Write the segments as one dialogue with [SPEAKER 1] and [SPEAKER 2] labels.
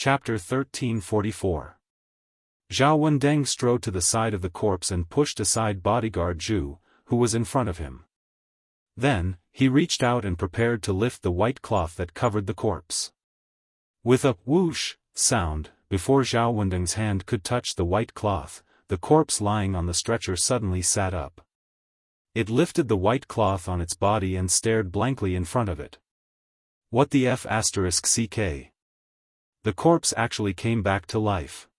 [SPEAKER 1] Chapter 1344. Zhao Wendeng strode to the side of the corpse and pushed aside bodyguard Zhu, who was in front of him. Then, he reached out and prepared to lift the white cloth that covered the corpse. With a whoosh sound, before Zhao Wendeng's hand could touch the white cloth, the corpse lying on the stretcher suddenly sat up. It lifted the white cloth on its body and stared blankly in front of it. What the f***ck? The corpse actually came back to life.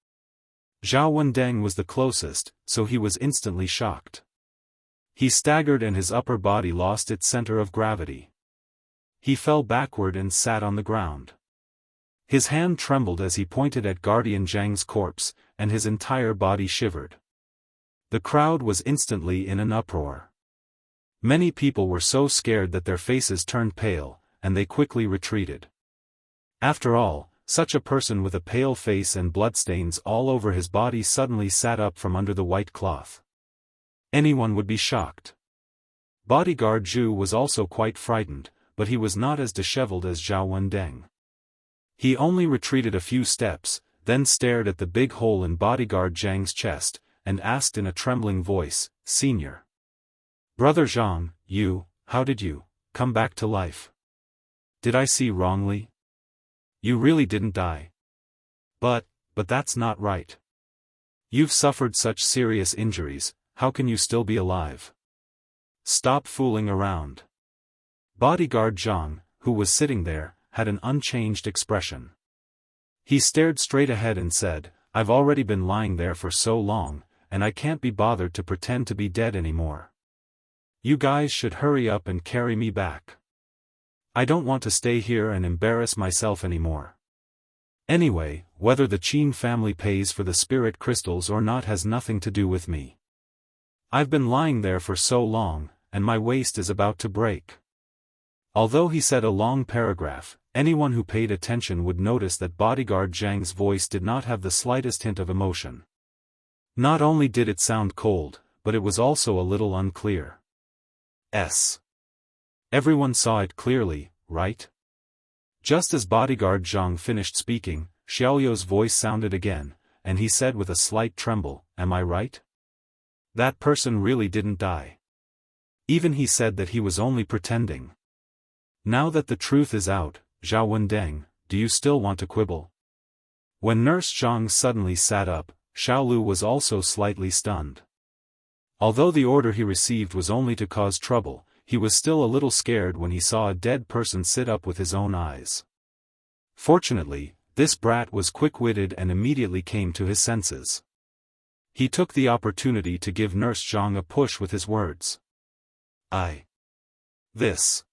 [SPEAKER 1] Zhao Wendeng was the closest, so he was instantly shocked. He staggered and his upper body lost its center of gravity. He fell backward and sat on the ground. His hand trembled as he pointed at Guardian Zhang's corpse, and his entire body shivered. The crowd was instantly in an uproar. Many people were so scared that their faces turned pale, and they quickly retreated. After all, such a person with a pale face and bloodstains all over his body suddenly sat up from under the white cloth. Anyone would be shocked. Bodyguard Zhu was also quite frightened, but he was not as disheveled as Zhao Wendeng. He only retreated a few steps, then stared at the big hole in bodyguard Zhang's chest, and asked in a trembling voice, "Senior. Brother Zhang, how did you come back to life? Did I see wrongly? You really didn't die. But that's not right. You've suffered such serious injuries, how can you still be alive? Stop fooling around." Bodyguard Zhang, who was sitting there, had an unchanged expression. He stared straight ahead and said, "I've already been lying there for so long, and I can't be bothered to pretend to be dead anymore. You guys should hurry up and carry me back. I don't want to stay here and embarrass myself anymore. Anyway, whether the Qin family pays for the spirit crystals or not has nothing to do with me. I've been lying there for so long, and my waist is about to break." Although he said a long paragraph, anyone who paid attention would notice that bodyguard Zhang's voice did not have the slightest hint of emotion. Not only did it sound cold, but it was also a little unclear. Everyone saw it clearly, right? Just as bodyguard Zhang finished speaking, Xiaoyou's voice sounded again, and he said with a slight tremble, "Am I right? That person really didn't die. Even he said that he was only pretending. Now that the truth is out, Zhao Wendeng, do you still want to quibble?" When Nurse Zhang suddenly sat up, Xiaolu was also slightly stunned. Although the order he received was only to cause trouble, he was still a little scared when he saw a dead person sit up with his own eyes. Fortunately, this brat was quick-witted and immediately came to his senses. He took the opportunity to give Nurse Zhang a push with his words. This.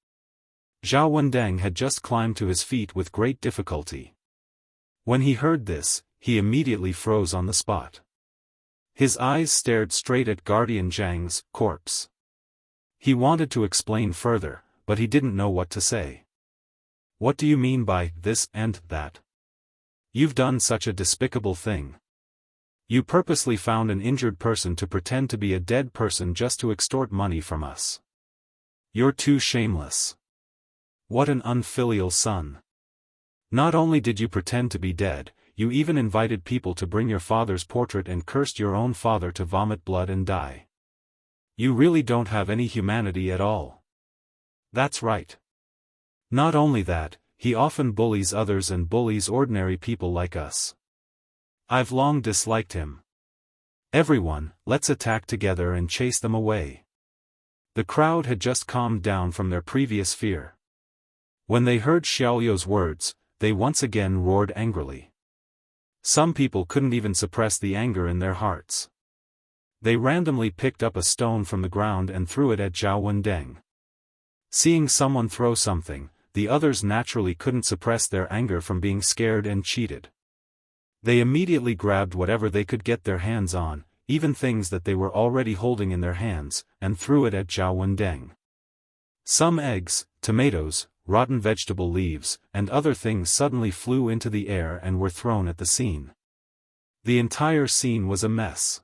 [SPEAKER 1] Zhao Wendeng had just climbed to his feet with great difficulty. When he heard this, he immediately froze on the spot. His eyes stared straight at Guardian Zhang's corpse. He wanted to explain further, but he didn't know what to say. "What do you mean by this and that? You've done such a despicable thing. You purposely found an injured person to pretend to be a dead person just to extort money from us. You're too shameless. What an unfilial son. Not only did you pretend to be dead, you even invited people to bring your father's portrait and cursed your own father to vomit blood and die. You really don't have any humanity at all." "That's right. Not only that, he often bullies others and bullies ordinary people like us. I've long disliked him. Everyone, let's attack together and chase them away." The crowd had just calmed down from their previous fear. When they heard Xiaoyou's words, they once again roared angrily. Some people couldn't even suppress the anger in their hearts. They randomly picked up a stone from the ground and threw it at Zhao Wendeng. Seeing someone throw something, the others naturally couldn't suppress their anger from being scared and cheated. They immediately grabbed whatever they could get their hands on, even things that they were already holding in their hands, and threw it at Zhao Wendeng. Some eggs, tomatoes, rotten vegetable leaves, and other things suddenly flew into the air and were thrown at the scene. The entire scene was a mess.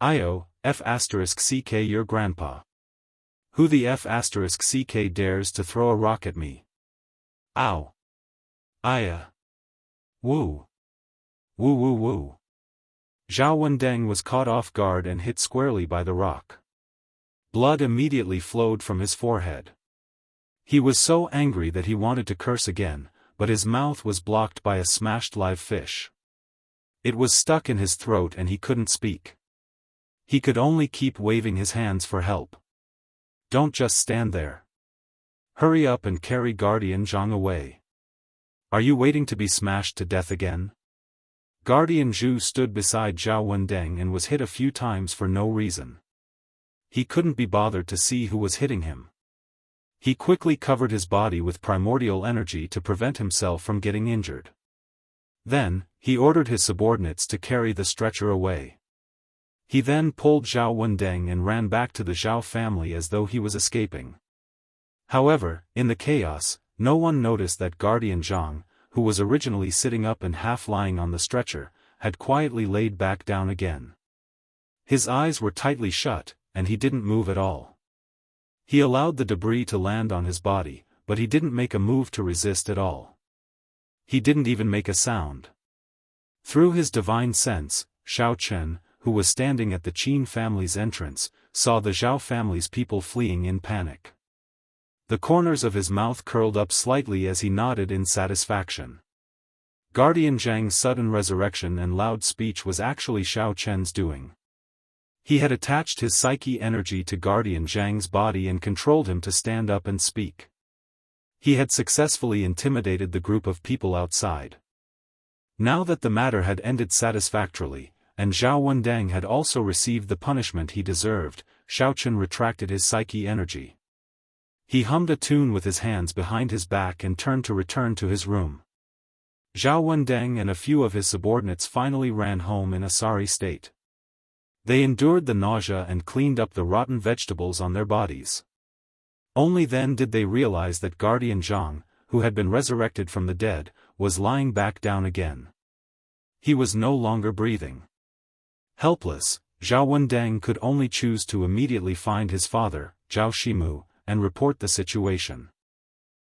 [SPEAKER 1] F***ck your grandpa. Who the f***ck dares to throw a rock at me? Ow. Aya. Woo! Woo woo woo! Zhao Wendeng was caught off guard and hit squarely by the rock. Blood immediately flowed from his forehead. He was so angry that he wanted to curse again, but his mouth was blocked by a smashed live fish. It was stuck in his throat and he couldn't speak. He could only keep waving his hands for help. Don't just stand there. Hurry up and carry Guardian Zhang away. Are you waiting to be smashed to death again? Guardian Zhu stood beside Zhao Wendeng and was hit a few times for no reason. He couldn't be bothered to see who was hitting him. He quickly covered his body with primordial energy to prevent himself from getting injured. Then, he ordered his subordinates to carry the stretcher away. He then pulled Zhao Wendeng and ran back to the Zhao family as though he was escaping. However, in the chaos, no one noticed that Guardian Zhang, who was originally sitting up and half lying on the stretcher, had quietly laid back down again. His eyes were tightly shut, and he didn't move at all. He allowed the debris to land on his body, but he didn't make a move to resist at all. He didn't even make a sound. Through his divine sense, Xiao Chen, who was standing at the Qin family's entrance, saw the Zhao family's people fleeing in panic. The corners of his mouth curled up slightly as he nodded in satisfaction. Guardian Zhang's sudden resurrection and loud speech was actually Xiao Chen's doing. He had attached his psyche energy to Guardian Zhang's body and controlled him to stand up and speak. He had successfully intimidated the group of people outside. Now that the matter had ended satisfactorily, and Zhao Wendeng had also received the punishment he deserved, Xiao Chen retracted his psyche energy. He hummed a tune with his hands behind his back and turned to return to his room. Zhao Wendeng and a few of his subordinates finally ran home in a sorry state. They endured the nausea and cleaned up the rotten vegetables on their bodies. Only then did they realize that Guardian Zhang, who had been resurrected from the dead, was lying back down again. He was no longer breathing. Helpless, Zhao Wendeng could only choose to immediately find his father, Zhao Shimu, and report the situation.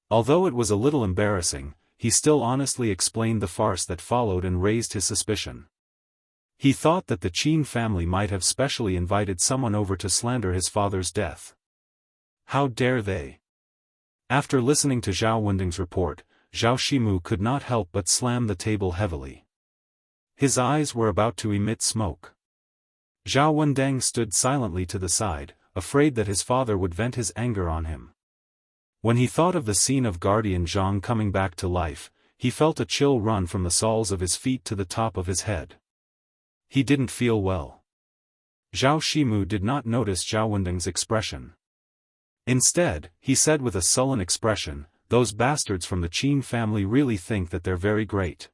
[SPEAKER 1] Although it was a little embarrassing, he still honestly explained the farce that followed and raised his suspicion. He thought that the Qin family might have specially invited someone over to slander his father's death. How dare they? After listening to Zhao Wendeng's report, Zhao Shimu could not help but slam the table heavily. His eyes were about to emit smoke. Zhao Wendeng stood silently to the side, afraid that his father would vent his anger on him. When he thought of the scene of Guardian Zhang coming back to life, he felt a chill run from the soles of his feet to the top of his head. He didn't feel well. Zhao Shimu did not notice Zhao Wendeng's expression. Instead, he said with a sullen expression, "Those bastards from the Qin family really think that they're very great.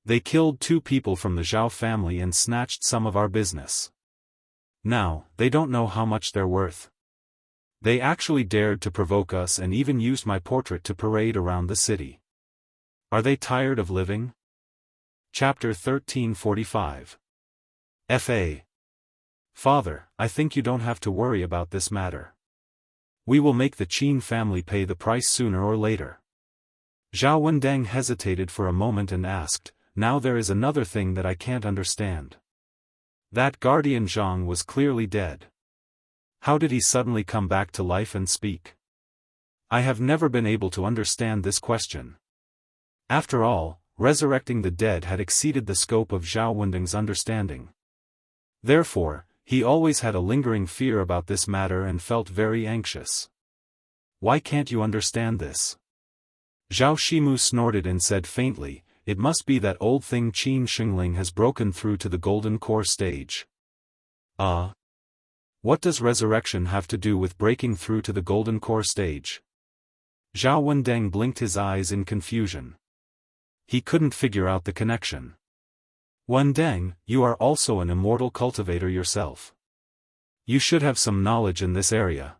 [SPEAKER 1] They killed 2 people from the Zhao family and snatched some of our business. Now, they don't know how much they're worth. They actually dared to provoke us and even used my portrait to parade around the city. Are they tired of living?" Chapter 1345. Fa. Father, I think you don't have to worry about this matter. We will make the Qin family pay the price sooner or later. Zhao Wendeng hesitated for a moment and asked, "Now there is another thing that I can't understand. That Guardian Zhang was clearly dead. How did he suddenly come back to life and speak? I have never been able to understand this question." After all, resurrecting the dead had exceeded the scope of Zhao Wendeng's understanding. Therefore, he always had a lingering fear about this matter and felt very anxious. "Why can't you understand this?" Zhao Shimu snorted and said faintly, "It must be that old thing Qin Xingling has broken through to the golden core stage." What does resurrection have to do with breaking through to the golden core stage? Zhao Wendeng blinked his eyes in confusion. He couldn't figure out the connection. "Wendeng, you are also an immortal cultivator yourself. You should have some knowledge in this area."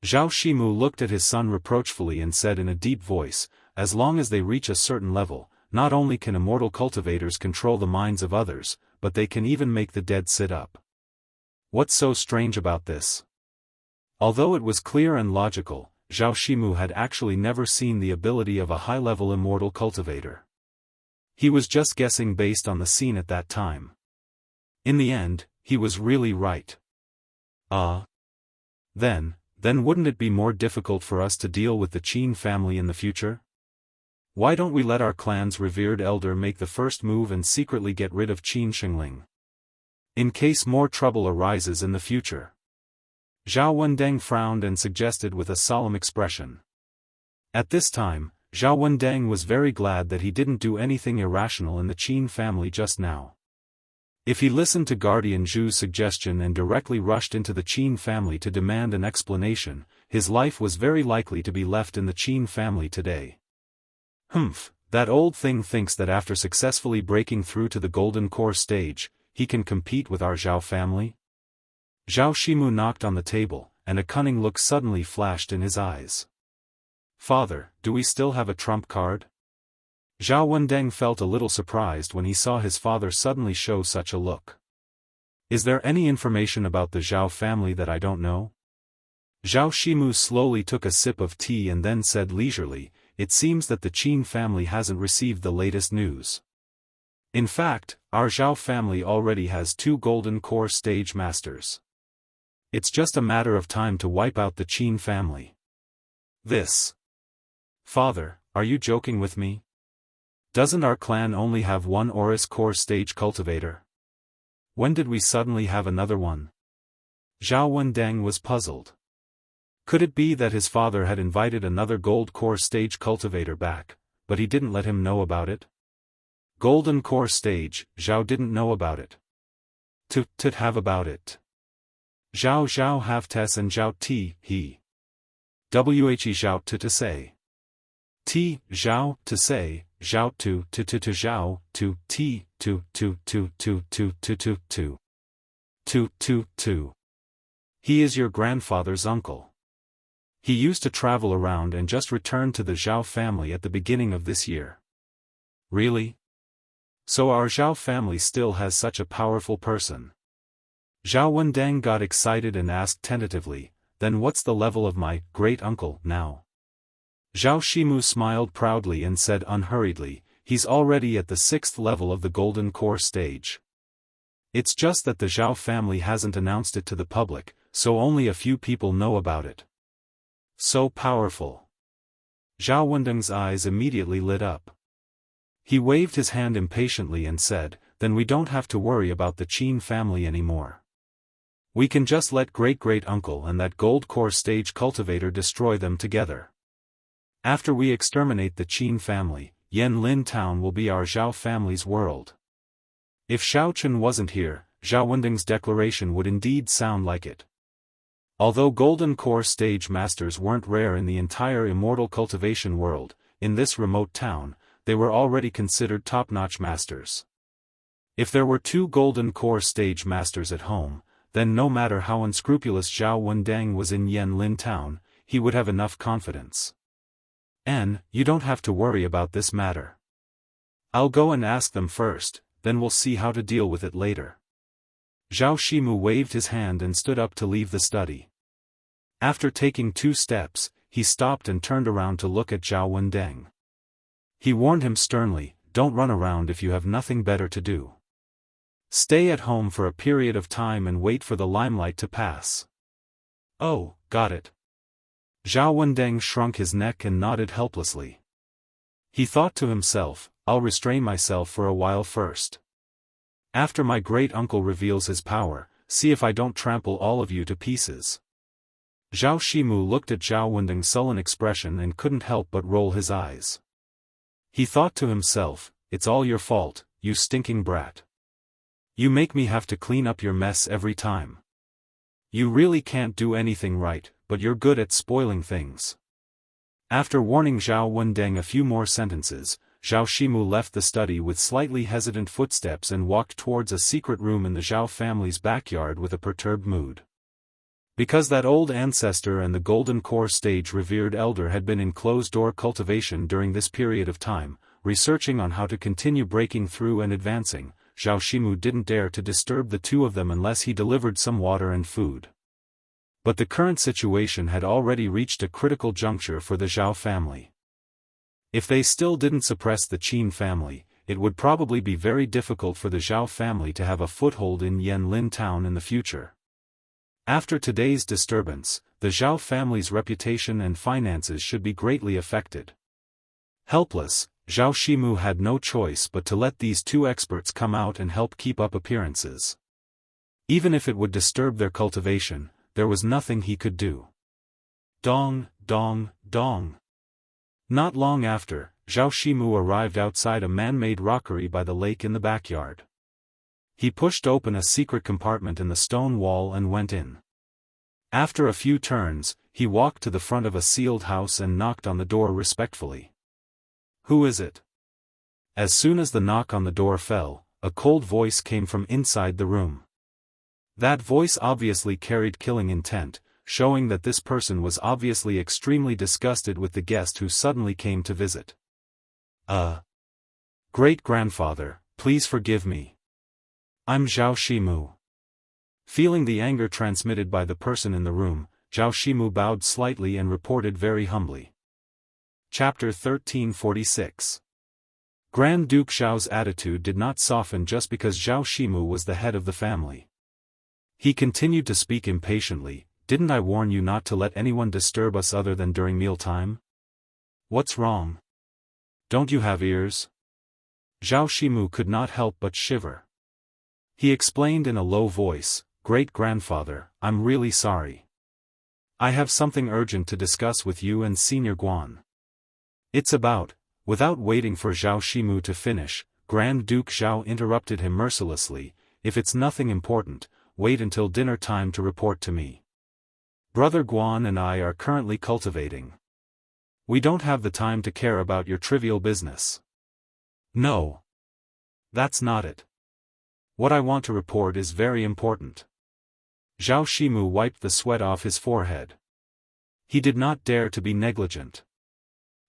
[SPEAKER 1] Zhao Shimu looked at his son reproachfully and said in a deep voice, "As long as they reach a certain level, not only can immortal cultivators control the minds of others, but they can even make the dead sit up. What's so strange about this?" Although it was clear and logical, Zhao Shimu had actually never seen the ability of a high-level immortal cultivator. He was just guessing based on the scene at that time. In the end, he was really right. Then wouldn't it be more difficult for us to deal with the Qin family in the future? Why don't we let our clan's revered elder make the first move and secretly get rid of Qin Shengling? In case more trouble arises in the future. Zhao Wendeng frowned and suggested with a solemn expression. At this time, Zhao Wendeng was very glad that he didn't do anything irrational in the Qin family just now. If he listened to Guardian Zhu's suggestion and directly rushed into the Qin family to demand an explanation, his life was very likely to be left in the Qin family today. That old thing thinks that after successfully breaking through to the Golden Core stage, he can compete with our Zhao family? Zhao Shimu knocked on the table, and a cunning look suddenly flashed in his eyes. Father, do we still have a trump card? Zhao Wendeng felt a little surprised when he saw his father suddenly show such a look. Is there any information about the Zhao family that I don't know? Zhao Shimu slowly took a sip of tea and then said leisurely, it seems that the Qin family hasn't received the latest news. In fact, our Zhao family already has 2 Golden Core stage masters. It's just a matter of time to wipe out the Qin family. Father, are you joking with me? Doesn't our clan only have 1 Oris Core stage cultivator? When did we suddenly have another one? Zhao Wendeng was puzzled. Could it be that his father had invited another Gold Core stage cultivator back, but he didn't let him know about it? Golden Core stage, Zhao didn't know about it. Have about it. Zhao have tes and Zhao ti, he. Whe Zhao to say. T, Zhao, to say, Zhao to Zhao, to T, to. He is your grandfather's uncle. He used to travel around and just returned to the Zhao family at the beginning of this year. Really? So our Zhao family still has such a powerful person. Zhao Wendeng got excited and asked tentatively, then what's the level of my great-uncle now? Zhao Shimu smiled proudly and said unhurriedly, he's already at the 6th level of the Golden Core stage. It's just that the Zhao family hasn't announced it to the public, so only a few people know about it. So powerful. Zhao Wendeng's eyes immediately lit up. He waved his hand impatiently and said, then we don't have to worry about the Qin family anymore. We can just let great-great-uncle and that Gold Core stage cultivator destroy them together. After we exterminate the Qin family, Yanlin Town will be our Zhao family's world. If Xiaochen wasn't here, Zhao Wendeng's declaration would indeed sound like it. Although Golden Core stage masters weren't rare in the entire immortal cultivation world, in this remote town, they were already considered top-notch masters. If there were 2 Golden Core stage masters at home, then no matter how unscrupulous Zhao Wendeng was in Yanlin Town, he would have enough confidence. You don't have to worry about this matter. I'll go and ask them first, then we'll see how to deal with it later. Zhao Shimu waved his hand and stood up to leave the study. After taking 2 steps, he stopped and turned around to look at Zhao Wendeng. He warned him sternly, don't run around if you have nothing better to do. Stay at home for a period of time and wait for the limelight to pass. Oh, got it. Zhao Wendeng shrunk his neck and nodded helplessly. He thought to himself, I'll restrain myself for a while first. After my great-uncle reveals his power, see if I don't trample all of you to pieces. Zhao Shimu looked at Zhao Wendeng's sullen expression and couldn't help but roll his eyes. He thought to himself, it's all your fault, you stinking brat. You make me have to clean up your mess every time. You really can't do anything right, but you're good at spoiling things. After warning Zhao Wendeng a few more sentences, Zhao Shimu left the study with slightly hesitant footsteps and walked towards a secret room in the Zhao family's backyard with a perturbed mood. Because that old ancestor and the Golden Core stage revered elder had been in closed-door cultivation during this period of time, researching on how to continue breaking through and advancing, Zhao Shimu didn't dare to disturb the 2 of them unless he delivered some water and food. But the current situation had already reached a critical juncture for the Zhao family. If they still didn't suppress the Qin family, it would probably be very difficult for the Zhao family to have a foothold in Yanlin town in the future. After today's disturbance, the Zhao family's reputation and finances should be greatly affected. Helpless, Zhao Shimu had no choice but to let these two experts come out and help keep up appearances. Even if it would disturb their cultivation, there was nothing he could do. Dong, dong, dong. Not long after, Zhao Shimu arrived outside a man-made rockery by the lake in the backyard. He pushed open a secret compartment in the stone wall and went in. After a few turns, he walked to the front of a sealed house and knocked on the door respectfully. "Who is it?" As soon as the knock on the door fell, a cold voice came from inside the room. That voice obviously carried killing intent, showing that this person was obviously extremely disgusted with the guest who suddenly came to visit. Great-grandfather, please forgive me. I'm Zhao Shimu." Feeling the anger transmitted by the person in the room, Zhao Shimu bowed slightly and reported very humbly. Chapter 1346. Grand Duke Zhao's attitude did not soften just because Zhao Shimu was the head of the family. He continued to speak impatiently. "Didn't I warn you not to let anyone disturb us other than during mealtime? What's wrong? Don't you have ears?" Zhao Shimu could not help but shiver. He explained in a low voice, "Great-grandfather, I'm really sorry. I have something urgent to discuss with you and Senior Guan. It's about..." Without waiting for Zhao Shimu to finish, Grand Duke Zhao interrupted him mercilessly, "If it's nothing important, wait until dinner time to report to me. Brother Guan and I are currently cultivating. We don't have the time to care about your trivial business." "No. That's not it. What I want to report is very important." Zhao Shimu wiped the sweat off his forehead. He did not dare to be negligent.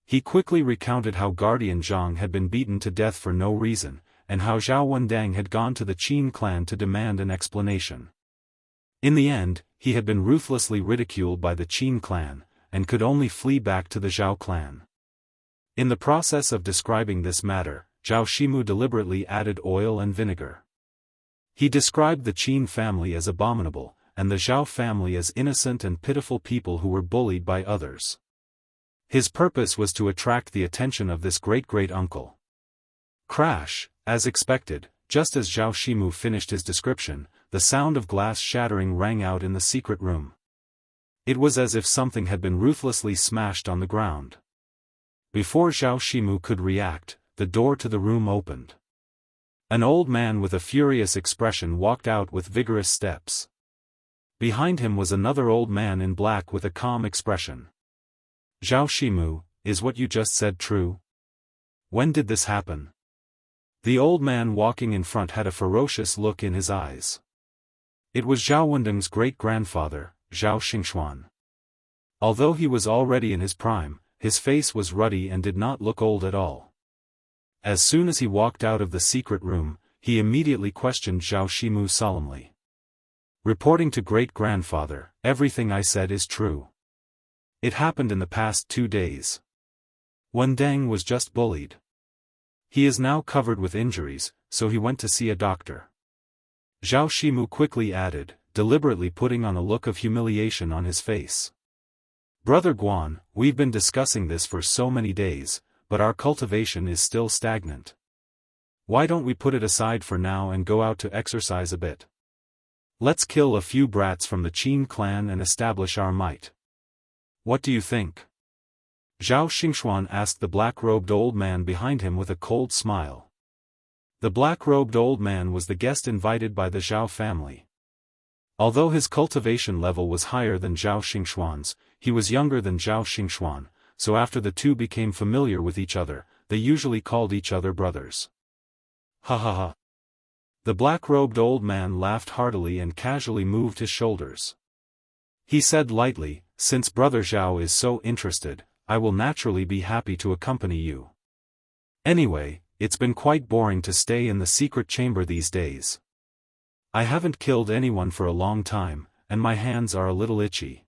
[SPEAKER 1] He quickly recounted how Guardian Zhang had been beaten to death for no reason, and how Zhao Wendang had gone to the Qin clan to demand an explanation. In the end, he had been ruthlessly ridiculed by the Qin clan, and could only flee back to the Zhao clan. In the process of describing this matter, Zhao Shimu deliberately added oil and vinegar. He described the Qin family as abominable, and the Zhao family as innocent and pitiful people who were bullied by others. His purpose was to attract the attention of this great-great-uncle. Crash, as expected, just as Zhao Shimu finished his description, the sound of glass shattering rang out in the secret room. It was as if something had been ruthlessly smashed on the ground. Before Zhao Shimu could react, the door to the room opened. An old man with a furious expression walked out with vigorous steps. Behind him was another old man in black with a calm expression. "Zhao Shimu, is what you just said true? When did this happen?" The old man walking in front had a ferocious look in his eyes. It was Zhao Wendeng's great-grandfather, Zhao Xingxuan. Although he was already in his prime, his face was ruddy and did not look old at all. As soon as he walked out of the secret room, he immediately questioned Zhao Shimu solemnly. "Reporting to great-grandfather, everything I said is true. It happened in the past 2 days. Wendang was just bullied. He is now covered with injuries, so he went to see a doctor." Zhao Shimu quickly added, deliberately putting on a look of humiliation on his face. "Brother Guan, we've been discussing this for so many days, but our cultivation is still stagnant. Why don't we put it aside for now and go out to exercise a bit? Let's kill a few brats from the Qin clan and establish our might. What do you think?" Zhao Xingxuan asked the black-robed old man behind him with a cold smile. The black-robed old man was the guest invited by the Zhao family. Although his cultivation level was higher than Zhao Xingxuan's, he was younger than Zhao Xingxuan, so after the two became familiar with each other, they usually called each other brothers. "Ha ha ha." The black-robed old man laughed heartily and casually moved his shoulders. He said lightly, "Since Brother Zhao is so interested, I will naturally be happy to accompany you. Anyway, it's been quite boring to stay in the secret chamber these days. I haven't killed anyone for a long time, and my hands are a little itchy.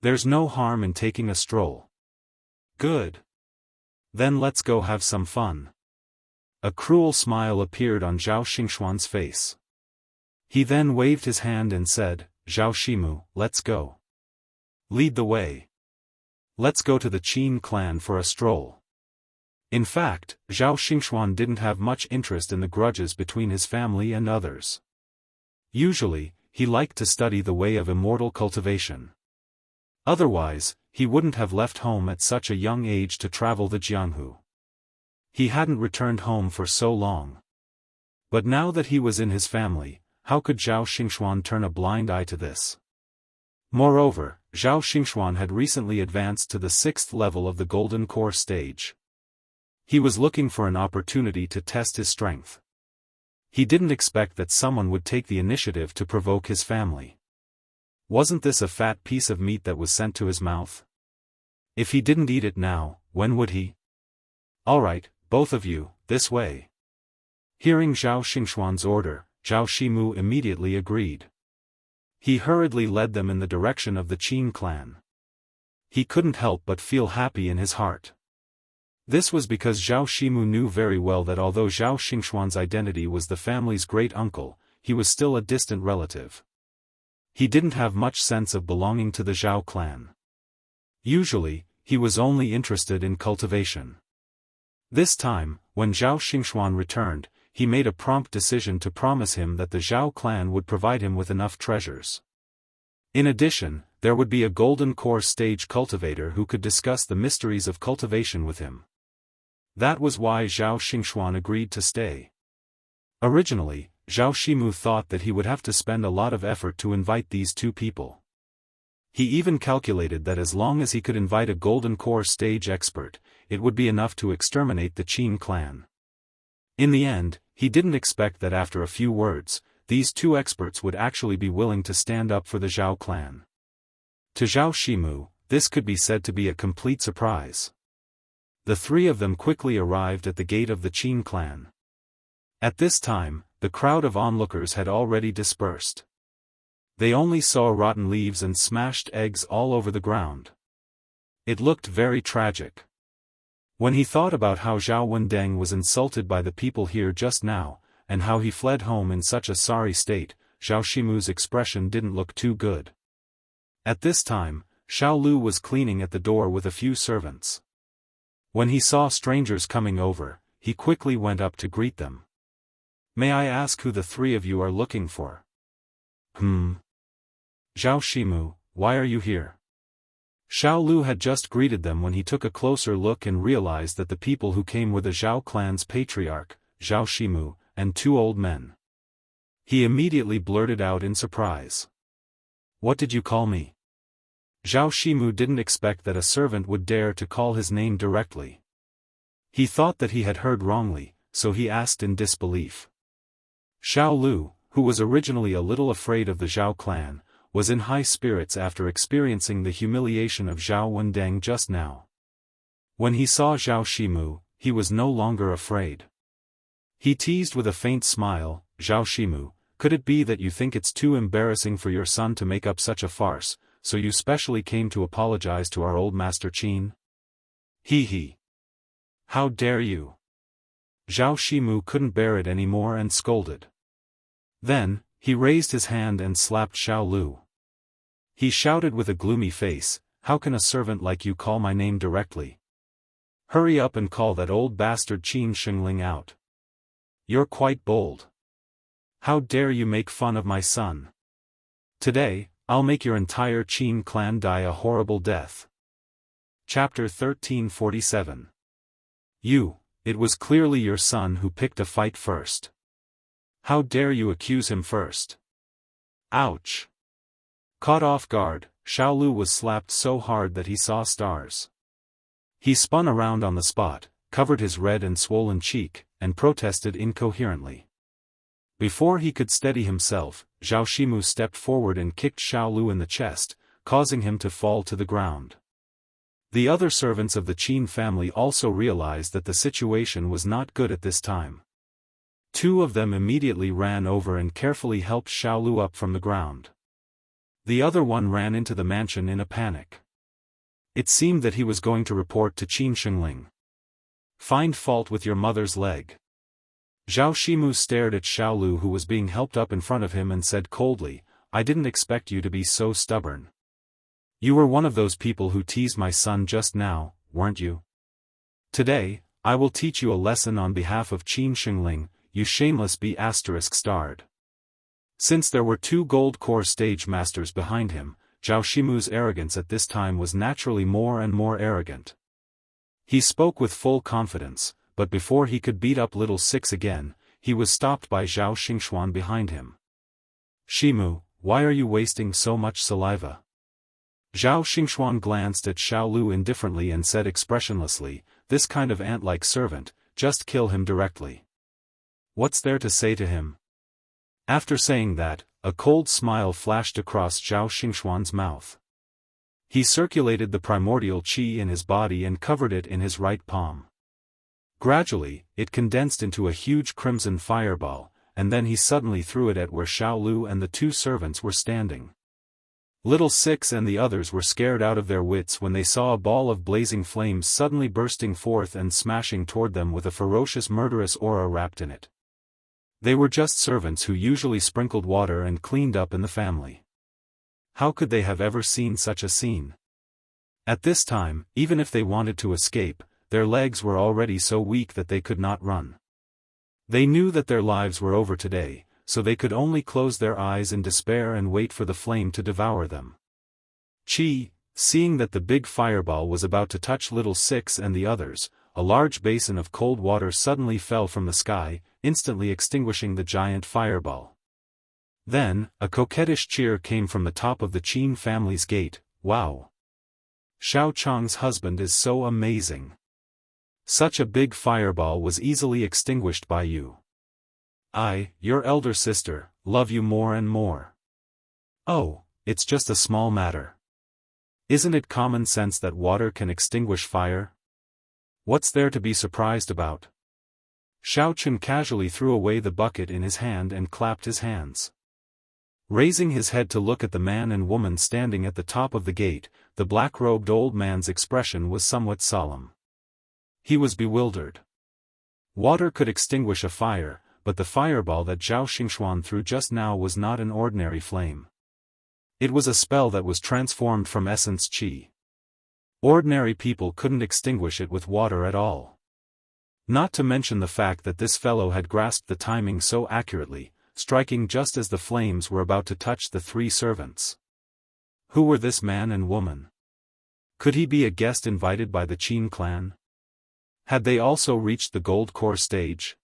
[SPEAKER 1] There's no harm in taking a stroll." "Good. Then let's go have some fun." A cruel smile appeared on Zhao Xingxuan's face. He then waved his hand and said, "Zhao Shimu, let's go. Lead the way. Let's go to the Qin clan for a stroll." In fact, Zhao Xingxuan didn't have much interest in the grudges between his family and others. Usually, he liked to study the way of immortal cultivation. Otherwise, he wouldn't have left home at such a young age to travel the Jianghu. He hadn't returned home for so long. But now that he was in his family, how could Zhao Xingxuan turn a blind eye to this? Moreover, Zhao Xingxuan had recently advanced to the 6th level of the Golden Core stage. He was looking for an opportunity to test his strength. He didn't expect that someone would take the initiative to provoke his family. Wasn't this a fat piece of meat that was sent to his mouth? If he didn't eat it now, when would he? "Alright, both of you, this way." Hearing Zhao Xingxuan's order, Zhao Shimu immediately agreed. He hurriedly led them in the direction of the Qin clan. He couldn't help but feel happy in his heart. This was because Zhao Shimu knew very well that although Zhao Xingxuan's identity was the family's great-uncle, he was still a distant relative. He didn't have much sense of belonging to the Zhao clan. Usually, he was only interested in cultivation. This time, when Zhao Xingxuan returned, he made a prompt decision to promise him that the Zhao clan would provide him with enough treasures. In addition, there would be a Golden Core stage cultivator who could discuss the mysteries of cultivation with him. That was why Zhao Xingxuan agreed to stay. Originally, Zhao Shimu thought that he would have to spend a lot of effort to invite these two people. He even calculated that as long as he could invite a Golden Core stage expert, it would be enough to exterminate the Qin clan. In the end, he didn't expect that after a few words, these two experts would actually be willing to stand up for the Zhao clan. To Zhao Shimu, this could be said to be a complete surprise. The three of them quickly arrived at the gate of the Qin clan. At this time, the crowd of onlookers had already dispersed. They only saw rotten leaves and smashed eggs all over the ground. It looked very tragic. When he thought about how Zhao Wendeng was insulted by the people here just now, and how he fled home in such a sorry state, Zhao Shimu's expression didn't look too good. At this time, Xiao Lu was cleaning at the door with a few servants. When he saw strangers coming over, he quickly went up to greet them. "May I ask who the three of you are looking for?" Zhao Shimu, why are you here?" Xiao Lu had just greeted them when he took a closer look and realized that the people who came were the Zhao clan's patriarch, Zhao Shimu, and two old men. He immediately blurted out in surprise. "What did you call me?" Zhao Shimu didn't expect that a servant would dare to call his name directly. He thought that he had heard wrongly, so he asked in disbelief. Xiao Lu, who was originally a little afraid of the Zhao clan, was in high spirits after experiencing the humiliation of Zhao Wendeng just now. When he saw Zhao Shimu, he was no longer afraid. He teased with a faint smile, "Zhao Shimu, could it be that you think it's too embarrassing for your son to make up such a farce, so you specially came to apologize to our old master Qin? He. How dare you?" Zhao Shimu couldn't bear it anymore and scolded. Then, he raised his hand and slapped Xiao Lu. He shouted with a gloomy face, "How can a servant like you call my name directly? Hurry up and call that old bastard Qin Shengling out. You're quite bold. How dare you make fun of my son? Today, I'll make your entire Qin clan die a horrible death." Chapter 1347. It was clearly your son who picked a fight first. How dare you accuse him first? Ouch! Caught off guard, Xiao Lu was slapped so hard that he saw stars. He spun around on the spot, covered his red and swollen cheek, and protested incoherently. Before he could steady himself, Zhao Shimu stepped forward and kicked Xiao Lu in the chest, causing him to fall to the ground. The other servants of the Qin family also realized that the situation was not good at this time. Two of them immediately ran over and carefully helped Xiao Lu up from the ground. The other one ran into the mansion in a panic. It seemed that he was going to report to Qin Shengling. "Find fault with your mother's leg. Zhao Shimu stared at Xiao Lu, who was being helped up in front of him, and said coldly, "I didn't expect you to be so stubborn. You were one of those people who teased my son just now, weren't you? Today, I will teach you a lesson on behalf of Qin Shengling, you shameless B*****. Since there were 2 gold core stage masters behind him, Zhao Shimu's arrogance at this time was naturally more and more arrogant. He spoke with full confidence, but before he could beat up little Six again, he was stopped by Zhao Xingxuan behind him. "Shimu, why are you wasting so much saliva?" Zhao Xingxuan glanced at Xiao Lu indifferently and said expressionlessly, "This kind of ant-like servant, just kill him directly. What's there to say to him?" After saying that, a cold smile flashed across Zhao Xingxuan's mouth. He circulated the primordial qi in his body and covered it in his right palm. Gradually, it condensed into a huge crimson fireball, and then he suddenly threw it at where Xiao Lu and the 2 servants were standing. Little Six and the others were scared out of their wits when they saw a ball of blazing flames suddenly bursting forth and smashing toward them with a ferocious murderous aura wrapped in it. They were just servants who usually sprinkled water and cleaned up in the family. How could they have ever seen such a scene? At this time, even if they wanted to escape, their legs were already so weak that they could not run. They knew that their lives were over today, so they could only close their eyes in despair and wait for the flame to devour them. Qi, seeing that the big fireball was about to touch little Six and the others, a large basin of cold water suddenly fell from the sky, instantly extinguishing the giant fireball. Then, a coquettish cheer came from the top of the Qin family's gate. "Wow! Xiao Chang's husband is so amazing. Such a big fireball was easily extinguished by you. I, your elder sister, love you more and more. Oh, it's just a small matter. Isn't it common sense that water can extinguish fire? What's there to be surprised about?" Xiao Chen casually threw away the bucket in his hand and clapped his hands. Raising his head to look at the man and woman standing at the top of the gate, the black-robed old man's expression was somewhat solemn. He was bewildered. Water could extinguish a fire, but the fireball that Zhao Xingxuan threw just now was not an ordinary flame. It was a spell that was transformed from essence qi. Ordinary people couldn't extinguish it with water at all. Not to mention the fact that this fellow had grasped the timing so accurately, striking just as the flames were about to touch the 3 servants. Who were this man and woman? Could he be a guest invited by the Qin clan? Had they also reached the gold core stage?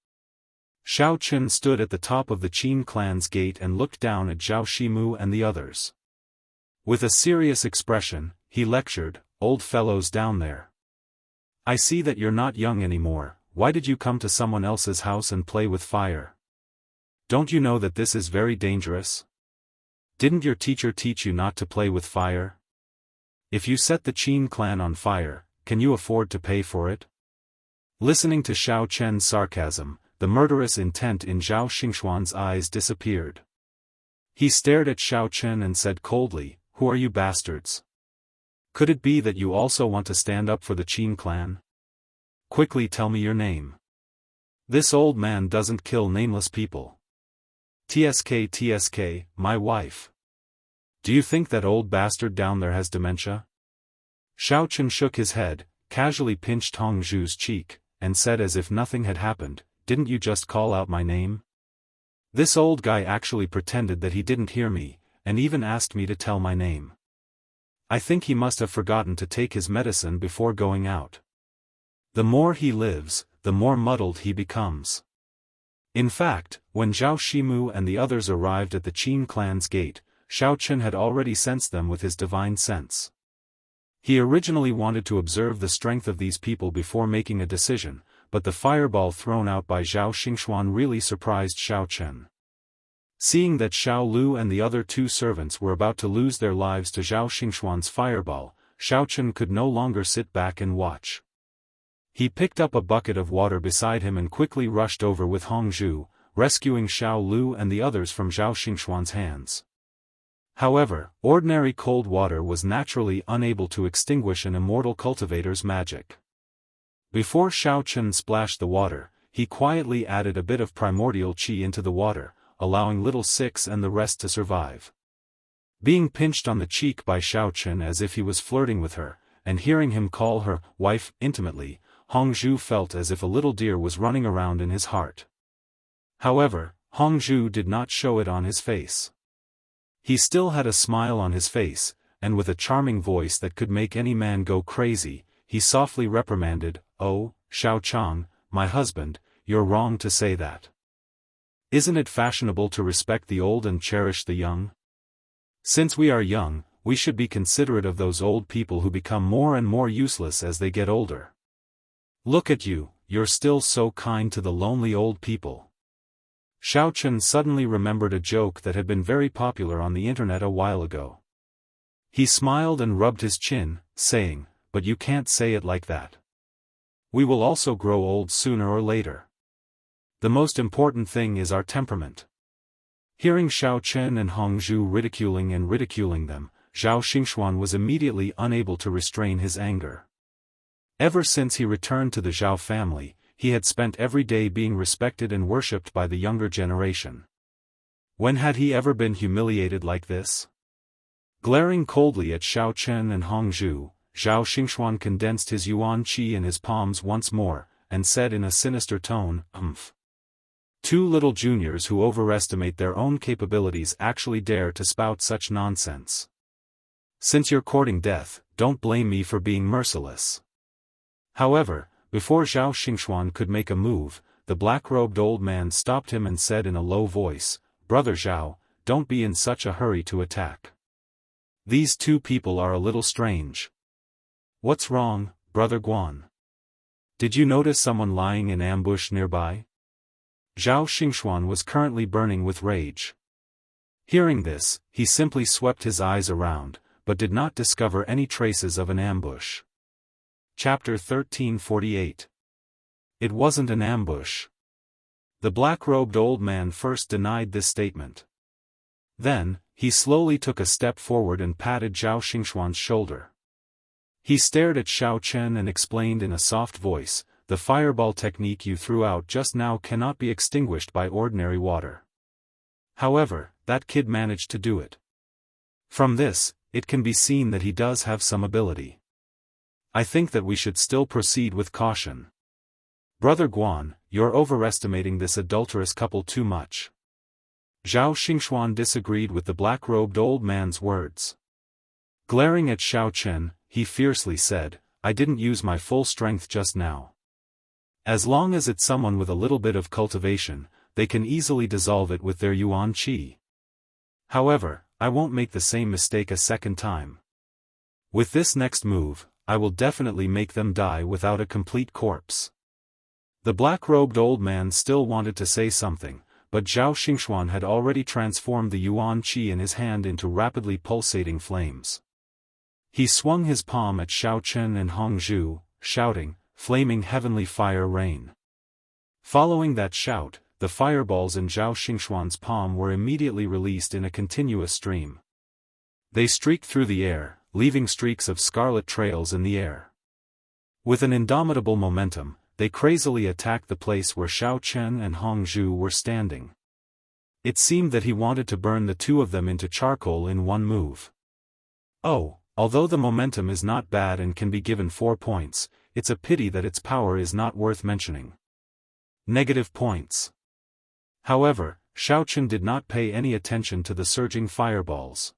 [SPEAKER 1] Xiao Chen stood at the top of the Qin clan's gate and looked down at Zhao Shimu and the others. With a serious expression, he lectured, "Old fellows down there. I see that you're not young anymore. Why did you come to someone else's house and play with fire? Don't you know that this is very dangerous? Didn't your teacher teach you not to play with fire? If you set the Qin clan on fire, can you afford to pay for it?" Listening to Xiao Chen's sarcasm, the murderous intent in Zhao Xingxuan's eyes disappeared. He stared at Xiao Chen and said coldly, "Who are you bastards? Could it be that you also want to stand up for the Qin clan? Quickly tell me your name. This old man doesn't kill nameless people." TSK, my wife. Do you think that old bastard down there has dementia?" Xiao Chen shook his head, casually pinched Hong Zhu's cheek, and said as if nothing had happened, "Didn't you just call out my name?" This old guy actually pretended that he didn't hear me, and even asked me to tell my name. I think he must have forgotten to take his medicine before going out. The more he lives, the more muddled he becomes. In fact, when Zhao Shimu and the others arrived at the Qin clan's gate, Xiao Chen had already sensed them with his divine sense. He originally wanted to observe the strength of these people before making a decision, but the fireball thrown out by Zhao Xingxuan really surprised Xiao Chen. Seeing that Xiao Lu and the other 2 servants were about to lose their lives to Zhao Xingxuan's fireball, Xiao Chen could no longer sit back and watch. He picked up a bucket of water beside him and quickly rushed over with Hong Zhu, rescuing Xiao Lu and the others from Zhao Xingxuan's hands. However, ordinary cold water was naturally unable to extinguish an immortal cultivator's magic. Before Xiao Chen splashed the water, he quietly added a bit of primordial qi into the water, allowing little Six and the rest to survive. Being pinched on the cheek by Xiaochen as if he was flirting with her, and hearing him call her wife intimately, Hongzhu felt as if a little deer was running around in his heart. However, Hongzhu did not show it on his face. He still had a smile on his face, and with a charming voice that could make any man go crazy, he softly reprimanded, "Oh, Xiaochang, my husband, you're wrong to say that. Isn't it fashionable to respect the old and cherish the young? Since we are young, we should be considerate of those old people who become more and more useless as they get older. Look at you, you're still so kind to the lonely old people." Xiaochen suddenly remembered a joke that had been very popular on the internet a while ago. He smiled and rubbed his chin, saying, "But you can't say it like that. We will also grow old sooner or later. The most important thing is our temperament." Hearing Xiaochen and Hongzhu ridiculing them, Zhao Xingxuan was immediately unable to restrain his anger. Ever since he returned to the Zhao family, he had spent every day being respected and worshipped by the younger generation. When had he ever been humiliated like this? Glaring coldly at Xiaochen and Hongzhu, Zhao Xingxuan condensed his yuan qi in his palms once more, and said in a sinister tone, "Umph. Two little juniors who overestimate their own capabilities actually dare to spout such nonsense. Since you're courting death, don't blame me for being merciless." However, before Zhao Xingxuan could make a move, the black-robed old man stopped him and said in a low voice, "Brother Zhao, don't be in such a hurry to attack. These two people are a little strange." "What's wrong, Brother Guan? Did you notice someone lying in ambush nearby?" Zhao Xingxuan was currently burning with rage. Hearing this, he simply swept his eyes around, but did not discover any traces of an ambush. Chapter 1348. It wasn't an ambush. The black-robed old man first denied this statement. Then, he slowly took a step forward and patted Zhao Xingxuan's shoulder. He stared at Xiaochen and explained in a soft voice, "The fireball technique you threw out just now cannot be extinguished by ordinary water. However, that kid managed to do it. From this, it can be seen that he does have some ability. I think that we should still proceed with caution. Brother Guan, you're overestimating this adulterous couple too much." Zhao Xingxuan disagreed with the black-robed old man's words. Glaring at Xiaochen, he fiercely said, "I didn't use my full strength just now. As long as it's someone with a little bit of cultivation, they can easily dissolve it with their yuan qi. However, I won't make the same mistake a second time. With this next move, I will definitely make them die without a complete corpse." The black-robed old man still wanted to say something, but Zhao Xingxuan had already transformed the yuan qi in his hand into rapidly pulsating flames. He swung his palm at Xiaochen and Hongzhu, shouting, "Flaming heavenly fire rain." Following that shout, the fireballs in Zhao Xingxuan's palm were immediately released in a continuous stream. They streaked through the air, leaving streaks of scarlet trails in the air. With an indomitable momentum, they crazily attacked the place where Xiaochen and Hongzhu were standing. It seemed that he wanted to burn the two of them into charcoal in one move. Oh, although the momentum is not bad and can be given 4 points, it's a pity that its power is not worth mentioning. Negative points. However, Xiaochen did not pay any attention to the surging fireballs.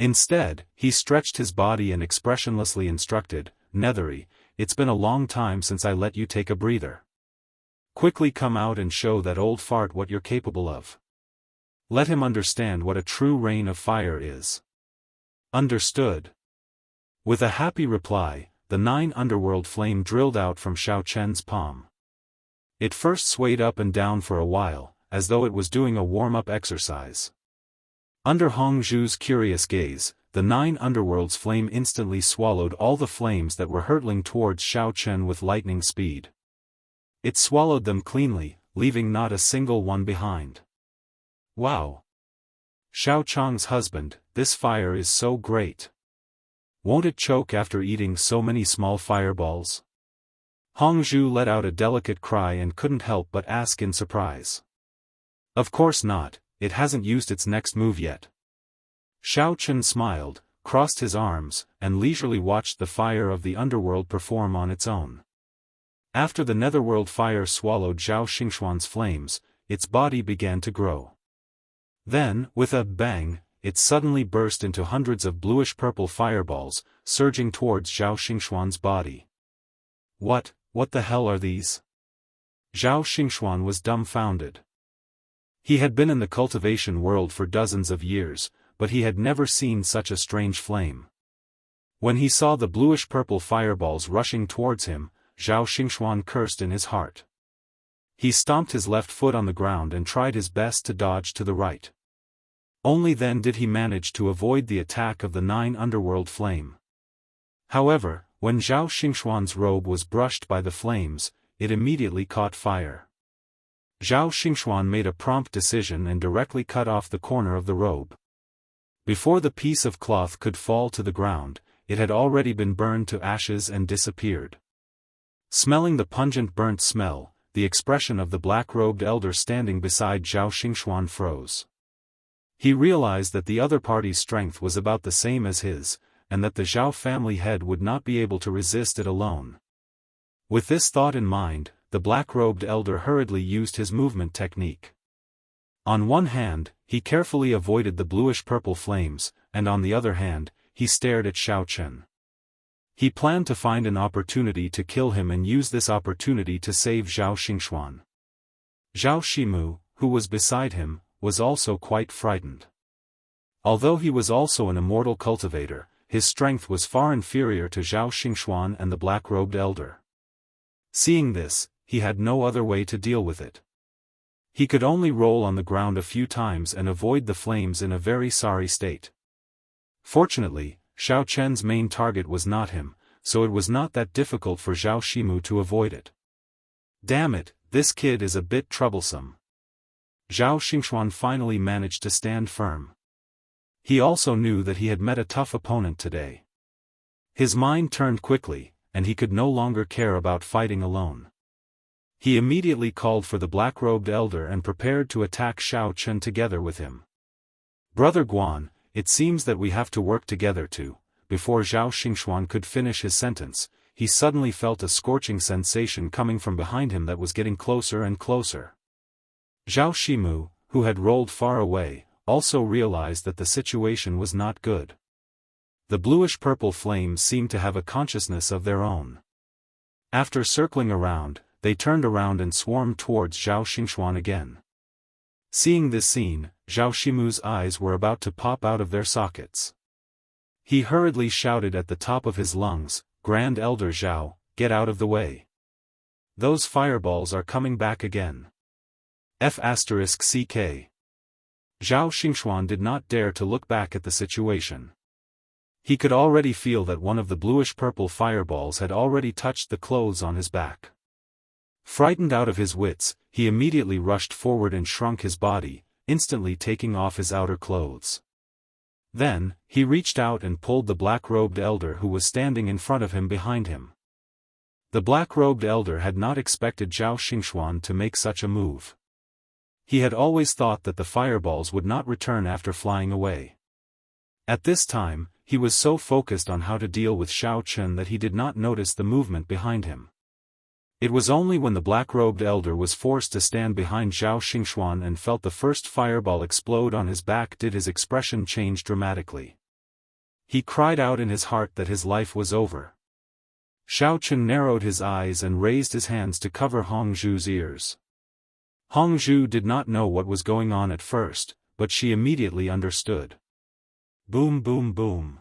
[SPEAKER 1] Instead, he stretched his body and expressionlessly instructed, "Nethery, it's been a long time since I let you take a breather. Quickly come out and show that old fart what you're capable of. Let him understand what a true rain of fire is." "Understood." With a happy reply, the 9 underworld flame drilled out from Xiaochen's palm. It first swayed up and down for a while, as though it was doing a warm-up exercise. Under Hongzhu's curious gaze, the 9 underworlds flame instantly swallowed all the flames that were hurtling towards Xiaochen with lightning speed. It swallowed them cleanly, leaving not a single one behind. "Wow! Xiaochang's husband, this fire is so great. Won't it choke after eating so many small fireballs?" Hong Zhu let out a delicate cry and couldn't help but ask in surprise. Of course not, it hasn't used its next move yet. Xiao Chen smiled, crossed his arms, and leisurely watched the fire of the underworld perform on its own. After the netherworld fire swallowed Zhao Xingxuan's flames, its body began to grow. Then, with a bang, it suddenly burst into hundreds of bluish-purple fireballs, surging towards Zhao Xingxuan's body. What the hell are these? Zhao Xingxuan was dumbfounded. He had been in the cultivation world for dozens of years, but he had never seen such a strange flame. When he saw the bluish-purple fireballs rushing towards him, Zhao Xingxuan cursed in his heart. He stomped his left foot on the ground and tried his best to dodge to the right. Only then did he manage to avoid the attack of the 9 underworld flame. However, when Zhao Xingxuan's robe was brushed by the flames, it immediately caught fire. Zhao Xingxuan made a prompt decision and directly cut off the corner of the robe. Before the piece of cloth could fall to the ground, it had already been burned to ashes and disappeared. Smelling the pungent burnt smell, the expression of the black-robed elder standing beside Zhao Xingxuan froze. He realized that the other party's strength was about the same as his, and that the Zhao family head would not be able to resist it alone. With this thought in mind, the black-robed elder hurriedly used his movement technique. On one hand, he carefully avoided the bluish-purple flames, and on the other hand, he stared at Xiao Chen. He planned to find an opportunity to kill him and use this opportunity to save Zhao Xingxuan. Zhao Shimu, who was beside him, was also quite frightened. Although he was also an immortal cultivator, his strength was far inferior to Zhao Xingxuan and the black-robed elder. Seeing this, he had no other way to deal with it. He could only roll on the ground a few times and avoid the flames in a very sorry state. Fortunately, Xiao Chen's main target was not him, so it was not that difficult for Zhao Shimu to avoid it. Damn it, this kid is a bit troublesome. Zhao Xingxuan finally managed to stand firm. He also knew that he had met a tough opponent today. His mind turned quickly, and he could no longer care about fighting alone. He immediately called for the black-robed elder and prepared to attack Xiao Chen together with him. Brother Guan, it seems that we have to work together too. Before Zhao Xingxuan could finish his sentence, he suddenly felt a scorching sensation coming from behind him that was getting closer and closer. Zhao Shimu, who had rolled far away, also realized that the situation was not good. The bluish-purple flames seemed to have a consciousness of their own. After circling around, they turned around and swarmed towards Zhao Xingxuan again. Seeing this scene, Zhao Shimu's eyes were about to pop out of their sockets. He hurriedly shouted at the top of his lungs, "Grand Elder Zhao, get out of the way. Those fireballs are coming back again." F***CK. Zhao Xingxuan did not dare to look back at the situation. He could already feel that one of the bluish-purple fireballs had already touched the clothes on his back. Frightened out of his wits, he immediately rushed forward and shrunk his body, instantly taking off his outer clothes. Then, he reached out and pulled the black-robed elder who was standing in front of him behind him. The black-robed elder had not expected Zhao Xingxuan to make such a move. He had always thought that the fireballs would not return after flying away. At this time, he was so focused on how to deal with Xiao Chen that he did not notice the movement behind him. It was only when the black-robed elder was forced to stand behind Zhao Xingxuan and felt the first fireball explode on his back did his expression change dramatically. He cried out in his heart that his life was over. Xiao Chen narrowed his eyes and raised his hands to cover Hong Zhu's ears. Hong Zhu did not know what was going on at first, but she immediately understood. Boom boom boom.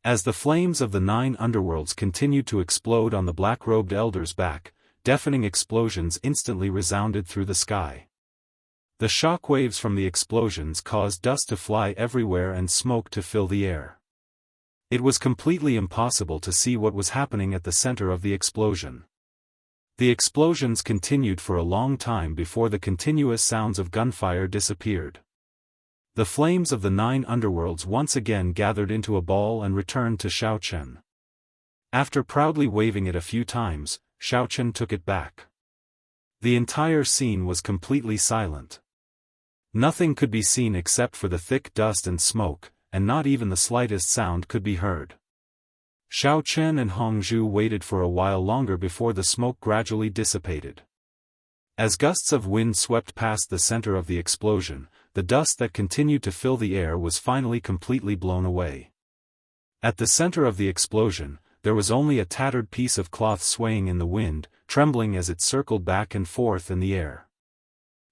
[SPEAKER 1] As the flames of the 9 underworlds continued to explode on the black-robed elder's back, deafening explosions instantly resounded through the sky. The shock waves from the explosions caused dust to fly everywhere and smoke to fill the air. It was completely impossible to see what was happening at the center of the explosion. The explosions continued for a long time before the continuous sounds of gunfire disappeared. The flames of the 9 underworlds once again gathered into a ball and returned to Xiao Chen. After proudly waving it a few times, Xiao Chen took it back. The entire scene was completely silent. Nothing could be seen except for the thick dust and smoke, and not even the slightest sound could be heard. Xiao Chen and Hongzhu waited for a while longer before the smoke gradually dissipated. As gusts of wind swept past the center of the explosion, the dust that continued to fill the air was finally completely blown away. At the center of the explosion, there was only a tattered piece of cloth swaying in the wind, trembling as it circled back and forth in the air.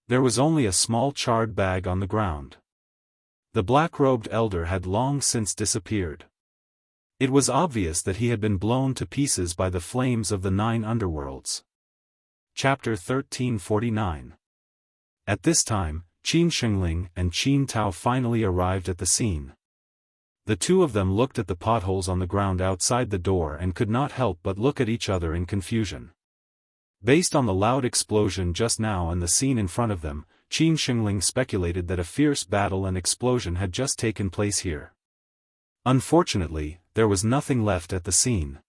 [SPEAKER 1] There was only a small charred bag on the ground. The black-robed elder had long since disappeared. It was obvious that he had been blown to pieces by the flames of the 9 underworlds. Chapter 1349. At this time, Qin Shengling and Qin Tao finally arrived at the scene. The two of them looked at the potholes on the ground outside the door and could not help but look at each other in confusion. Based on the loud explosion just now and the scene in front of them, Qin Shengling speculated that a fierce battle and explosion had just taken place here. Unfortunately, there was nothing left at the scene.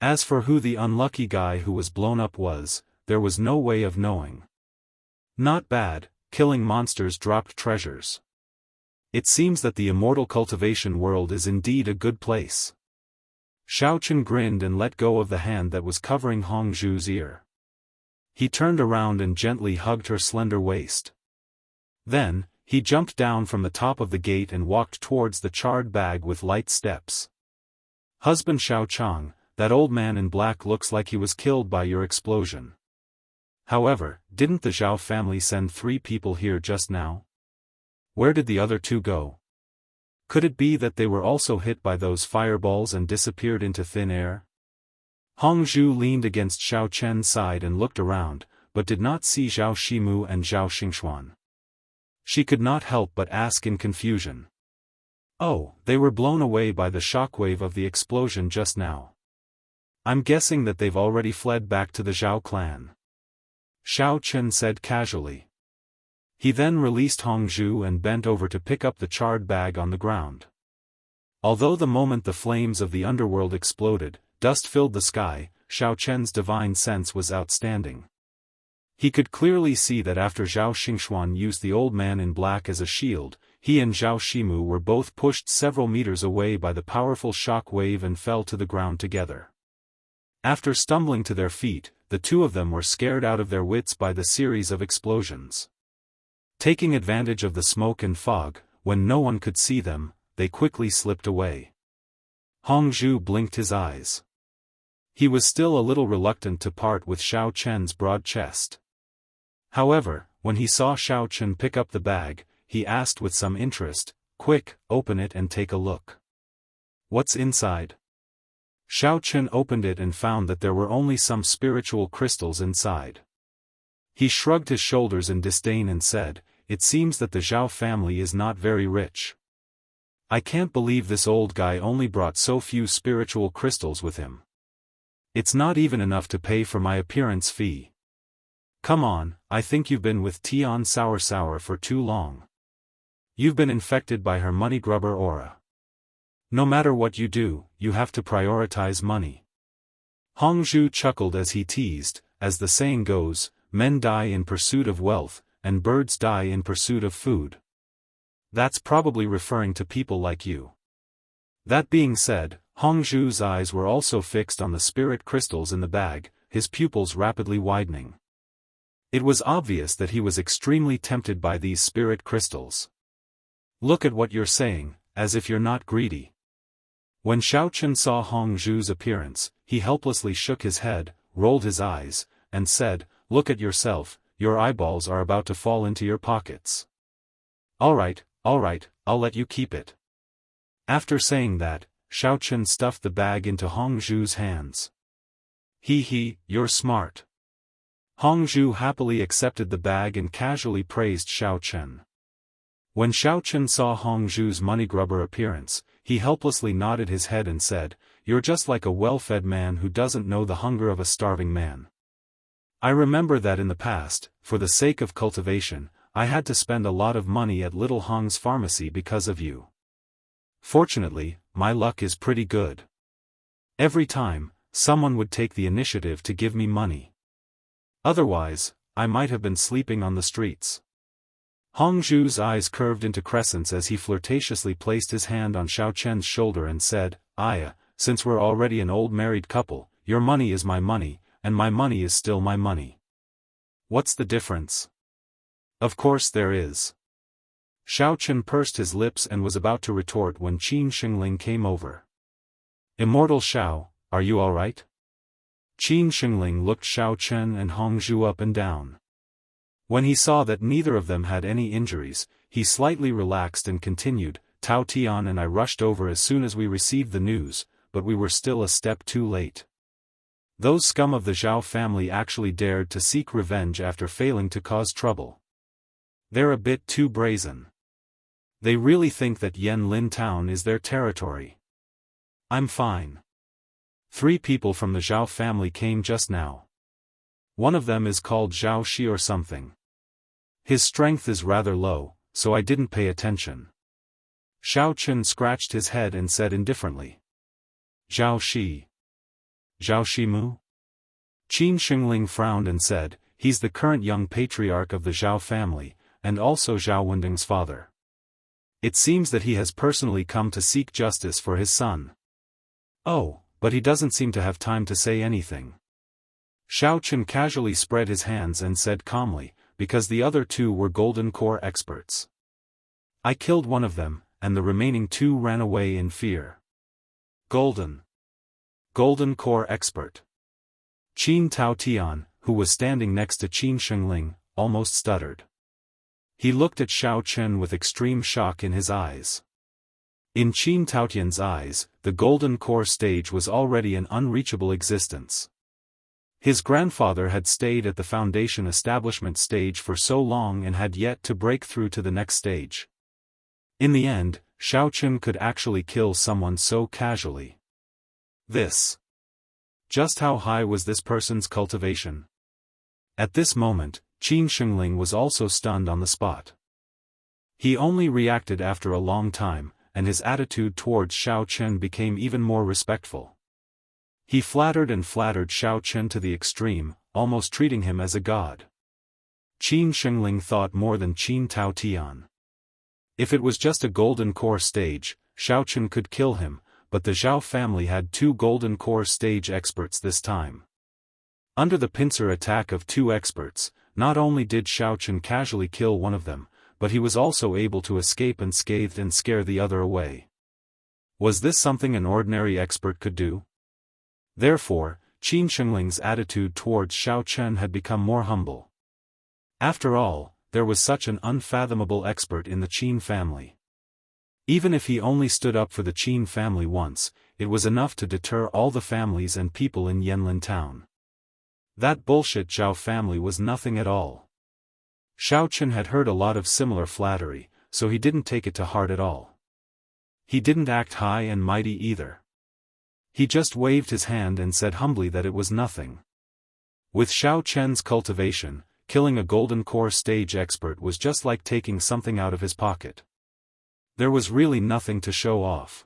[SPEAKER 1] As for who the unlucky guy who was blown up was, there was no way of knowing. Not bad, killing monsters dropped treasures. It seems that the immortal cultivation world is indeed a good place. Xiao Chen grinned and let go of the hand that was covering Hongzhu's ear. He turned around and gently hugged her slender waist. Then, he jumped down from the top of the gate and walked towards the charred bag with light steps. "Husband Xiao Chang, that old man in black looks like he was killed by your explosion. However, didn't the Zhao family send 3 people here just now? Where did the other 2 go? Could it be that they were also hit by those fireballs and disappeared into thin air?" Hongzhu leaned against Xiao Chen's side and looked around, but did not see Zhao Shimu and Zhao Xingxuan. She could not help but ask in confusion. "Oh, they were blown away by the shockwave of the explosion just now. I'm guessing that they've already fled back to the Zhao clan," Xiao Chen said casually. He then released Hongzhu and bent over to pick up the charred bag on the ground. Although the moment the flames of the underworld exploded, dust filled the sky, Xiao Chen's divine sense was outstanding. He could clearly see that after Zhao Xingxuan used the old man in black as a shield, he and Zhao Shimu were both pushed several meters away by the powerful shock wave and fell to the ground together. After stumbling to their feet, the two of them were scared out of their wits by the series of explosions. Taking advantage of the smoke and fog, when no one could see them, they quickly slipped away. Hongzhu blinked his eyes. He was still a little reluctant to part with Xiao Chen's broad chest. However, when he saw Xiao Chen pick up the bag, he asked with some interest, "Quick, open it and take a look. What's inside?" Xiao Chen opened it and found that there were only some spiritual crystals inside. He shrugged his shoulders in disdain and said, "It seems that the Zhao family is not very rich. I can't believe this old guy only brought so few spiritual crystals with him. It's not even enough to pay for my appearance fee. Come on, I think you've been with Tian Sour for too long. You've been infected by her money grubber aura. No matter what you do, you have to prioritize money." Hongzhu chuckled as he teased, "As the saying goes, men die in pursuit of wealth, and birds die in pursuit of food. That's probably referring to people like you." That being said, Hongzhu's eyes were also fixed on the spirit crystals in the bag, his pupils rapidly widening. It was obvious that he was extremely tempted by these spirit crystals. "Look at what you're saying, as if you're not greedy." When Xiao Chen saw Hongzhu's appearance, he helplessly shook his head, rolled his eyes, and said, "Look at yourself, your eyeballs are about to fall into your pockets." All right, I'll let you keep it." After saying that, Xiao Chen stuffed the bag into Hongzhu's hands. You're smart." Hongzhu happily accepted the bag and casually praised Xiao Chen. When Xiao Chen saw Hongzhu's money grubber appearance, he helplessly nodded his head and said, "You're just like a well-fed man who doesn't know the hunger of a starving man. I remember that in the past, for the sake of cultivation, I had to spend a lot of money at Little Hong's pharmacy because of you. Fortunately, my luck is pretty good. Every time, someone would take the initiative to give me money. Otherwise, I might have been sleeping on the streets. Hongzhu's eyes curved into crescents as he flirtatiously placed his hand on Xiao Chen's shoulder and said, "Aya, since we're already an old married couple, your money is my money, and my money is still my money. What's the difference?" "Of course there is." Xiao Chen pursed his lips and was about to retort when Qin Shengling came over. "Immortal Xiao, are you all right?" Qin Shengling looked Xiao Chen and Hongzhu up and down. When he saw that neither of them had any injuries, he slightly relaxed and continued, "Tao Tian and I rushed over as soon as we received the news, but we were still a step too late. Those scum of the Zhao family actually dared to seek revenge after failing to cause trouble. They're a bit too brazen. They really think that Yanlin town is their territory. I'm fine. 3 people from the Zhao family came just now. One of them is called Zhao Shi or something. His strength is rather low, so I didn't pay attention." Xiao Chen scratched his head and said indifferently. "Zhao Shi. Zhao Shimu?" Qin Shengling frowned and said, "He's the current young patriarch of the Zhao family, and also Zhao Wending's father. It seems that he has personally come to seek justice for his son. Oh, but he doesn't seem to have time to say anything." Xiao Chen casually spread his hands and said calmly, "Because the other 2 were Golden Core experts. I killed one of them, and the remaining 2 ran away in fear." Golden Core expert. Qin Tao Tian, who was standing next to Qin Shengling, almost stuttered. He looked at Xiao Chen with extreme shock in his eyes. In Qin Taotian's eyes, the Golden Core stage was already an unreachable existence. His grandfather had stayed at the Foundation establishment stage for so long and had yet to break through to the next stage. In the end, Xiao Chen could actually kill someone so casually. Just how high was this person's cultivation? At this moment, Qin Shengling was also stunned on the spot. He only reacted after a long time, and his attitude towards Xiao Chen became even more respectful. He flattered Xiao Chen to the extreme, almost treating him as a god. Qin Shengling thought more than Qin Tao Tian. If it was just a Golden Core stage, Xiao Chen could kill him, but the Zhao family had 2 Golden Core stage experts this time. Under the pincer attack of 2 experts, not only did Xiao Chen casually kill one of them, but he was also able to escape unscathed and scare the other away. Was this something an ordinary expert could do? Therefore, Qin Shengling's attitude towards Xiao Chen had become more humble. After all, there was such an unfathomable expert in the Qin family. Even if he only stood up for the Qin family once, it was enough to deter all the families and people in Yanlin town. That bullshit Zhao family was nothing at all. Xiao Chen had heard a lot of similar flattery, so he didn't take it to heart at all. He didn't act high and mighty either. He just waved his hand and said humbly that it was nothing. With Xiao Chen's cultivation, killing a Golden Core stage expert was just like taking something out of his pocket. There was really nothing to show off.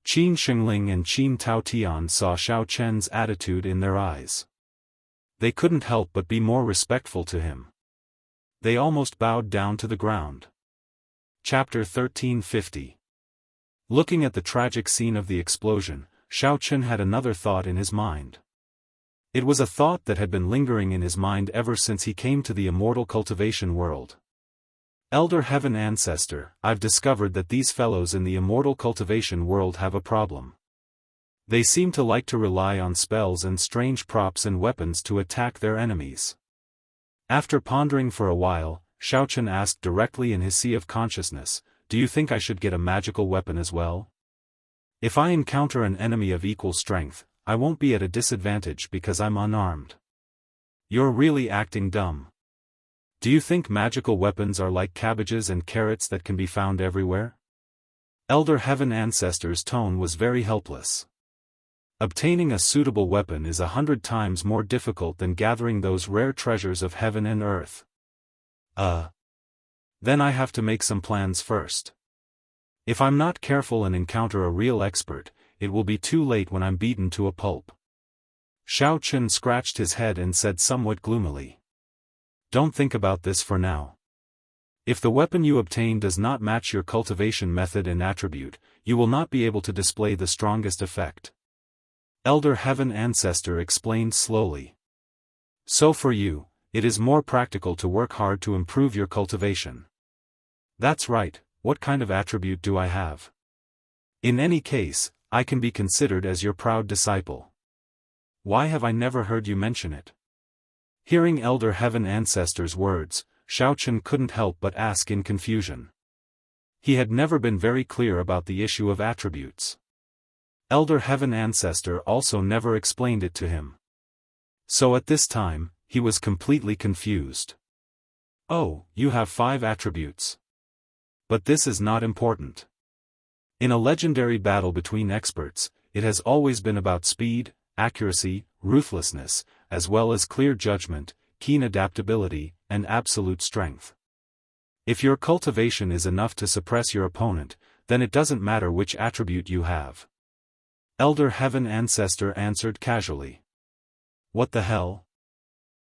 [SPEAKER 1] Qin Shengling and Qin Tao Tian saw Xiao Chen's attitude in their eyes. They couldn't help but be more respectful to him. They almost bowed down to the ground. Chapter 1350. Looking at the tragic scene of the explosion, Xiao Chen had another thought in his mind. It was a thought that had been lingering in his mind ever since he came to the immortal cultivation world. Elder Heaven Ancestor, I've discovered that these fellows in the immortal cultivation world have a problem. They seem to like to rely on spells and strange props and weapons to attack their enemies. After pondering for a while, Xiao Chen asked directly in his sea of consciousness, "Do you think I should get a magical weapon as well? If I encounter an enemy of equal strength, I won't be at a disadvantage because I'm unarmed." "You're really acting dumb. Do you think magical weapons are like cabbages and carrots that can be found everywhere?" Elder Heaven Ancestor's tone was very helpless. Obtaining a suitable weapon is 100 times more difficult than gathering those rare treasures of heaven and earth. Then I have to make some plans first. If I'm not careful and encounter a real expert, it will be too late when I'm beaten to a pulp. Xiao Chen scratched his head and said somewhat gloomily. Don't think about this for now. If the weapon you obtain does not match your cultivation method and attribute, you will not be able to display the strongest effect. Elder Heaven Ancestor explained slowly. So for you, it is more practical to work hard to improve your cultivation. That's right, what kind of attribute do I have? In any case, I can be considered as your proud disciple. Why have I never heard you mention it? Hearing Elder Heaven Ancestor's words, Xiao Chen couldn't help but ask in confusion. He had never been very clear about the issue of attributes. Elder Heaven Ancestor also never explained it to him. So at this time, he was completely confused. Oh, you have 5 attributes. But this is not important. In a legendary battle between experts, it has always been about speed, accuracy, ruthlessness, as well as clear judgment, keen adaptability, and absolute strength. If your cultivation is enough to suppress your opponent, then it doesn't matter which attribute you have. Elder Heaven Ancestor answered casually. What the hell?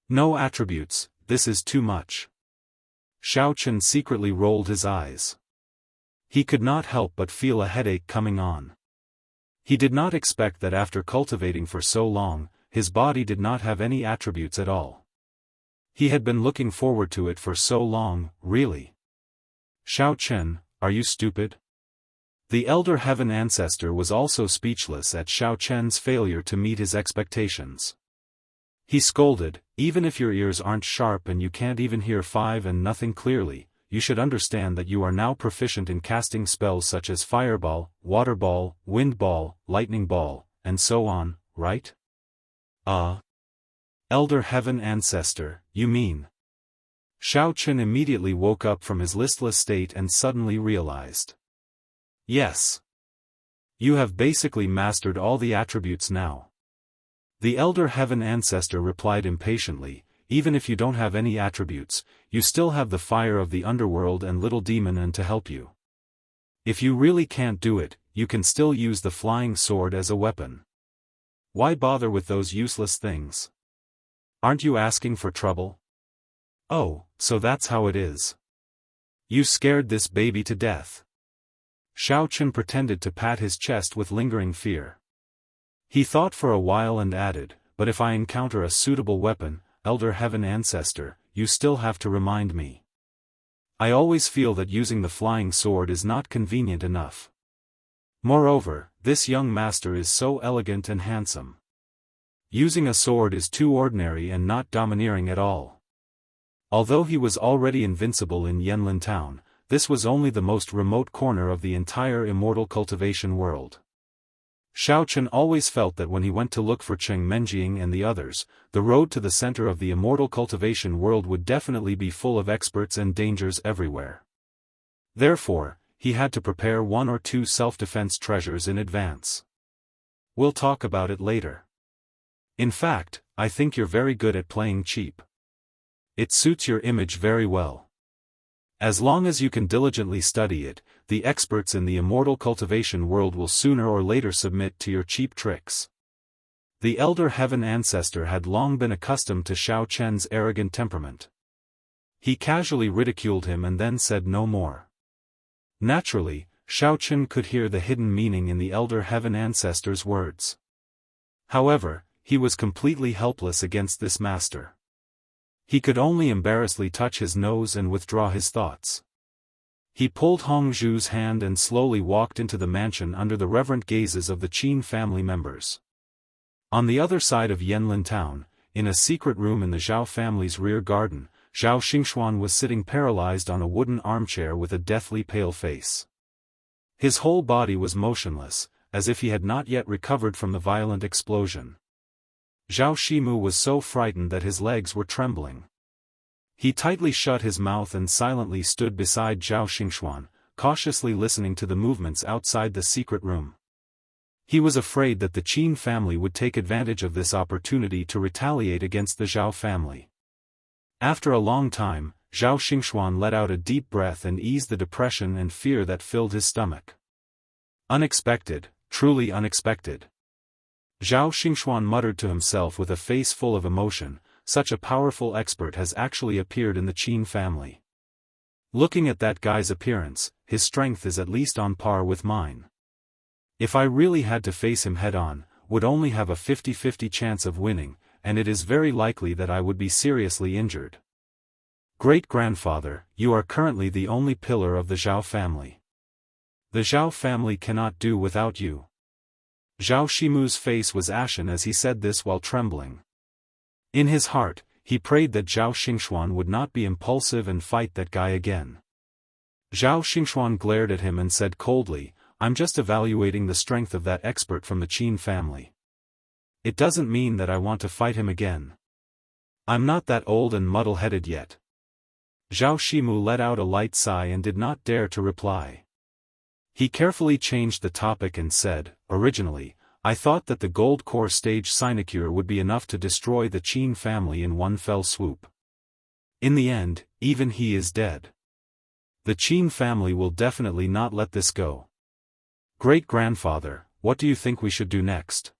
[SPEAKER 1] No attributes, this is too much. Xiao Chen secretly rolled his eyes. He could not help but feel a headache coming on. He did not expect that after cultivating for so long, his body did not have any attributes at all. He had been looking forward to it for so long, really. Xiao Chen, are you stupid? The Elder Heaven Ancestor was also speechless at Xiao Chen's failure to meet his expectations. He scolded, even if your ears aren't sharp and you can't even hear 5 and nothing clearly, you should understand that you are now proficient in casting spells such as Fireball, Water Ball, Wind Ball, Lightning Ball, and so on, right? Elder Heaven Ancestor, you mean? Xiao Chen immediately woke up from his listless state and suddenly realized. Yes. You have basically mastered all the attributes now. The Elder Heaven Ancestor replied impatiently, even if you don't have any attributes, you still have the fire of the underworld and little demon and to help you. If you really can't do it, you can still use the flying sword as a weapon. Why bother with those useless things? Aren't you asking for trouble? Oh, so that's how it is. You scared this baby to death. Xiao Chen pretended to pat his chest with lingering fear. He thought for a while and added, but if I encounter a suitable weapon, Elder Heaven Ancestor, you still have to remind me. I always feel that using the flying sword is not convenient enough. Moreover, this young master is so elegant and handsome. Using a sword is too ordinary and not domineering at all. Although he was already invincible in Yanlin Town, this was only the most remote corner of the entire immortal cultivation world. Xiao Chen always felt that when he went to look for Cheng Menjing and the others, the road to the center of the immortal cultivation world would definitely be full of experts and dangers everywhere. Therefore, he had to prepare 1 or 2 self-defense treasures in advance. We'll talk about it later. In fact, I think you're very good at playing cheap. It suits your image very well. As long as you can diligently study it, the experts in the immortal cultivation world will sooner or later submit to your cheap tricks. The Elder Heaven Ancestor had long been accustomed to Xiao Chen's arrogant temperament. He casually ridiculed him and then said no more. Naturally, Xiao Chen could hear the hidden meaning in the Elder Heaven Ancestor's words. However, he was completely helpless against this master. He could only embarrassedly touch his nose and withdraw his thoughts. He pulled Hongzhu's hand and slowly walked into the mansion under the reverent gazes of the Qin family members. On the other side of Yanlin Town, in a secret room in the Zhao family's rear garden, Zhao Xingxuan was sitting paralyzed on a wooden armchair with a deathly pale face. His whole body was motionless, as if he had not yet recovered from the violent explosion. Zhao Shimu was so frightened that his legs were trembling. He tightly shut his mouth and silently stood beside Zhao Xingxuan, cautiously listening to the movements outside the secret room. He was afraid that the Qin family would take advantage of this opportunity to retaliate against the Zhao family. After a long time, Zhao Xingxuan let out a deep breath and eased the depression and fear that filled his stomach. Unexpected, truly unexpected. Zhao Xingxuan muttered to himself with a face full of emotion, such a powerful expert has actually appeared in the Qin family. Looking at that guy's appearance, his strength is at least on par with mine. If I really had to face him head-on, would only have a 50-50 chance of winning, and it is very likely that I would be seriously injured. Great-grandfather, you are currently the only pillar of the Zhao family. The Zhao family cannot do without you. Zhao Shimu's face was ashen as he said this while trembling. In his heart, he prayed that Zhao Xingxuan would not be impulsive and fight that guy again. Zhao Xingxuan glared at him and said coldly, I'm just evaluating the strength of that expert from the Qin family. It doesn't mean that I want to fight him again. I'm not that old and muddle-headed yet. Zhao Shimu let out a light sigh and did not dare to reply. He carefully changed the topic and said, originally, I thought that the gold core stage sinecure would be enough to destroy the Qin family in one fell swoop. In the end, even he is dead. The Qin family will definitely not let this go. Great-grandfather, what do you think we should do next?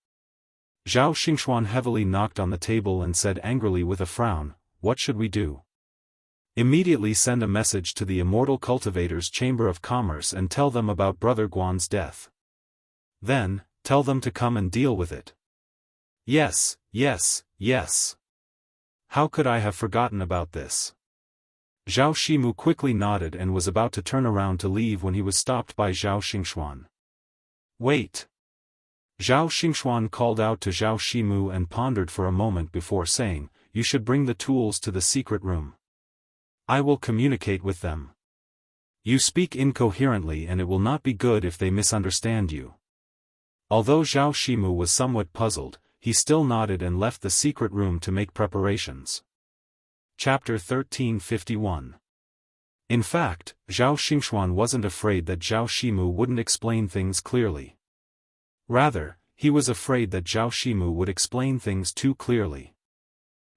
[SPEAKER 1] Zhao Xingxuan heavily knocked on the table and said angrily with a frown, what should we do? Immediately send a message to the Immortal Cultivators' Chamber of Commerce and tell them about Brother Guan's death. Then, tell them to come and deal with it. Yes, yes, yes. How could I have forgotten about this? Zhao Shimu quickly nodded and was about to turn around to leave when he was stopped by Zhao Xingxuan. Wait. Zhao Xingxuan called out to Zhao Shimu and pondered for a moment before saying, you should bring the tools to the secret room. I will communicate with them. You speak incoherently and it will not be good if they misunderstand you. Although Zhao Shimu was somewhat puzzled, he still nodded and left the secret room to make preparations. Chapter 1351. In fact, Zhao Xingxuan wasn't afraid that Zhao Shimu wouldn't explain things clearly. Rather, he was afraid that Zhao Shimu would explain things too clearly.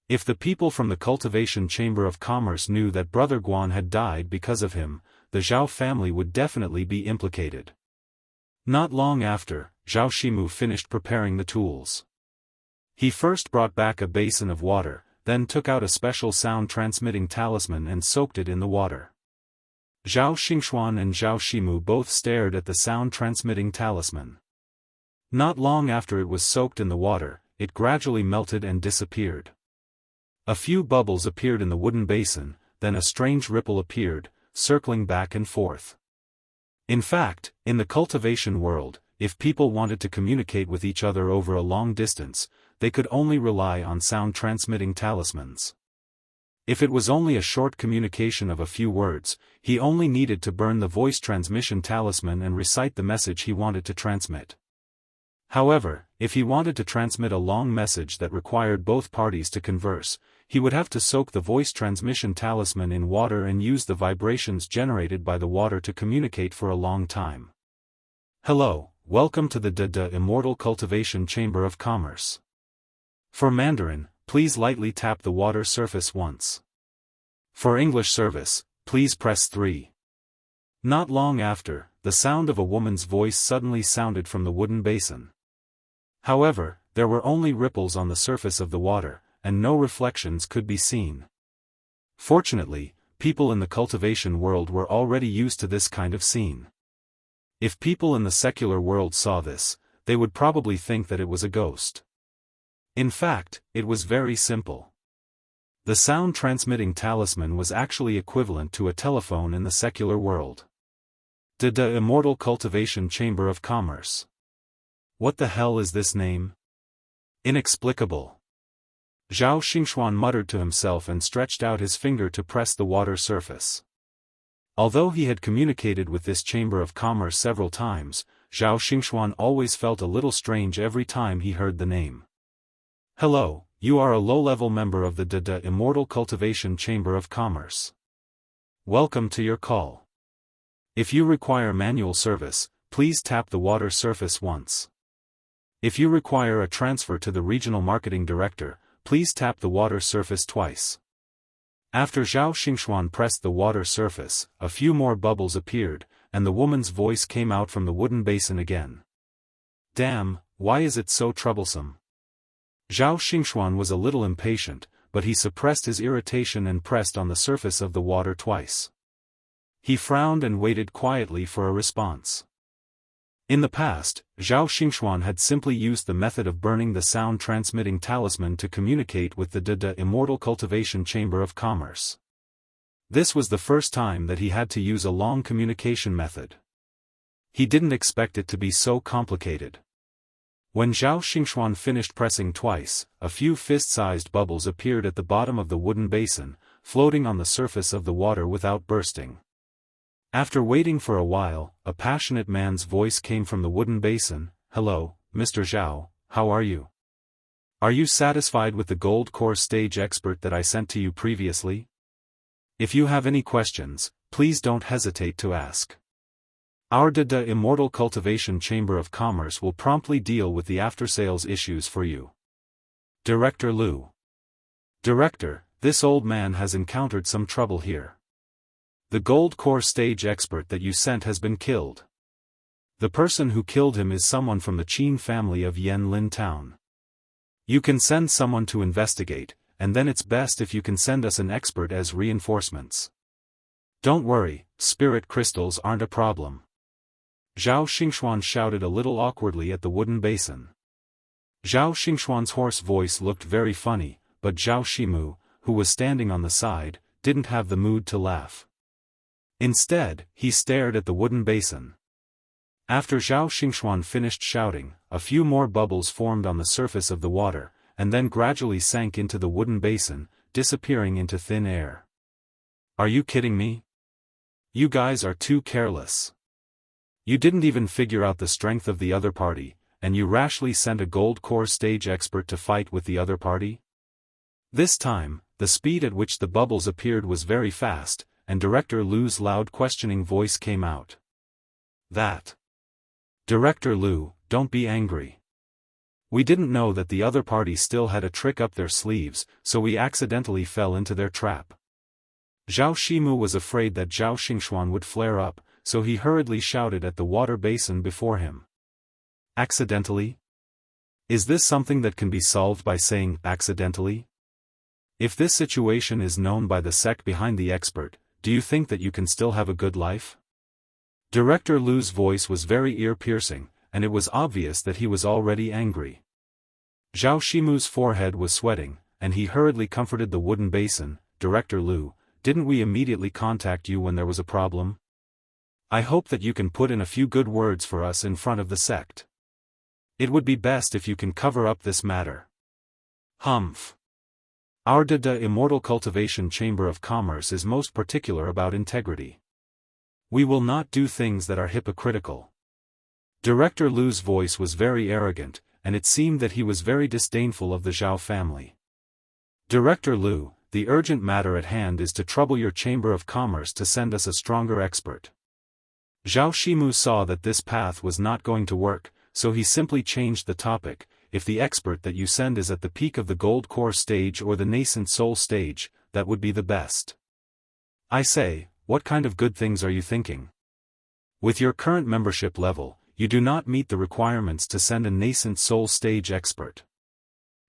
[SPEAKER 1] If the people from the Cultivation Chamber of Commerce knew that Brother Guan had died because of him, the Zhao family would definitely be implicated. Not long after, Zhao Shimu finished preparing the tools. He first brought back a basin of water, then took out a special sound-transmitting talisman and soaked it in the water. Zhao Xingxuan and Zhao Shimu both stared at the sound-transmitting talisman. Not long after it was soaked in the water, it gradually melted and disappeared. A few bubbles appeared in the wooden basin, then a strange ripple appeared, circling back and forth. In fact, in the cultivation world, if people wanted to communicate with each other over a long distance, they could only rely on sound-transmitting talismans. If it was only a short communication of a few words, he only needed to burn the voice transmission talisman and recite the message he wanted to transmit. However, if he wanted to transmit a long message that required both parties to converse, he would have to soak the voice transmission talisman in water and use the vibrations generated by the water to communicate for a long time. Hello, welcome to the Immortal Cultivation Chamber of Commerce. For Mandarin, please lightly tap the water surface once. For English service, please press 3. Not long after, the sound of a woman's voice suddenly sounded from the wooden basin. However, there were only ripples on the surface of the water, and no reflections could be seen. Fortunately, people in the cultivation world were already used to this kind of scene. If people in the secular world saw this, they would probably think that it was a ghost. In fact, it was very simple. The sound-transmitting talisman was actually equivalent to a telephone in the secular world. The Immortal Cultivation Chamber of Commerce. What the hell is this name? Inexplicable. Zhao Xingxuan muttered to himself and stretched out his finger to press the water surface. Although he had communicated with this Chamber of Commerce several times, Zhao Xingxuan always felt a little strange every time he heard the name. Hello, you are a low-level member of the Immortal Cultivation Chamber of Commerce. Welcome to your call. If you require manual service, please tap the water surface once. If you require a transfer to the Regional Marketing Director, please tap the water surface twice. After Zhao Xingxuan pressed the water surface, a few more bubbles appeared, and the woman's voice came out from the wooden basin again. Damn, why is it so troublesome? Zhao Xingxuan was a little impatient, but he suppressed his irritation and pressed on the surface of the water twice. He frowned and waited quietly for a response. In the past, Zhao Xingxuan had simply used the method of burning the sound-transmitting talisman to communicate with the immortal cultivation chamber of commerce. This was the first time that he had to use a long communication method. He didn't expect it to be so complicated. When Zhao Xingxuan finished pressing twice, a few fist-sized bubbles appeared at the bottom of the wooden basin, floating on the surface of the water without bursting. After waiting for a while, a passionate man's voice came from the wooden basin. "Hello, Mr. Zhao, how are you? Are you satisfied with the gold core stage expert that I sent to you previously? If you have any questions, please don't hesitate to ask. Our immortal cultivation chamber of commerce will promptly deal with the after-sales issues for you." Director Lu. Director, this old man has encountered some trouble here. The gold core stage expert that you sent has been killed. The person who killed him is someone from the Qin family of Yanlin town. You can send someone to investigate, and then it's best if you can send us an expert as reinforcements. Don't worry, spirit crystals aren't a problem. Zhao Xingxuan shouted a little awkwardly at the wooden basin. Zhao Xingxuan's hoarse voice looked very funny, but Zhao Shimu, who was standing on the side, didn't have the mood to laugh. Instead, he stared at the wooden basin. After Zhao Xingxuan finished shouting, a few more bubbles formed on the surface of the water, and then gradually sank into the wooden basin, disappearing into thin air. Are you kidding me? You guys are too careless. You didn't even figure out the strength of the other party, and you rashly sent a gold core stage expert to fight with the other party? This time, the speed at which the bubbles appeared was very fast, and Director Lu's loud questioning voice came out. That. Director Lu, don't be angry. We didn't know that the other party still had a trick up their sleeves, so we accidentally fell into their trap. Zhao Shimu was afraid that Zhao Xingxuan would flare up, so he hurriedly shouted at the water basin before him. Accidentally? Is this something that can be solved by saying accidentally? If this situation is known by the sect behind the expert, do you think that you can still have a good life? Director Lu's voice was very ear-piercing, and it was obvious that he was already angry. Zhao Shimu's forehead was sweating, and he hurriedly comforted the wooden basin. Director Lu, didn't we immediately contact you when there was a problem? I hope that you can put in a few good words for us in front of the sect. It would be best if you can cover up this matter. Humph. Our immortal cultivation chamber of commerce is most particular about integrity. We will not do things that are hypocritical. Director Lu's voice was very arrogant, and it seemed that he was very disdainful of the Zhao family. Director Lu, the urgent matter at hand is to trouble your chamber of commerce to send us a stronger expert. Zhao Shimu saw that this path was not going to work, so he simply changed the topic. If the expert that you send is at the peak of the gold core stage or the nascent soul stage, that would be the best. I say, what kind of good things are you thinking? With your current membership level, you do not meet the requirements to send a nascent soul stage expert.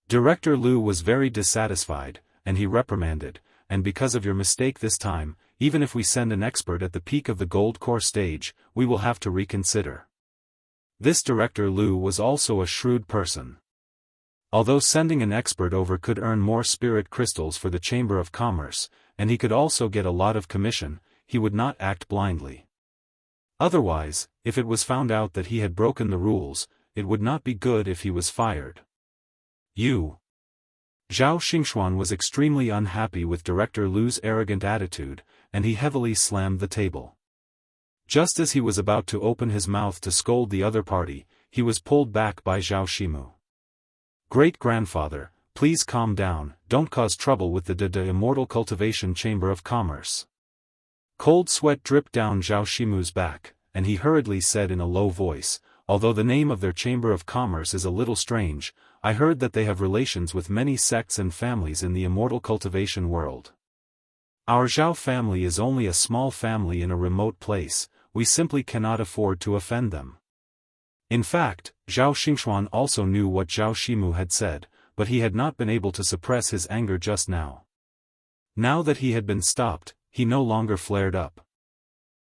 [SPEAKER 1] Director Lu was very dissatisfied, and he reprimanded, and because of your mistake this time, even if we send an expert at the peak of the gold core stage, we will have to reconsider. This Director Lu was also a shrewd person. Although sending an expert over could earn more spirit crystals for the Chamber of Commerce, and he could also get a lot of commission, he would not act blindly. Otherwise, if it was found out that he had broken the rules, it would not be good if he was fired. You. Zhao Xingxuan was extremely unhappy with Director Lu's arrogant attitude, and he heavily slammed the table. Just as he was about to open his mouth to scold the other party, he was pulled back by Zhao Shimu. Great-grandfather, please calm down, don't cause trouble with the immortal cultivation chamber of commerce. Cold sweat dripped down Zhao Shimu's back, and he hurriedly said in a low voice, although the name of their chamber of commerce is a little strange, I heard that they have relations with many sects and families in the immortal cultivation world. Our Zhao family is only a small family in a remote place, we simply cannot afford to offend them. In fact, Zhao Xingxuan also knew what Zhao Shimu had said, but he had not been able to suppress his anger just now. Now that he had been stopped, he no longer flared up.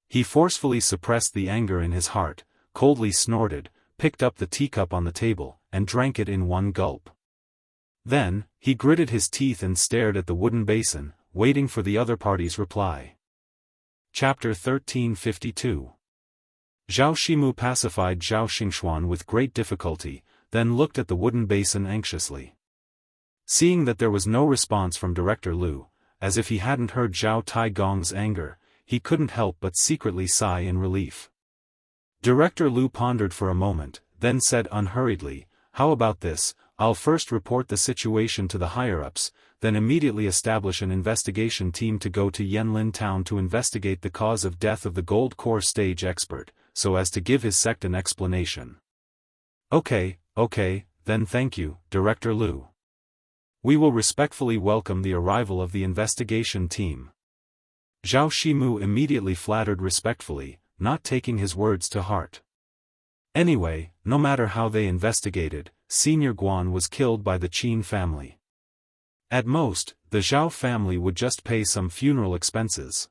[SPEAKER 1] He forcefully suppressed the anger in his heart, coldly snorted, picked up the teacup on the table, and drank it in one gulp. Then, he gritted his teeth and stared at the wooden basin, waiting for the other party's reply. Chapter 1352. Zhao Shimu pacified Zhao Xingxuan with great difficulty, then looked at the wooden basin anxiously. Seeing that there was no response from Director Lu, as if he hadn't heard Zhao Taigong's anger, he couldn't help but secretly sigh in relief. Director Lu pondered for a moment, then said unhurriedly, "How about this? I'll first report the situation to the higher-ups, then immediately establish an investigation team to go to Yanlin Town to investigate the cause of death of the Gold Core stage expert, so as to give his sect an explanation." Okay, then thank you, Director Lu. We will respectfully welcome the arrival of the investigation team. Zhao Shimu immediately flattered respectfully, not taking his words to heart. Anyway, no matter how they investigated, Senior Guan was killed by the Qin family. At most, the Zhao family would just pay some funeral expenses.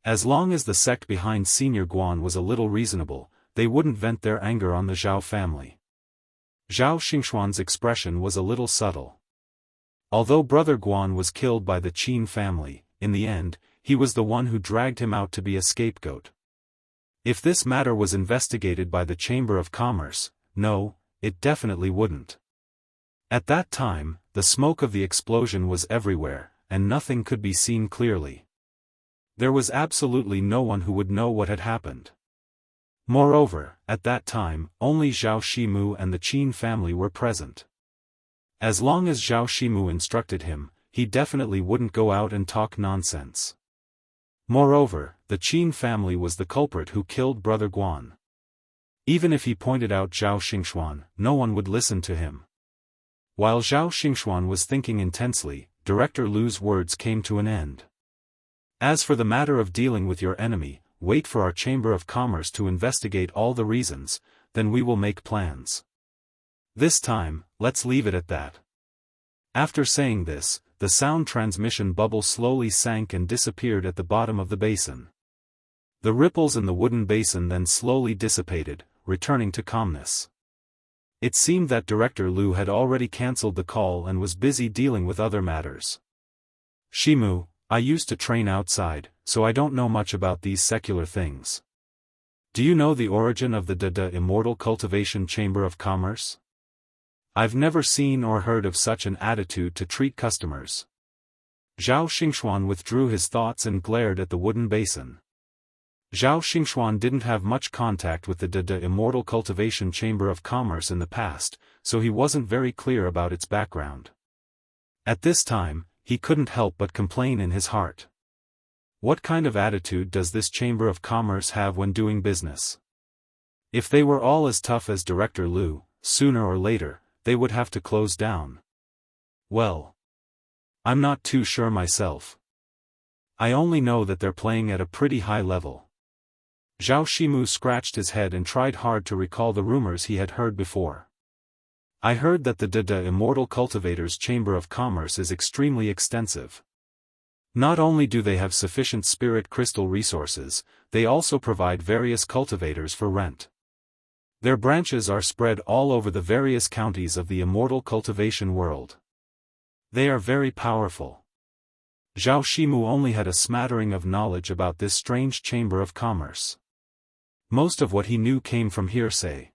[SPEAKER 1] As long as the sect behind Senior Guan was a little reasonable, they wouldn't vent their anger on the Zhao family. Zhao Xingxuan's expression was a little subtle. Although Brother Guan was killed by the Qin family, in the end, he was the one who dragged him out to be a scapegoat. If this matter was investigated by the Chamber of Commerce, no, it definitely wouldn't. At that time, the smoke of the explosion was everywhere, and nothing could be seen clearly. There was absolutely no one who would know what had happened. Moreover, at that time, only Zhao Shimu and the Qin family were present. As long as Zhao Shimu instructed him, he definitely wouldn't go out and talk nonsense. Moreover, the Qin family was the culprit who killed Brother Guan. Even if he pointed out Zhao Xingxuan, no one would listen to him. While Zhao Xingxuan was thinking intensely, Director Lu's words came to an end. As for the matter of dealing with your enemy, wait for our Chamber of Commerce to investigate all the reasons, then we will make plans. This time, let's leave it at that. After saying this, the sound transmission bubble slowly sank and disappeared at the bottom of the basin. The ripples in the wooden basin then slowly dissipated, returning to calmness. It seemed that Director Lu had already cancelled the call and was busy dealing with other matters. Shimu, I used to train outside, so I don't know much about these secular things. Do you know the origin of the Immortal Cultivation Chamber of Commerce? I've never seen or heard of such an attitude to treat customers. Zhao Xingxuan withdrew his thoughts and glared at the wooden basin. Zhao Xingxuan didn't have much contact with the Immortal Cultivation Chamber of Commerce in the past, so he wasn't very clear about its background. At this time, he couldn't help but complain in his heart. What kind of attitude does this Chamber of Commerce have when doing business? If they were all as tough as Director Lu, sooner or later, they would have to close down. Well, I'm not too sure myself. I only know that they're playing at a pretty high level. Zhao Shimu scratched his head and tried hard to recall the rumors he had heard before. I heard that the Immortal Cultivators Chamber of Commerce is extremely extensive. Not only do they have sufficient spirit crystal resources, they also provide various cultivators for rent. Their branches are spread all over the various counties of the immortal cultivation world. They are very powerful. Zhao Shimu only had a smattering of knowledge about this strange Chamber of Commerce. Most of what he knew came from hearsay.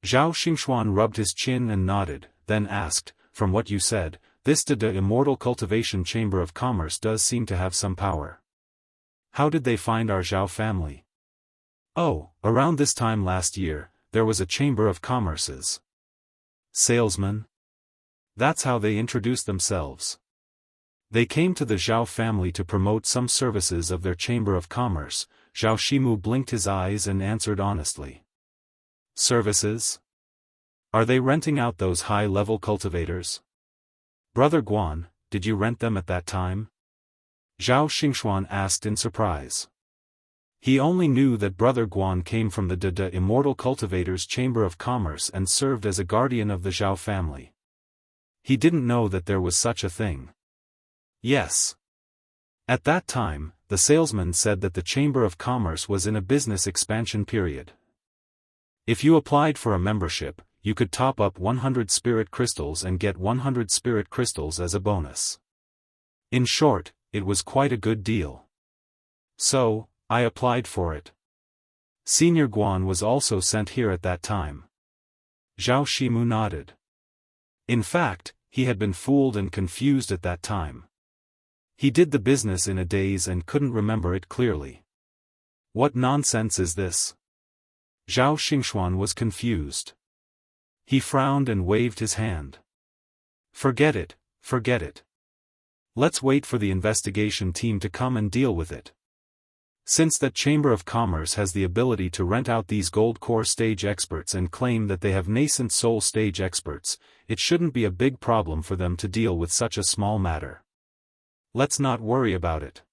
[SPEAKER 1] Zhao Xingxuan rubbed his chin and nodded, then asked, from what you said, this Immortal Cultivation Chamber of Commerce does seem to have some power. How did they find our Zhao family? Oh, around this time last year, there was a Chamber of Commerce's salesman. That's how they introduced themselves. They came to the Zhao family to promote some services of their Chamber of Commerce. Zhao Shimu blinked his eyes and answered honestly. Services? Are they renting out those high-level cultivators? Brother Guan, did you rent them at that time? Zhao Xingxuan asked in surprise. He only knew that Brother Guan came from the Immortal Cultivator's Chamber of Commerce and served as a guardian of the Zhao family. He didn't know that there was such a thing. Yes. At that time, the salesman said that the Chamber of Commerce was in a business expansion period. If you applied for a membership, you could top up 100 spirit crystals and get 100 spirit crystals as a bonus. In short, it was quite a good deal. So, I applied for it. Senior Guan was also sent here at that time. Zhao Shimu nodded. In fact, he had been fooled and confused at that time. He did the business in a daze and couldn't remember it clearly. What nonsense is this? Zhao Xingxuan was confused. He frowned and waved his hand. Forget it, forget it. Let's wait for the investigation team to come and deal with it. Since that Chamber of Commerce has the ability to rent out these gold core stage experts and claim that they have nascent soul stage experts, it shouldn't be a big problem for them to deal with such a small matter. Let's not worry about it.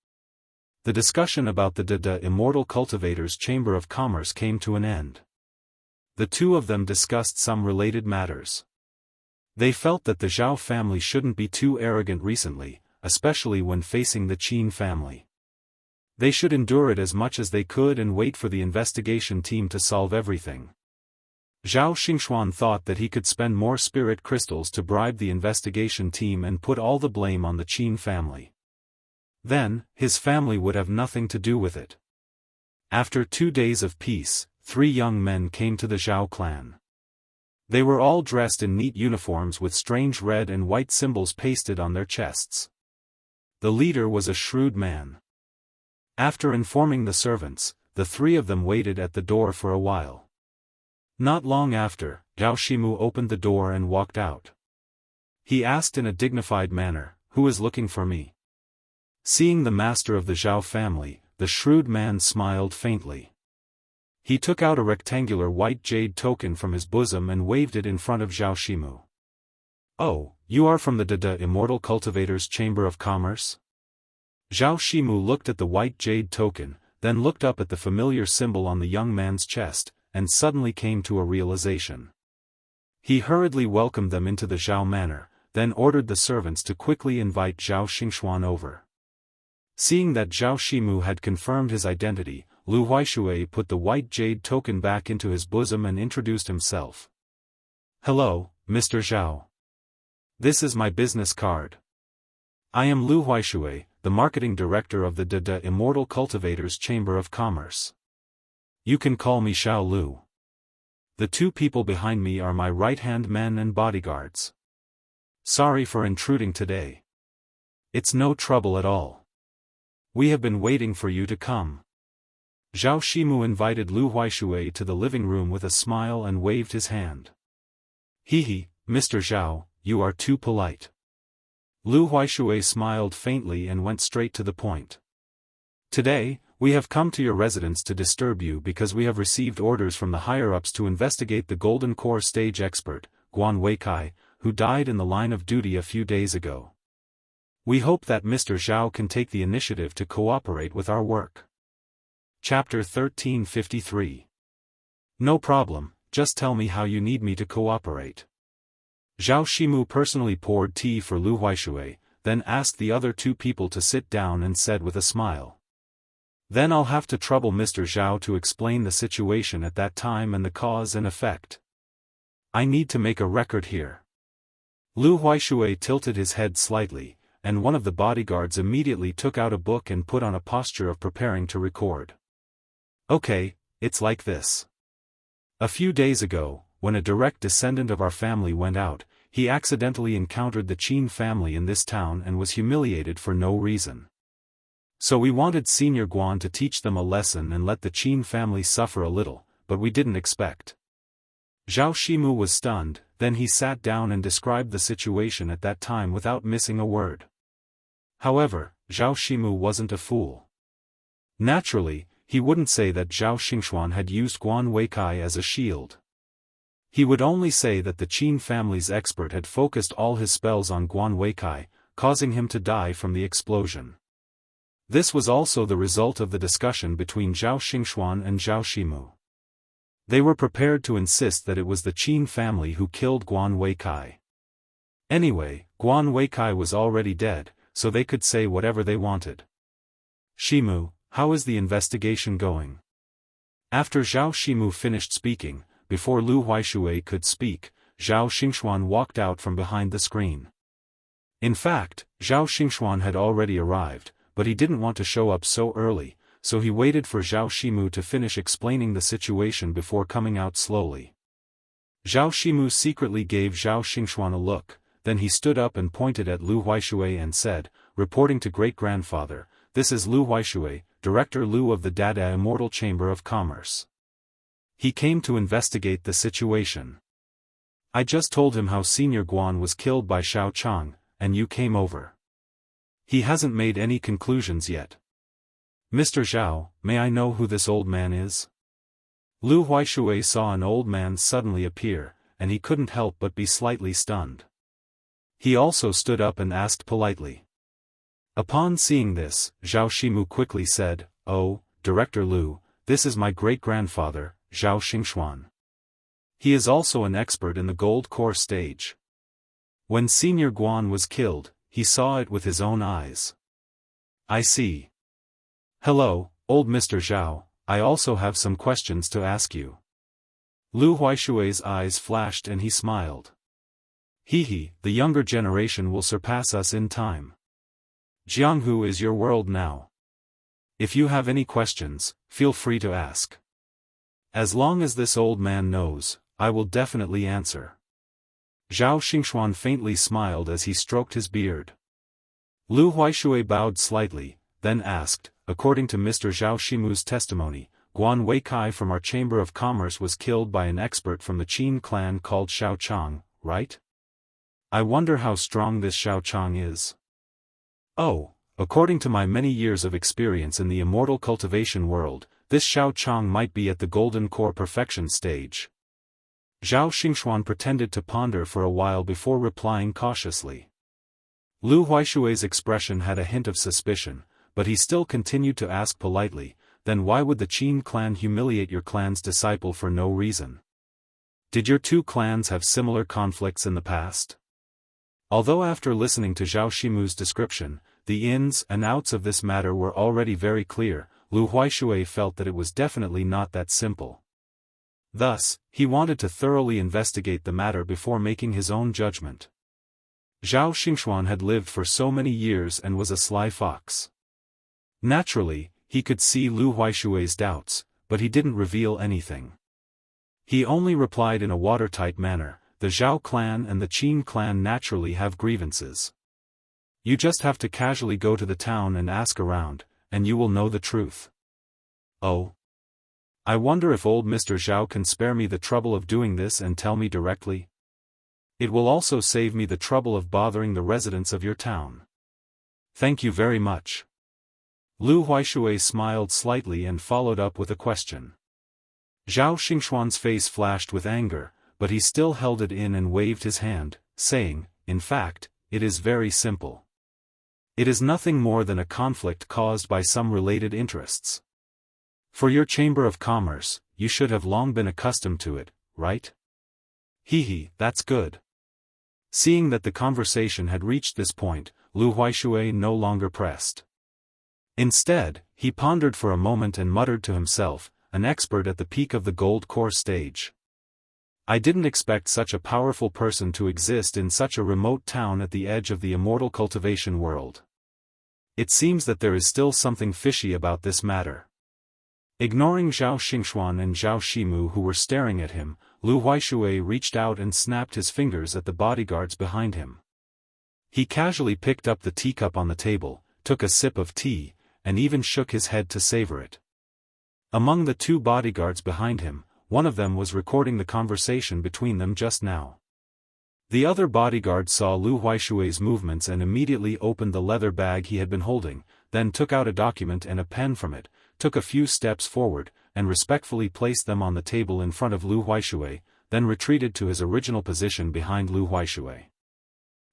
[SPEAKER 1] The discussion about the Immortal Cultivator's Chamber of Commerce came to an end. The two of them discussed some related matters. They felt that the Zhao family shouldn't be too arrogant recently, especially when facing the Qin family. They should endure it as much as they could and wait for the investigation team to solve everything. Zhao Xingxuan thought that he could spend more spirit crystals to bribe the investigation team and put all the blame on the Qin family. Then, his family would have nothing to do with it. After 2 days of peace, 3 young men came to the Zhao clan. They were all dressed in neat uniforms with strange red and white symbols pasted on their chests. The leader was a shrewd man. After informing the servants, the 3 of them waited at the door for a while. Not long after, Zhao Shimu opened the door and walked out. He asked in a dignified manner, "Who is looking for me?" Seeing the master of the Zhao family, the shrewd man smiled faintly. He took out a rectangular white jade token from his bosom and waved it in front of Zhao Shimu. "Oh, you are from the Immortal Cultivator's Chamber of Commerce?" Zhao Shimu looked at the white jade token, then looked up at the familiar symbol on the young man's chest, and suddenly came to a realization. He hurriedly welcomed them into the Zhao manor, then ordered the servants to quickly invite Zhao Xingxuan over. Seeing that Zhao Shimu had confirmed his identity, Lu Huaishui put the white jade token back into his bosom and introduced himself. "Hello, Mr. Zhao. This is my business card. I am Lu Huaishui, the marketing director of the Immortal Cultivator's Chamber of Commerce. You can call me Xiao Lu. The 2 people behind me are my right-hand men and bodyguards. Sorry for intruding today. It's no trouble at all. We have been waiting for you to come." Zhao Shimu invited Lu Huaishui to the living room with a smile and waved his hand. "Hehe, Mr. Zhao, you are too polite." Lu Huaishui smiled faintly and went straight to the point. "Today, we have come to your residence to disturb you because we have received orders from the higher-ups to investigate the Golden Core stage expert, Guan Weikai, who died in the line of duty a few days ago. We hope that Mr. Zhao can take the initiative to cooperate with our work." Chapter 1353. No problem, just tell me how you need me to cooperate. Zhao Shimu personally poured tea for Lu Huaishui, then asked the other 2 people to sit down and said with a smile. "Then I'll have to trouble Mr. Zhao to explain the situation at that time and the cause and effect. I need to make a record here." Lu Huaishui tilted his head slightly, and one of the bodyguards immediately took out a book and put on a posture of preparing to record. "Okay, it's like this. A few days ago, when a direct descendant of our family went out, he accidentally encountered the Qin family in this town and was humiliated for no reason. So we wanted Senior Guan to teach them a lesson and let the Qin family suffer a little, but we didn't expect." Zhao Shimu was stunned, then he sat down and described the situation at that time without missing a word. However, Zhao Shimu wasn't a fool. Naturally, he wouldn't say that Zhao Xingxuan had used Guan Weikai as a shield. He would only say that the Qin family's expert had focused all his spells on Guan Weikai, causing him to die from the explosion. This was also the result of the discussion between Zhao Xingxuan and Zhao Shimu. They were prepared to insist that it was the Qin family who killed Guan Weikai. Anyway, Guan Weikai was already dead, so they could say whatever they wanted. Shimu, how is the investigation going? After Zhao Shimu finished speaking, before Lu Huaishui could speak, Zhao Xingxuan walked out from behind the screen. In fact, Zhao Xingxuan had already arrived, but he didn't want to show up so early, so he waited for Zhao Shimu to finish explaining the situation before coming out slowly. Zhao Shimu secretly gave Zhao Xingxuan a look, then he stood up and pointed at Lu Huaishui and said, reporting to great-grandfather, "This is Lu Huaishui, Director Lu of the Dada Immortal Chamber of Commerce. He came to investigate the situation. I just told him how Senior Guan was killed by Xiao Chang, and you came over. He hasn't made any conclusions yet. Mr. Zhao, may I know who this old man is?" Lu Huaishui saw an old man suddenly appear, and he couldn't help but be slightly stunned. He also stood up and asked politely. Upon seeing this, Zhao Shimu quickly said, "Oh, Director Lu, this is my great-grandfather, Zhao Xingxuan. He is also an expert in the gold core stage. When Senior Guan was killed, he saw it with his own eyes." "I see. Hello, old Mr. Zhao, I also have some questions to ask you." Lu Huaishui's eyes flashed and he smiled. "Hehe, the younger generation will surpass us in time. Jianghu is your world now. If you have any questions, feel free to ask. As long as this old man knows, I will definitely answer." Zhao Xingxuan faintly smiled as he stroked his beard. Lu Huaishui bowed slightly, then asked, "According to Mr. Zhao Shimu's testimony, Guan Weikai from our Chamber of Commerce was killed by an expert from the Qin clan called Xiao Chang, right? I wonder how strong this Xiao Chang is." "Oh, according to my many years of experience in the immortal cultivation world, this Xiao Chang might be at the golden core perfection stage." Zhao Xingxuan pretended to ponder for a while before replying cautiously. Lu Huaishui's expression had a hint of suspicion, but he still continued to ask politely, "Then why would the Qin clan humiliate your clan's disciple for no reason? Did your two clans have similar conflicts in the past?" Although after listening to Zhao Shimu's description, the ins and outs of this matter were already very clear, Lu Huaishui felt that it was definitely not that simple. Thus, he wanted to thoroughly investigate the matter before making his own judgment. Zhao Xingxuan had lived for so many years and was a sly fox. Naturally, he could see Lu Huaishui's doubts, but he didn't reveal anything. He only replied in a watertight manner, "The Zhao clan and the Qin clan naturally have grievances. You just have to casually go to the town and ask around, and you will know the truth." "Oh. I wonder if old Mr. Zhao can spare me the trouble of doing this and tell me directly? It will also save me the trouble of bothering the residents of your town. Thank you very much." Lu Huaishui smiled slightly and followed up with a question. Zhao Xingxuan's face flashed with anger, but he still held it in and waved his hand, saying, "In fact, it is very simple. It is nothing more than a conflict caused by some related interests. For your Chamber of Commerce, you should have long been accustomed to it, right?" "Hehe, that's good." Seeing that the conversation had reached this point, Lu Huaishui no longer pressed. Instead, he pondered for a moment and muttered to himself, "An expert at the peak of the gold core stage. I didn't expect such a powerful person to exist in such a remote town at the edge of the immortal cultivation world. It seems that there is still something fishy about this matter." Ignoring Zhao Xingxuan and Zhao Shimu who were staring at him, Lu Huaishui reached out and snapped his fingers at the bodyguards behind him. He casually picked up the teacup on the table, took a sip of tea, and even shook his head to savor it. Among the two bodyguards behind him, one of them was recording the conversation between them just now. The other bodyguard saw Lu Huaishui's movements and immediately opened the leather bag he had been holding, then took out a document and a pen from it, took a few steps forward, and respectfully placed them on the table in front of Lu Huaishui, then retreated to his original position behind Lu Huaishui.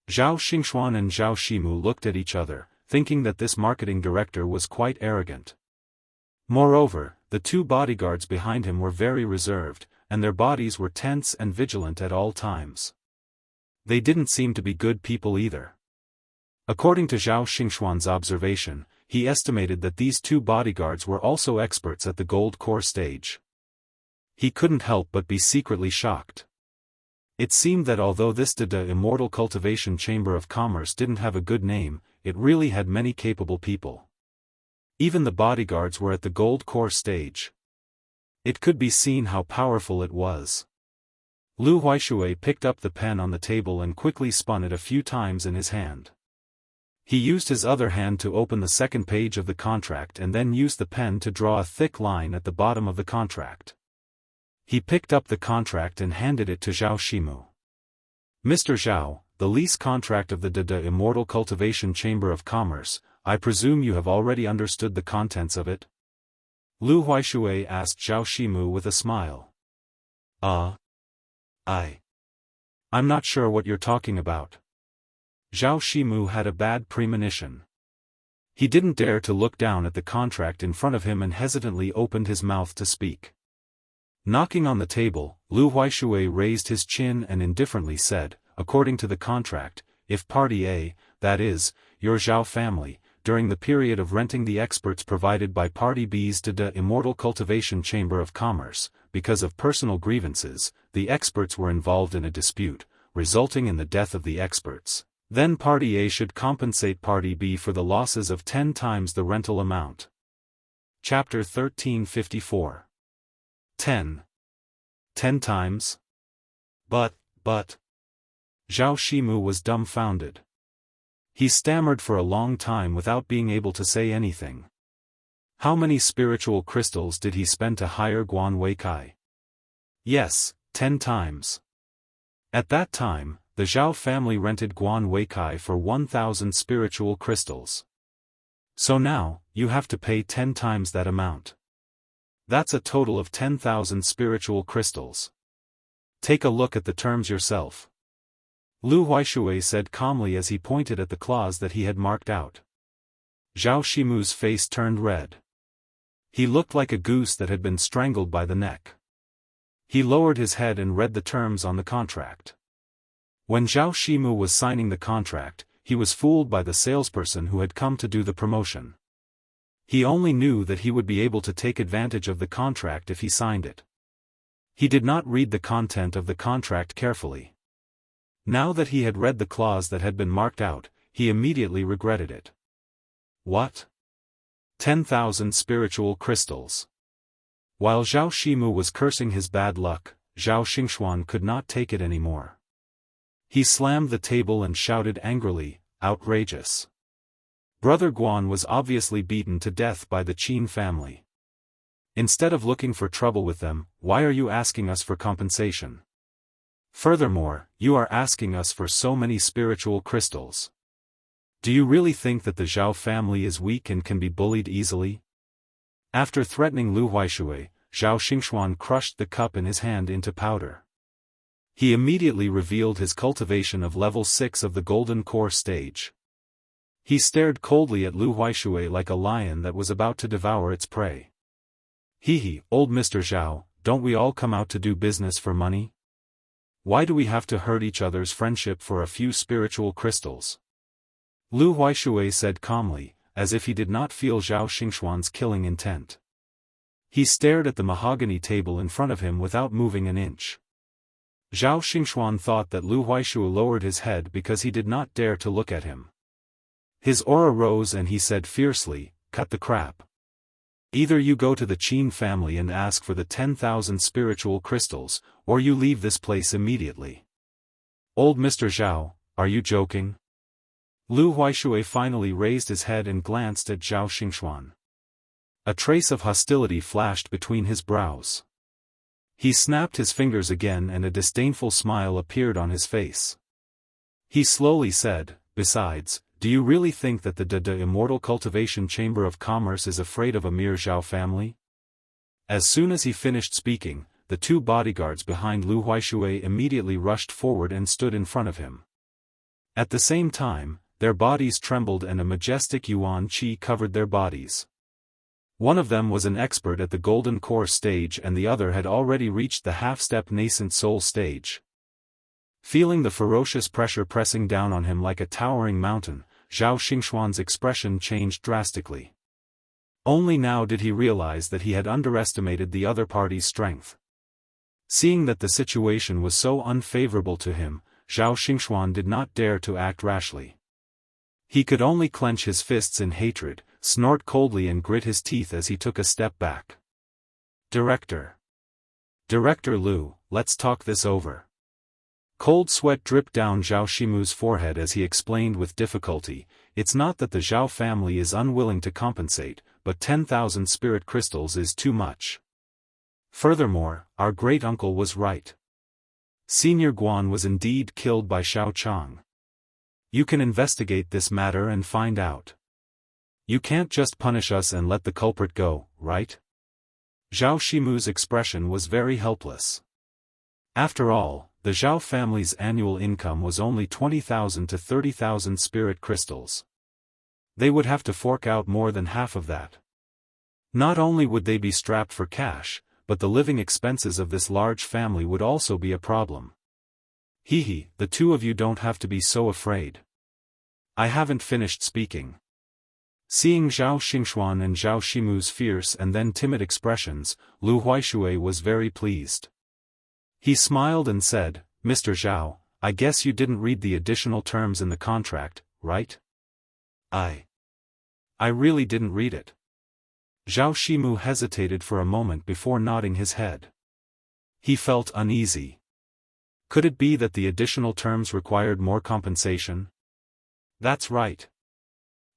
[SPEAKER 1] Zhao Xingxuan and Zhao Shimu looked at each other, thinking that this marketing director was quite arrogant. Moreover, the two bodyguards behind him were very reserved, and their bodies were tense and vigilant at all times. They didn't seem to be good people either. According to Zhao Xingxuan's observation, he estimated that these two bodyguards were also experts at the gold core stage. He couldn't help but be secretly shocked. It seemed that although this immortal cultivation chamber of commerce didn't have a good name, it really had many capable people. Even the bodyguards were at the gold core stage. It could be seen how powerful it was. Lu Huaishui picked up the pen on the table and quickly spun it a few times in his hand. He used his other hand to open the second page of the contract and then used the pen to draw a thick line at the bottom of the contract. He picked up the contract and handed it to Zhao Shimu. Mr. Zhao, the lease contract of the Immortal Cultivation Chamber of Commerce, I presume you have already understood the contents of it? Lu Huaishui asked Zhao Shimu with a smile. I'm not sure what you're talking about. Zhao Shimu had a bad premonition. He didn't dare to look down at the contract in front of him and hesitantly opened his mouth to speak. Knocking on the table, Lu Huaishui raised his chin and indifferently said, according to the contract, if Party A, that is, your Zhao family, during the period of renting the experts provided by Party B's Immortal Cultivation Chamber of Commerce, because of personal grievances, the experts were involved in a dispute, resulting in the death of the experts, then Party A should compensate Party B for the losses of 10 times the rental amount. Chapter 1354. 10 times? But. Zhao Shimu was dumbfounded. He stammered for a long time without being able to say anything. How many spiritual crystals did he spend to hire Guan Weikai? Yes, 10 times. At that time, the Zhao family rented Guan Weikai for 1,000 spiritual crystals. So now, you have to pay 10 times that amount. That's a total of 10,000 spiritual crystals. Take a look at the terms yourself. Lu Huaishui said calmly as he pointed at the clause that he had marked out. Zhao Shimu's face turned red. He looked like a goose that had been strangled by the neck. He lowered his head and read the terms on the contract. When Zhao Shimu was signing the contract, he was fooled by the salesperson who had come to do the promotion. He only knew that he would be able to take advantage of the contract if he signed it. He did not read the content of the contract carefully. Now that he had read the clause that had been marked out, he immediately regretted it. What? 10,000 spiritual crystals. While Zhao Shimu was cursing his bad luck, Zhao Xingxuan could not take it anymore. He slammed the table and shouted angrily, outrageous. Brother Guan was obviously beaten to death by the Qin family. Instead of looking for trouble with them, why are you asking us for compensation? Furthermore, you are asking us for so many spiritual crystals. Do you really think that the Zhao family is weak and can be bullied easily? After threatening Lu Huaishui, Zhao Xingxuan crushed the cup in his hand into powder. He immediately revealed his cultivation of level 6 of the golden core stage. He stared coldly at Lu Huaishui like a lion that was about to devour its prey. Hee, old Mr. Zhao, don't we all come out to do business for money? Why do we have to hurt each other's friendship for a few spiritual crystals? Lu Huaishui said calmly, as if he did not feel Zhao Xingxuan's killing intent. He stared at the mahogany table in front of him without moving an inch. Zhao Xingxuan thought that Lu Huaishui lowered his head because he did not dare to look at him. His aura rose and he said fiercely, cut the crap. Either you go to the Qin family and ask for the 10,000 spiritual crystals, or you leave this place immediately. Old Mr. Zhao, are you joking? Lu Huaishui finally raised his head and glanced at Zhao Xingxuan. A trace of hostility flashed between his brows. He snapped his fingers again and a disdainful smile appeared on his face. He slowly said, besides, do you really think that the Immortal Cultivation Chamber of Commerce is afraid of a mere Zhao family? As soon as he finished speaking, the two bodyguards behind Lu Huaishui immediately rushed forward and stood in front of him. At the same time, their bodies trembled and a majestic yuan qi covered their bodies. One of them was an expert at the golden core stage and the other had already reached the half-step nascent soul stage. Feeling the ferocious pressure pressing down on him like a towering mountain, Zhao Xingxuan's expression changed drastically. Only now did he realize that he had underestimated the other party's strength. Seeing that the situation was so unfavorable to him, Zhao Xingxuan did not dare to act rashly. He could only clench his fists in hatred, snort coldly and grit his teeth as he took a step back. Director Liu, let's talk this over. Cold sweat dripped down Zhao Shimu's forehead as he explained with difficulty, it's not that the Zhao family is unwilling to compensate, but 10,000 spirit crystals is too much. Furthermore, our great-uncle was right. Senior Guan was indeed killed by Xiao Chang. You can investigate this matter and find out. You can't just punish us and let the culprit go, right? Zhao Shimu's expression was very helpless. After all, the Zhao family's annual income was only 20,000 to 30,000 spirit crystals. They would have to fork out more than half of that. Not only would they be strapped for cash, but the living expenses of this large family would also be a problem. Hehe, the two of you don't have to be so afraid. I haven't finished speaking. Seeing Zhao Xingxuan and Zhao Shimu's fierce and then timid expressions, Lu Huaishui was very pleased. He smiled and said, Mr. Zhao, I guess you didn't read the additional terms in the contract, right? I really didn't read it. Zhao Shimu hesitated for a moment before nodding his head. He felt uneasy. Could it be that the additional terms required more compensation? That's right.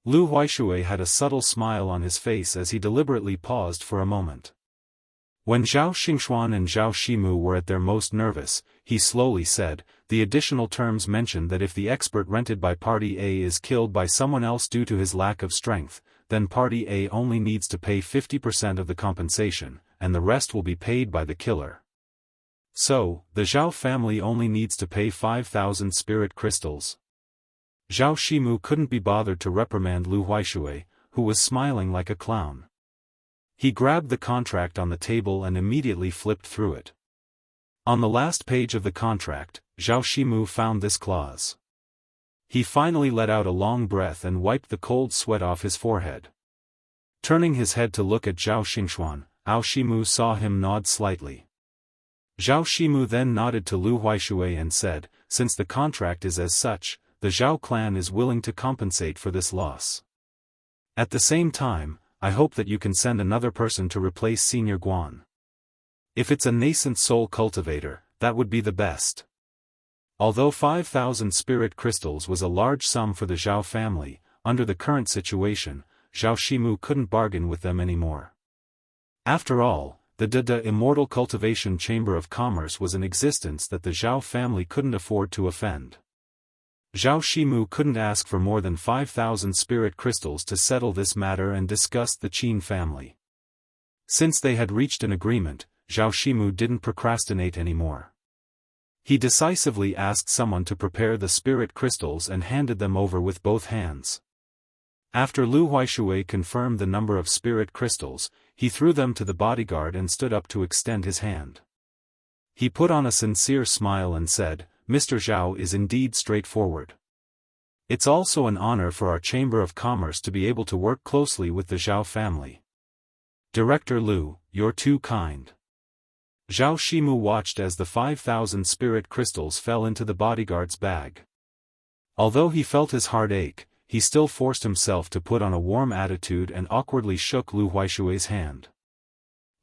[SPEAKER 1] Lu Huaishui had a subtle smile on his face as he deliberately paused for a moment. When Zhao Xingxuan and Zhao Shimu were at their most nervous, he slowly said, the additional terms mention that if the expert rented by Party A is killed by someone else due to his lack of strength, then Party A only needs to pay 50% of the compensation, and the rest will be paid by the killer. So, the Zhao family only needs to pay 5,000 spirit crystals. Zhao Shimu couldn't be bothered to reprimand Lu Huaishui, who was smiling like a clown. He grabbed the contract on the table and immediately flipped through it. On the last page of the contract, Zhao Shimu found this clause. He finally let out a long breath and wiped the cold sweat off his forehead. Turning his head to look at Zhao Xingxuan, Zhao Shimu saw him nod slightly. Zhao Shimu then nodded to Lu Huaishui and said, since the contract is as such, the Zhao clan is willing to compensate for this loss. At the same time, I hope that you can send another person to replace Senior Guan. If it's a nascent soul cultivator, that would be the best. Although 5,000 spirit crystals was a large sum for the Zhao family, under the current situation, Zhao Shimu couldn't bargain with them anymore. After all, the Immortal Cultivation Chamber of Commerce was in existence that the Zhao family couldn't afford to offend. Zhao Shimu couldn't ask for more than 5,000 spirit crystals to settle this matter and disgust the Qin family. Since they had reached an agreement, Zhao Shimu didn't procrastinate anymore. He decisively asked someone to prepare the spirit crystals and handed them over with both hands. After Lu Huaishui confirmed the number of spirit crystals, he threw them to the bodyguard and stood up to extend his hand. He put on a sincere smile and said, Mr. Zhao is indeed straightforward. It's also an honor for our Chamber of Commerce to be able to work closely with the Zhao family. Director Liu, you're too kind. Zhao Shimu watched as the 5,000 spirit crystals fell into the bodyguard's bag. Although he felt his heart ache, he still forced himself to put on a warm attitude and awkwardly shook Lu Huaishui's hand.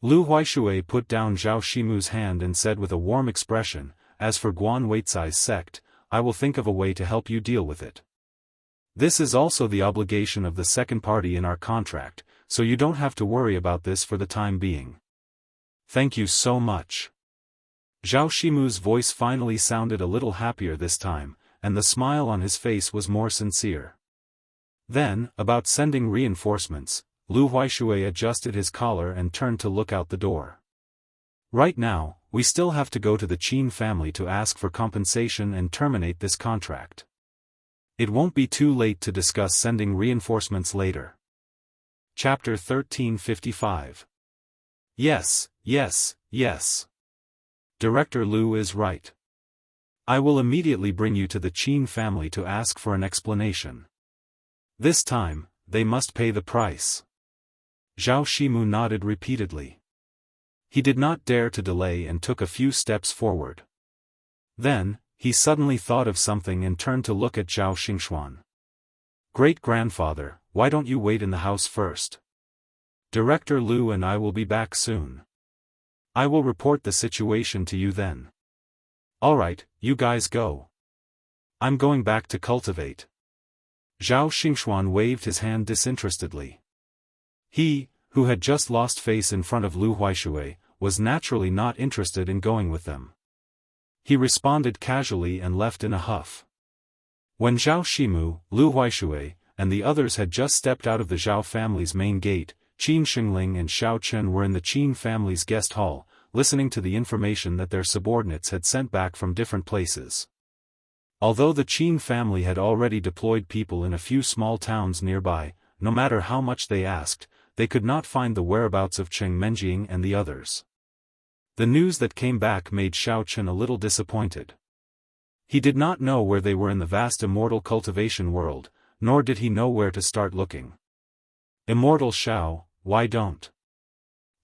[SPEAKER 1] Lu Huaishui put down Zhao Shimu's hand and said with a warm expression, as for Guan Weicai's sect, I will think of a way to help you deal with it. This is also the obligation of the second party in our contract, so you don't have to worry about this for the time being. Thank you so much. Zhao Shimu's voice finally sounded a little happier this time, and the smile on his face was more sincere. Then, about sending reinforcements, Lu Huaishui adjusted his collar and turned to look out the door. Right now, we still have to go to the Qin family to ask for compensation and terminate this contract. It won't be too late to discuss sending reinforcements later. Chapter 1355. Yes, yes, yes. Director Liu is right. I will immediately bring you to the Qin family to ask for an explanation. This time, they must pay the price. Zhao Shimu nodded repeatedly. He did not dare to delay and took a few steps forward. Then, he suddenly thought of something and turned to look at Zhao Xingxuan. Great-grandfather, why don't you wait in the house first? Director Liu and I will be back soon. I will report the situation to you then. Alright, you guys go. I'm going back to cultivate. Zhao Xingxuan waved his hand disinterestedly. He, who had just lost face in front of Lu Huaishui, was naturally not interested in going with them. He responded casually and left in a huff. When Zhao Shimu, Lu Huaishui, and the others had just stepped out of the Zhao family's main gate, Qin Xingling and Xiao Chen were in the Qin family's guest hall, listening to the information that their subordinates had sent back from different places. Although the Qin family had already deployed people in a few small towns nearby, no matter how much they asked, they could not find the whereabouts of Cheng Menjing and the others. The news that came back made Xiao Chen a little disappointed. He did not know where they were in the vast immortal cultivation world, nor did he know where to start looking. Immortal Xiao, why don't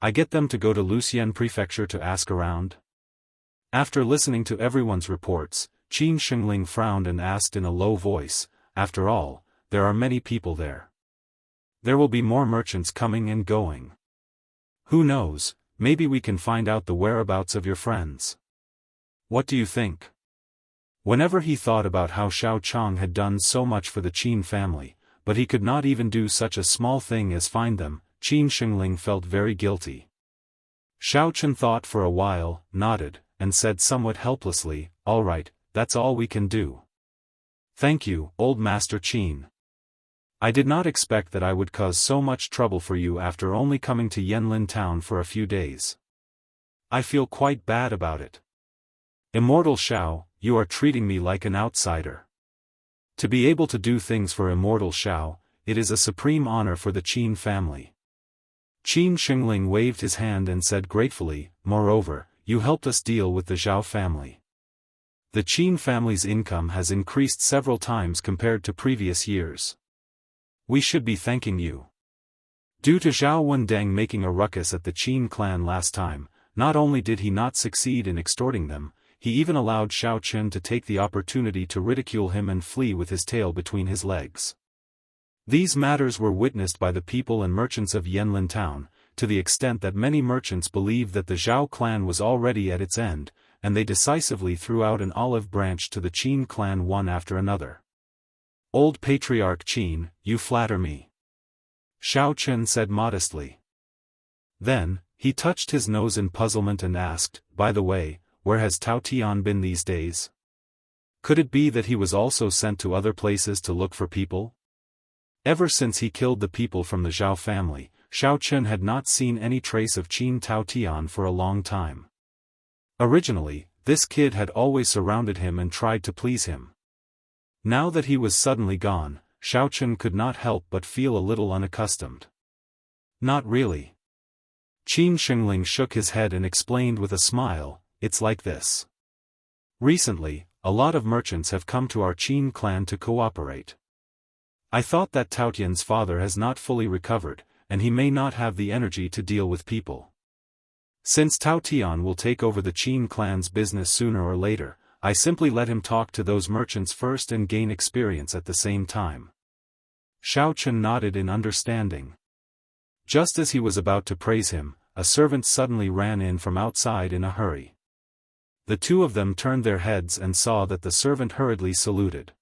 [SPEAKER 1] I get them to go to Luxian Prefecture to ask around? After listening to everyone's reports, Qin Xingling frowned and asked in a low voice, after all, there are many people there. There will be more merchants coming and going. Who knows, maybe we can find out the whereabouts of your friends. What do you think? Whenever he thought about how Xiao Chang had done so much for the Qin family, but he could not even do such a small thing as find them, Qin Xingling felt very guilty. Xiao Chen thought for a while, nodded, and said somewhat helplessly, all right, that's all we can do. Thank you, old Master Qin. I did not expect that I would cause so much trouble for you after only coming to Yanlin town for a few days. I feel quite bad about it. Immortal Xiao, you are treating me like an outsider. To be able to do things for Immortal Xiao, it is a supreme honor for the Qin family. Qin Xingling waved his hand and said gratefully, moreover, you helped us deal with the Zhao family. The Qin family's income has increased several times compared to previous years. We should be thanking you. Due to Zhao Wendeng making a ruckus at the Qin clan last time, not only did he not succeed in extorting them, he even allowed Xiao Chen to take the opportunity to ridicule him and flee with his tail between his legs. These matters were witnessed by the people and merchants of Yanlin town, to the extent that many merchants believed that the Zhao clan was already at its end, and they decisively threw out an olive branch to the Qin clan one after another. Old Patriarch Qin, you flatter me. Xiao Chen said modestly. Then, he touched his nose in puzzlement and asked, by the way, where has Tao Tian been these days? Could it be that he was also sent to other places to look for people? Ever since he killed the people from the Zhao family, Xiao Chen had not seen any trace of Qin Tao Tian for a long time. Originally, this kid had always surrounded him and tried to please him. Now that he was suddenly gone, Xiao Chen could not help but feel a little unaccustomed. Not really. Qin Xingling shook his head and explained with a smile, it's like this. Recently, a lot of merchants have come to our Qin clan to cooperate. I thought that Tao Tian's father has not fully recovered, and he may not have the energy to deal with people. Since Tao Tian will take over the Qin clan's business sooner or later, I simply let him talk to those merchants first and gain experience at the same time. Xiao Chen nodded in understanding. Just as he was about to praise him, a servant suddenly ran in from outside in a hurry. The two of them turned their heads and saw that the servant hurriedly saluted.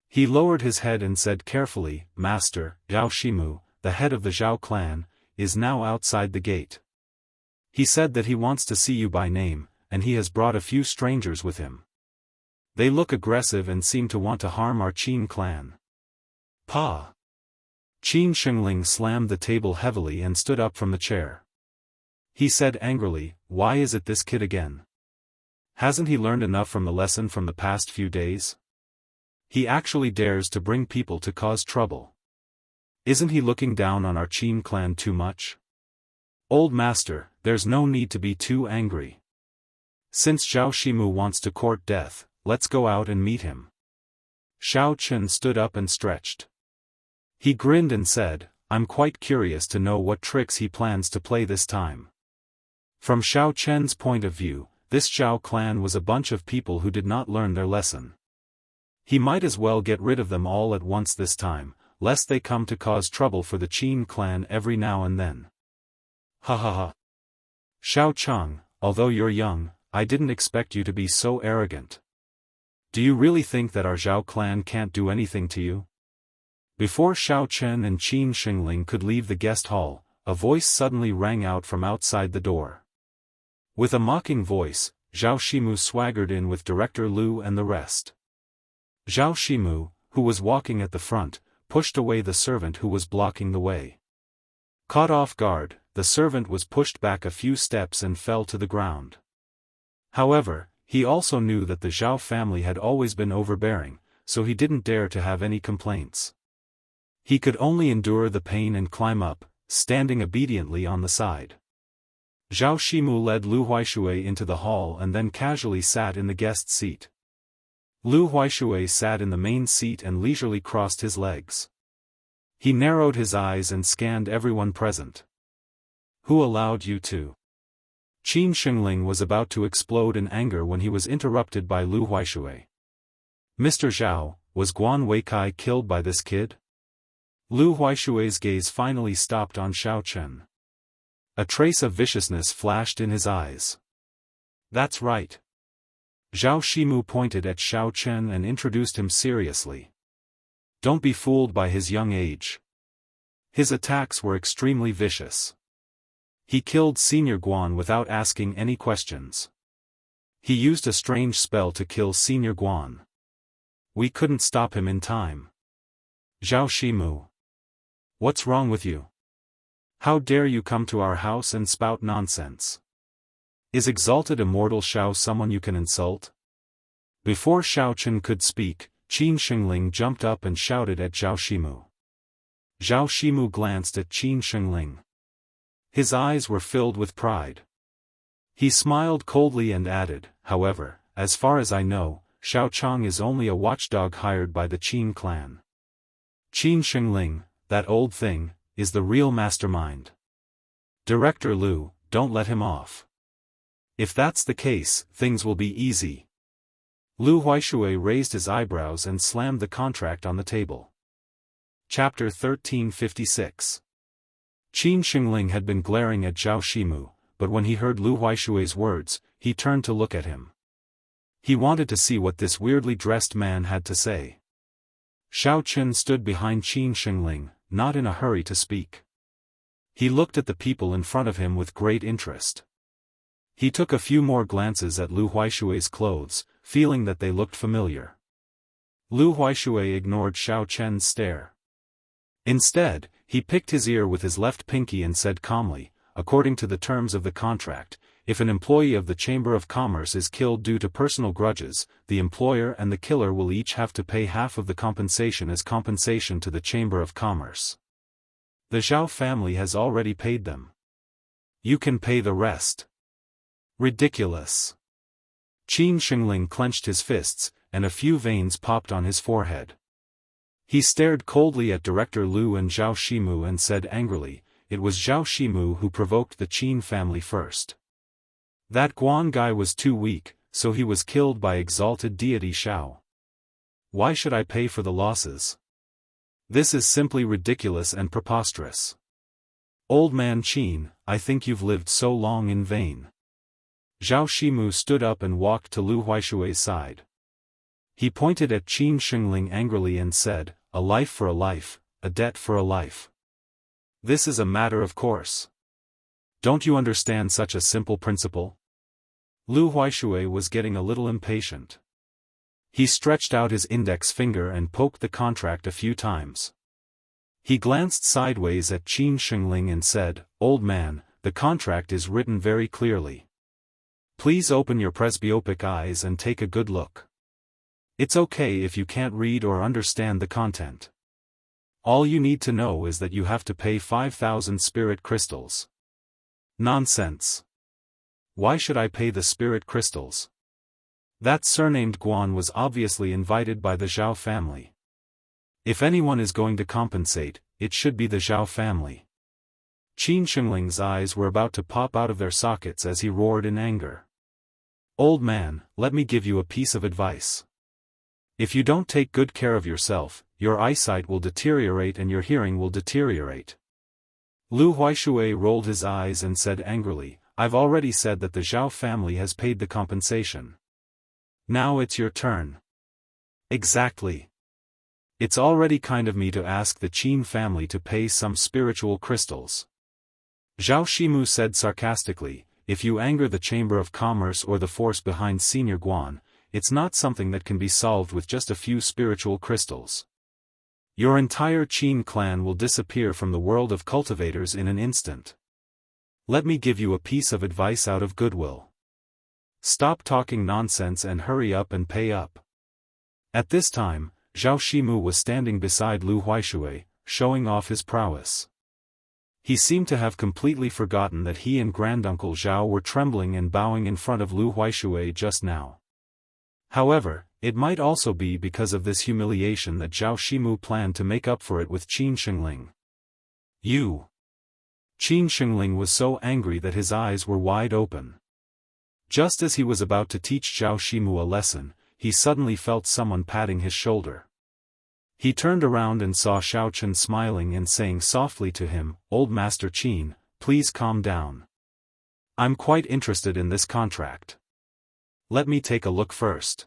[SPEAKER 1] He lowered his head and said carefully, Master, Zhao Shimu, the head of the Zhao clan, is now outside the gate. He said that he wants to see you by name, and he has brought a few strangers with him. They look aggressive and seem to want to harm our Qin clan. Pa! Qin Xingling slammed the table heavily and stood up from the chair. He said angrily, why is it this kid again? Hasn't he learned enough from the lesson from the past few days? He actually dares to bring people to cause trouble. Isn't he looking down on our Qin clan too much? Old master, there's no need to be too angry. Since Zhao Shimu wants to court death, let's go out and meet him. Xiao Chen stood up and stretched. He grinned and said, I'm quite curious to know what tricks he plans to play this time. From Xiao Chen's point of view, this Zhao clan was a bunch of people who did not learn their lesson. He might as well get rid of them all at once this time, lest they come to cause trouble for the Qin clan every now and then. Ha ha ha. Xiao Cheng, although you're young, I didn't expect you to be so arrogant. Do you really think that our Zhao clan can't do anything to you? Before Xiao Chen and Qin Xingling could leave the guest hall, a voice suddenly rang out from outside the door. With a mocking voice, Zhao Shimu swaggered in with Director Lu and the rest. Zhao Shimu, who was walking at the front, pushed away the servant who was blocking the way. Caught off guard, the servant was pushed back a few steps and fell to the ground. However, he also knew that the Zhao family had always been overbearing, so he didn't dare to have any complaints. He could only endure the pain and climb up, standing obediently on the side. Zhao Shimu led Lu Huaishui into the hall and then casually sat in the guest seat. Lu Huaishui sat in the main seat and leisurely crossed his legs. He narrowed his eyes and scanned everyone present. Who allowed you to? Qin Xingling was about to explode in anger when he was interrupted by Lu Huaishui. Mr. Zhao, was Guan Weikai killed by this kid? Lu Huaishui's gaze finally stopped on Xiao Chen. A trace of viciousness flashed in his eyes. That's right. Zhao Shimu pointed at Xiao Chen and introduced him seriously. Don't be fooled by his young age. His attacks were extremely vicious. He killed Senior Guan without asking any questions. He used a strange spell to kill Senior Guan. We couldn't stop him in time. Zhao Shimu. What's wrong with you? How dare you come to our house and spout nonsense? Is exalted immortal Xiao someone you can insult? Before Xiao Chen could speak, Qin Xingling jumped up and shouted at Zhao Shimu. Zhao Shimu glanced at Qin Xingling. His eyes were filled with pride. He smiled coldly and added, however, as far as I know, Xiao Cheng is only a watchdog hired by the Qin clan. Qin Xingling, that old thing, is the real mastermind. Director Lu, don't let him off. If that's the case, things will be easy. Lu Huaishui raised his eyebrows and slammed the contract on the table. Chapter 1356. Qin Xingling had been glaring at Zhao Shimu, but when he heard Lu Huaishui's words, he turned to look at him. He wanted to see what this weirdly dressed man had to say. Xiao Chen stood behind Qin Xingling, not in a hurry to speak. He looked at the people in front of him with great interest. He took a few more glances at Lu Huaishui's clothes, feeling that they looked familiar. Lu Huaishui ignored Xiao Chen's stare. Instead, he picked his ear with his left pinky and said calmly, according to the terms of the contract, if an employee of the Chamber of Commerce is killed due to personal grudges, the employer and the killer will each have to pay half of the compensation as compensation to the Chamber of Commerce. The Zhao family has already paid them. You can pay the rest. Ridiculous. Qin Xingling clenched his fists, and a few veins popped on his forehead. He stared coldly at Director Lu and Zhao Shimu and said angrily, it was Zhao Shimu who provoked the Qin family first. That Guan guy was too weak, so he was killed by exalted deity Xiao. Why should I pay for the losses? This is simply ridiculous and preposterous. Old man Qin, I think you've lived so long in vain. Zhao Shimu stood up and walked to Lu Huaishui's side. He pointed at Qin Xingling angrily and said, a life for a life, a debt for a life. This is a matter of course. Don't you understand such a simple principle? Lu Huaishui was getting a little impatient. He stretched out his index finger and poked the contract a few times. He glanced sideways at Qin Xingling and said, old man, the contract is written very clearly. Please open your presbyopic eyes and take a good look. It's okay if you can't read or understand the content. All you need to know is that you have to pay 5,000 spirit crystals. Nonsense. Why should I pay the spirit crystals? That surnamed Guan was obviously invited by the Zhao family. If anyone is going to compensate, it should be the Zhao family. Qin Shengling's eyes were about to pop out of their sockets as he roared in anger. Old man, let me give you a piece of advice. If you don't take good care of yourself, your eyesight will deteriorate and your hearing will deteriorate. Lu Huaishui rolled his eyes and said angrily, I've already said that the Zhao family has paid the compensation. Now it's your turn. Exactly. It's already kind of me to ask the Qin family to pay some spiritual crystals. Zhao Shimu said sarcastically, if you anger the Chamber of Commerce or the force behind Senior Guan, it's not something that can be solved with just a few spiritual crystals. Your entire Qin clan will disappear from the world of cultivators in an instant. Let me give you a piece of advice out of goodwill. Stop talking nonsense and hurry up and pay up. At this time, Zhao Shimu was standing beside Lu Huaishui, showing off his prowess. He seemed to have completely forgotten that he and Granduncle Zhao were trembling and bowing in front of Lu Huaishui just now. However, it might also be because of this humiliation that Zhao Shimu planned to make up for it with Qin Shengling. You! Qin Shengling was so angry that his eyes were wide open. Just as he was about to teach Zhao Shimu a lesson, he suddenly felt someone patting his shoulder. He turned around and saw Xiaochen smiling and saying softly to him, Old Master Qin, please calm down. I'm quite interested in this contract. Let me take a look first.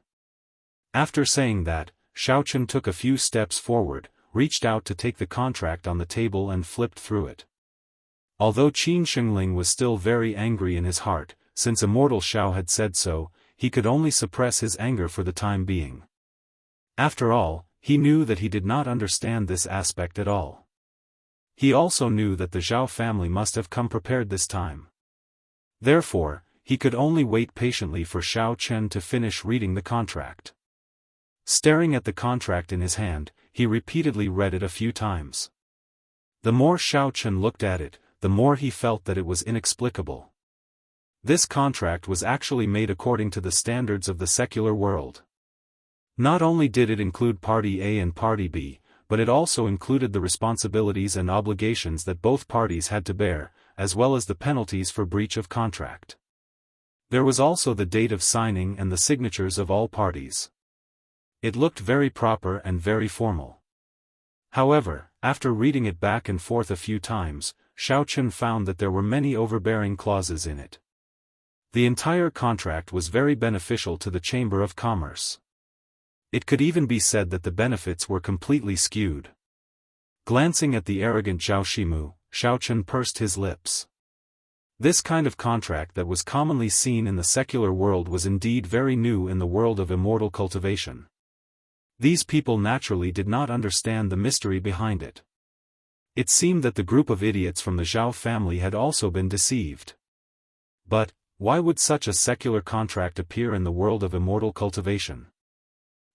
[SPEAKER 1] After saying that, Xiaochen took a few steps forward, reached out to take the contract on the table and flipped through it. Although Qin Shengling was still very angry in his heart, since Immortal Xiao had said so, he could only suppress his anger for the time being. After all, he knew that he did not understand this aspect at all. He also knew that the Zhao family must have come prepared this time. Therefore, he could only wait patiently for Xiao Chen to finish reading the contract. Staring at the contract in his hand, he repeatedly read it a few times. The more Xiao Chen looked at it, the more he felt that it was inexplicable. This contract was actually made according to the standards of the secular world. Not only did it include Party A and Party B, but it also included the responsibilities and obligations that both parties had to bear, as well as the penalties for breach of contract. There was also the date of signing and the signatures of all parties. It looked very proper and very formal. However, after reading it back and forth a few times, Xiao Chen found that there were many overbearing clauses in it. The entire contract was very beneficial to the Chamber of Commerce. It could even be said that the benefits were completely skewed. Glancing at the arrogant Zhao Shimu, Xiao Chen pursed his lips. This kind of contract that was commonly seen in the secular world was indeed very new in the world of immortal cultivation. These people naturally did not understand the mystery behind it. It seemed that the group of idiots from the Zhao family had also been deceived. But, why would such a secular contract appear in the world of immortal cultivation?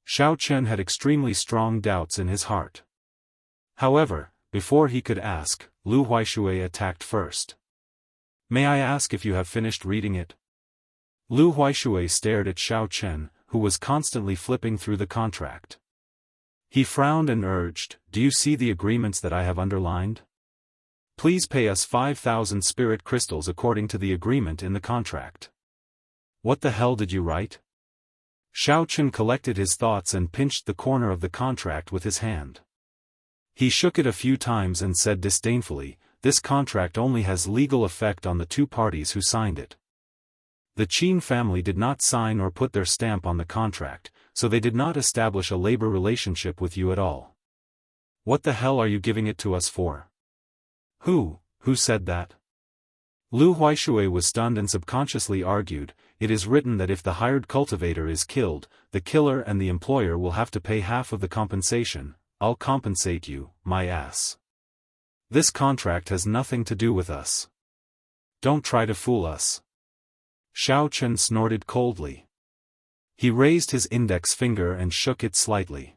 [SPEAKER 1] Xiao Chen had extremely strong doubts in his heart. However, before he could ask, Lu Huaishui attacked first. May I ask if you have finished reading it? Lu Huaishui stared at Xiao Chen, who was constantly flipping through the contract. He frowned and urged, Do you see the agreements that I have underlined? Please pay us 5,000 spirit crystals according to the agreement in the contract. What the hell did you write? Xiao Chen collected his thoughts and pinched the corner of the contract with his hand. He shook it a few times and said disdainfully, This contract only has legal effect on the two parties who signed it. The Qin family did not sign or put their stamp on the contract, so they did not establish a labor relationship with you at all. What the hell are you giving it to us for? Who said that? Lu Huaishui was stunned and subconsciously argued, It is written that if the hired cultivator is killed, the killer and the employer will have to pay half of the compensation. I'll compensate you, my ass. This contract has nothing to do with us. Don't try to fool us. Xiao Chen snorted coldly. He raised his index finger and shook it slightly.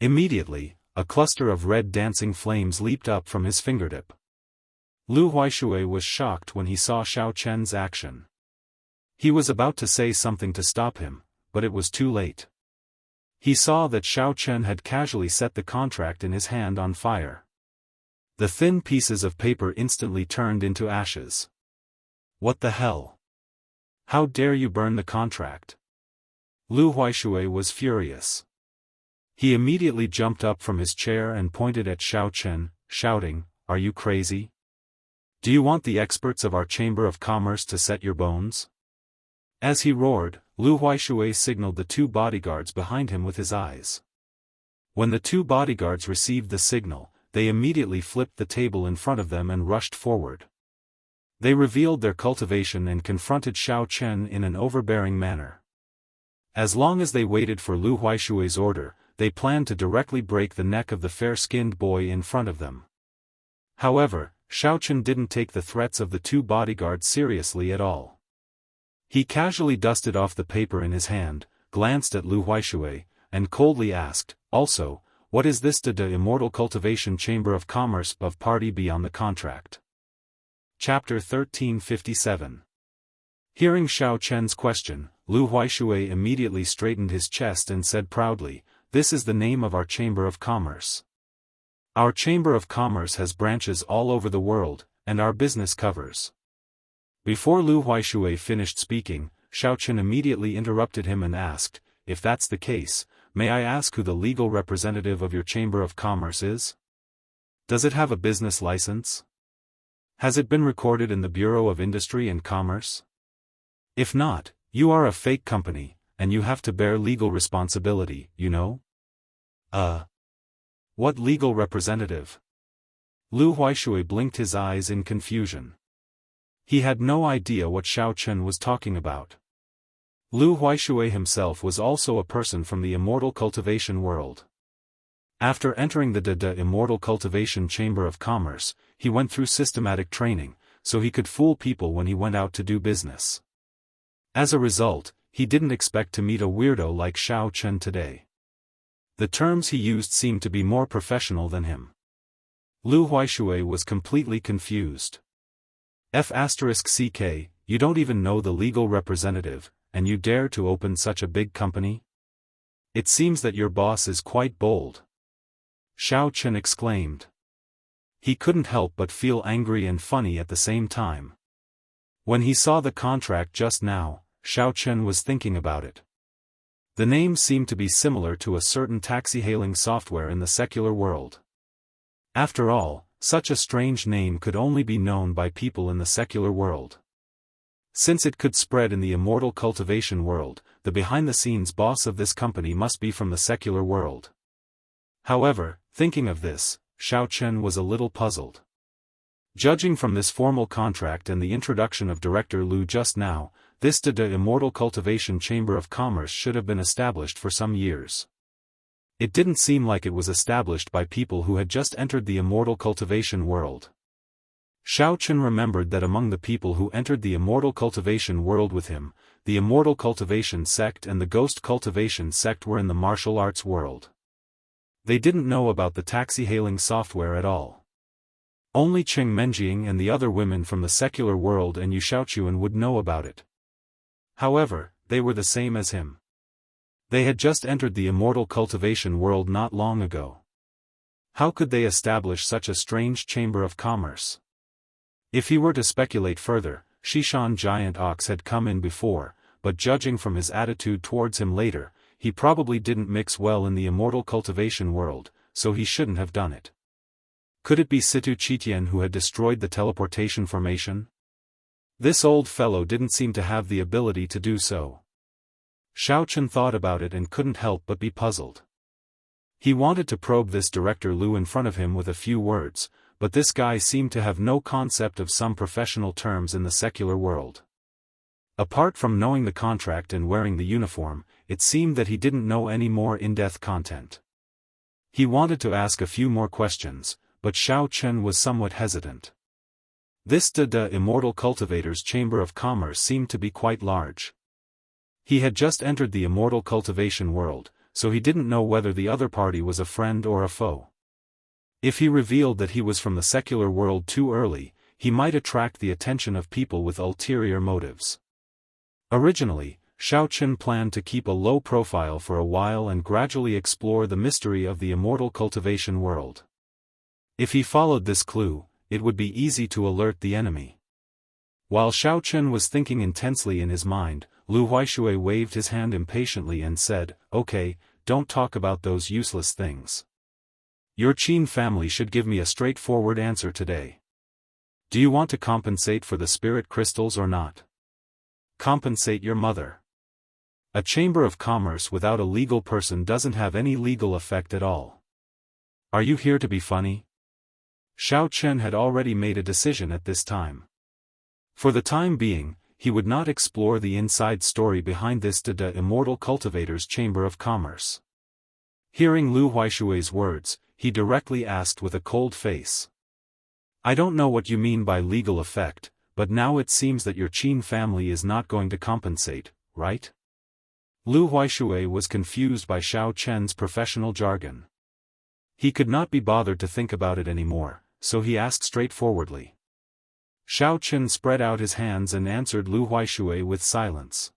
[SPEAKER 1] Immediately, a cluster of red dancing flames leaped up from his fingertip. Lu Huaishui was shocked when he saw Xiao Chen's action. He was about to say something to stop him, but it was too late. He saw that Xiao Chen had casually set the contract in his hand on fire. The thin pieces of paper instantly turned into ashes. What the hell? How dare you burn the contract? Lu Huaishui was furious. He immediately jumped up from his chair and pointed at Xiao Chen, shouting, "Are you crazy? Do you want the experts of our Chamber of Commerce to set your bones?" As he roared, Lu Huaishui signaled the two bodyguards behind him with his eyes. When the two bodyguards received the signal, they immediately flipped the table in front of them and rushed forward. They revealed their cultivation and confronted Xiao Chen in an overbearing manner. As long as they waited for Lu Huaishui's order, they planned to directly break the neck of the fair-skinned boy in front of them. However, Xiao Chen didn't take the threats of the two bodyguards seriously at all. He casually dusted off the paper in his hand, glanced at Lu Huaishui, and coldly asked, "Also, what is this de Immortal Cultivation Chamber of Commerce of Party beyond the contract?" Chapter 1357. Hearing Xiao Chen's question, Lu Huaishui immediately straightened his chest and said proudly, "This is the name of our Chamber of Commerce. Our Chamber of Commerce has branches all over the world, and our business covers." Before Lu Huaishui finished speaking, Xiao Chen immediately interrupted him and asked, "If that's the case, may I ask who the legal representative of your Chamber of Commerce is? Does it have a business license? Has it been recorded in the Bureau of Industry and Commerce? If not, you are a fake company, and you have to bear legal responsibility, you know?" What legal representative? Lu Huaishui blinked his eyes in confusion. He had no idea what Xiao Chen was talking about. Lu Huaishui himself was also a person from the Immortal Cultivation world. After entering the Immortal Cultivation Chamber of Commerce, he went through systematic training, so he could fool people when he went out to do business. As a result, he didn't expect to meet a weirdo like Xiao Chen today. The terms he used seemed to be more professional than him. Lu Huaishui was completely confused. F***ck, you don't even know the legal representative, and you dare to open such a big company? It seems that your boss is quite bold. Xiao Chen exclaimed. He couldn't help but feel angry and funny at the same time. When he saw the contract just now, Xiao Chen was thinking about it. The name seemed to be similar to a certain taxi-hailing software in the secular world. After all, such a strange name could only be known by people in the secular world. Since it could spread in the Immortal Cultivation world, the behind-the-scenes boss of this company must be from the secular world. However, thinking of this, Xiao Chen was a little puzzled. Judging from this formal contract and the introduction of Director Lu just now, this Immortal Cultivation Chamber of Commerce should have been established for some years. It didn't seem like it was established by people who had just entered the Immortal Cultivation world. Xiao Chen remembered that among the people who entered the Immortal Cultivation world with him, the Immortal Cultivation sect and the Ghost Cultivation sect were in the martial arts world. They didn't know about the taxi-hailing software at all. Only Qing Menjing and the other women from the secular world and Yu Shaochuan would know about it. However, they were the same as him. They had just entered the Immortal Cultivation world not long ago. How could they establish such a strange chamber of commerce? If he were to speculate further, Shishan Giant Ox had come in before, but judging from his attitude towards him later, he probably didn't mix well in the Immortal Cultivation world, so he shouldn't have done it. Could it be Situ Qitian who had destroyed the teleportation formation? This old fellow didn't seem to have the ability to do so. Xiao Chen thought about it and couldn't help but be puzzled. He wanted to probe this Director Lu in front of him with a few words, but this guy seemed to have no concept of some professional terms in the secular world. Apart from knowing the contract and wearing the uniform, it seemed that he didn't know any more in-depth content. He wanted to ask a few more questions, but Xiao Chen was somewhat hesitant. This Immortal Cultivator's Chamber of Commerce seemed to be quite large. He had just entered the immortal cultivation world, so he didn't know whether the other party was a friend or a foe. If he revealed that he was from the secular world too early, he might attract the attention of people with ulterior motives. Originally, Xiao Chen planned to keep a low profile for a while and gradually explore the mystery of the immortal cultivation world. If he followed this clue, it would be easy to alert the enemy. While Xiao Chen was thinking intensely in his mind, Lu Huaishui waved his hand impatiently and said, "Okay, don't talk about those useless things. Your Qin family should give me a straightforward answer today. Do you want to compensate for the spirit crystals or not? Compensate your mother. A chamber of commerce without a legal person doesn't have any legal effect at all. Are you here to be funny?" Xiao Chen had already made a decision at this time. For the time being, he would not explore the inside story behind this immortal cultivator's chamber of commerce. Hearing Lu Huaishui's words, he directly asked with a cold face. "I don't know what you mean by legal effect, but now it seems that your Qin family is not going to compensate, right?" Lu Huaishui was confused by Xiao Chen's professional jargon. He could not be bothered to think about it anymore, so he asked straightforwardly. Xiao Chen spread out his hands and answered Lu Huaishui with silence.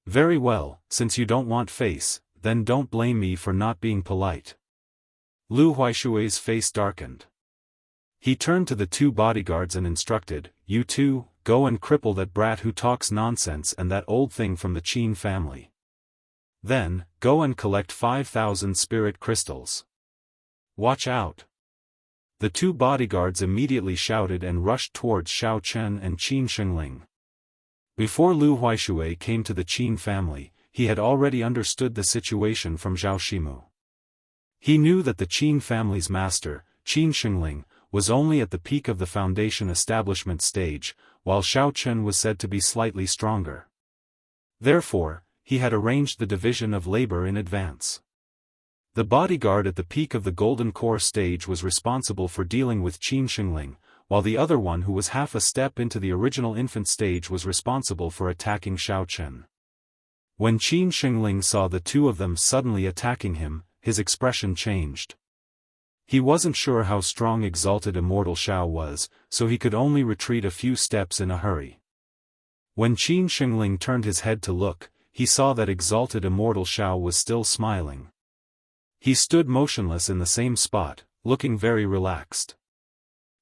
[SPEAKER 1] "Very well, since you don't want face, then don't blame me for not being polite." Lu Huaishui's face darkened. He turned to the two bodyguards and instructed, "You two, go and cripple that brat who talks nonsense and that old thing from the Qin family. Then, go and collect 5,000 spirit crystals. Watch out." The two bodyguards immediately shouted and rushed towards Xiao Chen and Qin Shengling. Before Lu Huaishui came to the Qin family, he had already understood the situation from Zhao Shimu. He knew that the Qin family's master, Qin Shengling, was only at the peak of the foundation establishment stage, while Xiao Chen was said to be slightly stronger. Therefore, he had arranged the division of labor in advance. The bodyguard at the peak of the golden core stage was responsible for dealing with Qin Shengling, while the other one who was half a step into the original infant stage was responsible for attacking Xiao Chen. When Qin Shengling saw the two of them suddenly attacking him, his expression changed. He wasn't sure how strong Exalted Immortal Xiao was, so he could only retreat a few steps in a hurry. When Qin Shengling turned his head to look, he saw that Exalted Immortal Xiao was still smiling. He stood motionless in the same spot, looking very relaxed.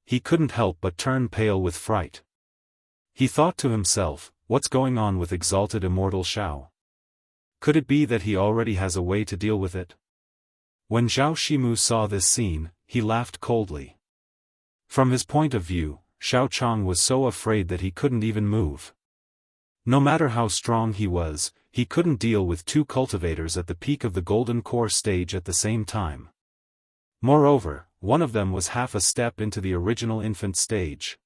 [SPEAKER 1] He couldn't help but turn pale with fright. He thought to himself, what's going on with Exalted Immortal Xiao? Could it be that he already has a way to deal with it? When Zhao Shimu saw this scene, he laughed coldly. From his point of view, Xiao Chang was so afraid that he couldn't even move. No matter how strong he was, he couldn't deal with two cultivators at the peak of the golden core stage at the same time. Moreover, one of them was half a step into the original infant stage.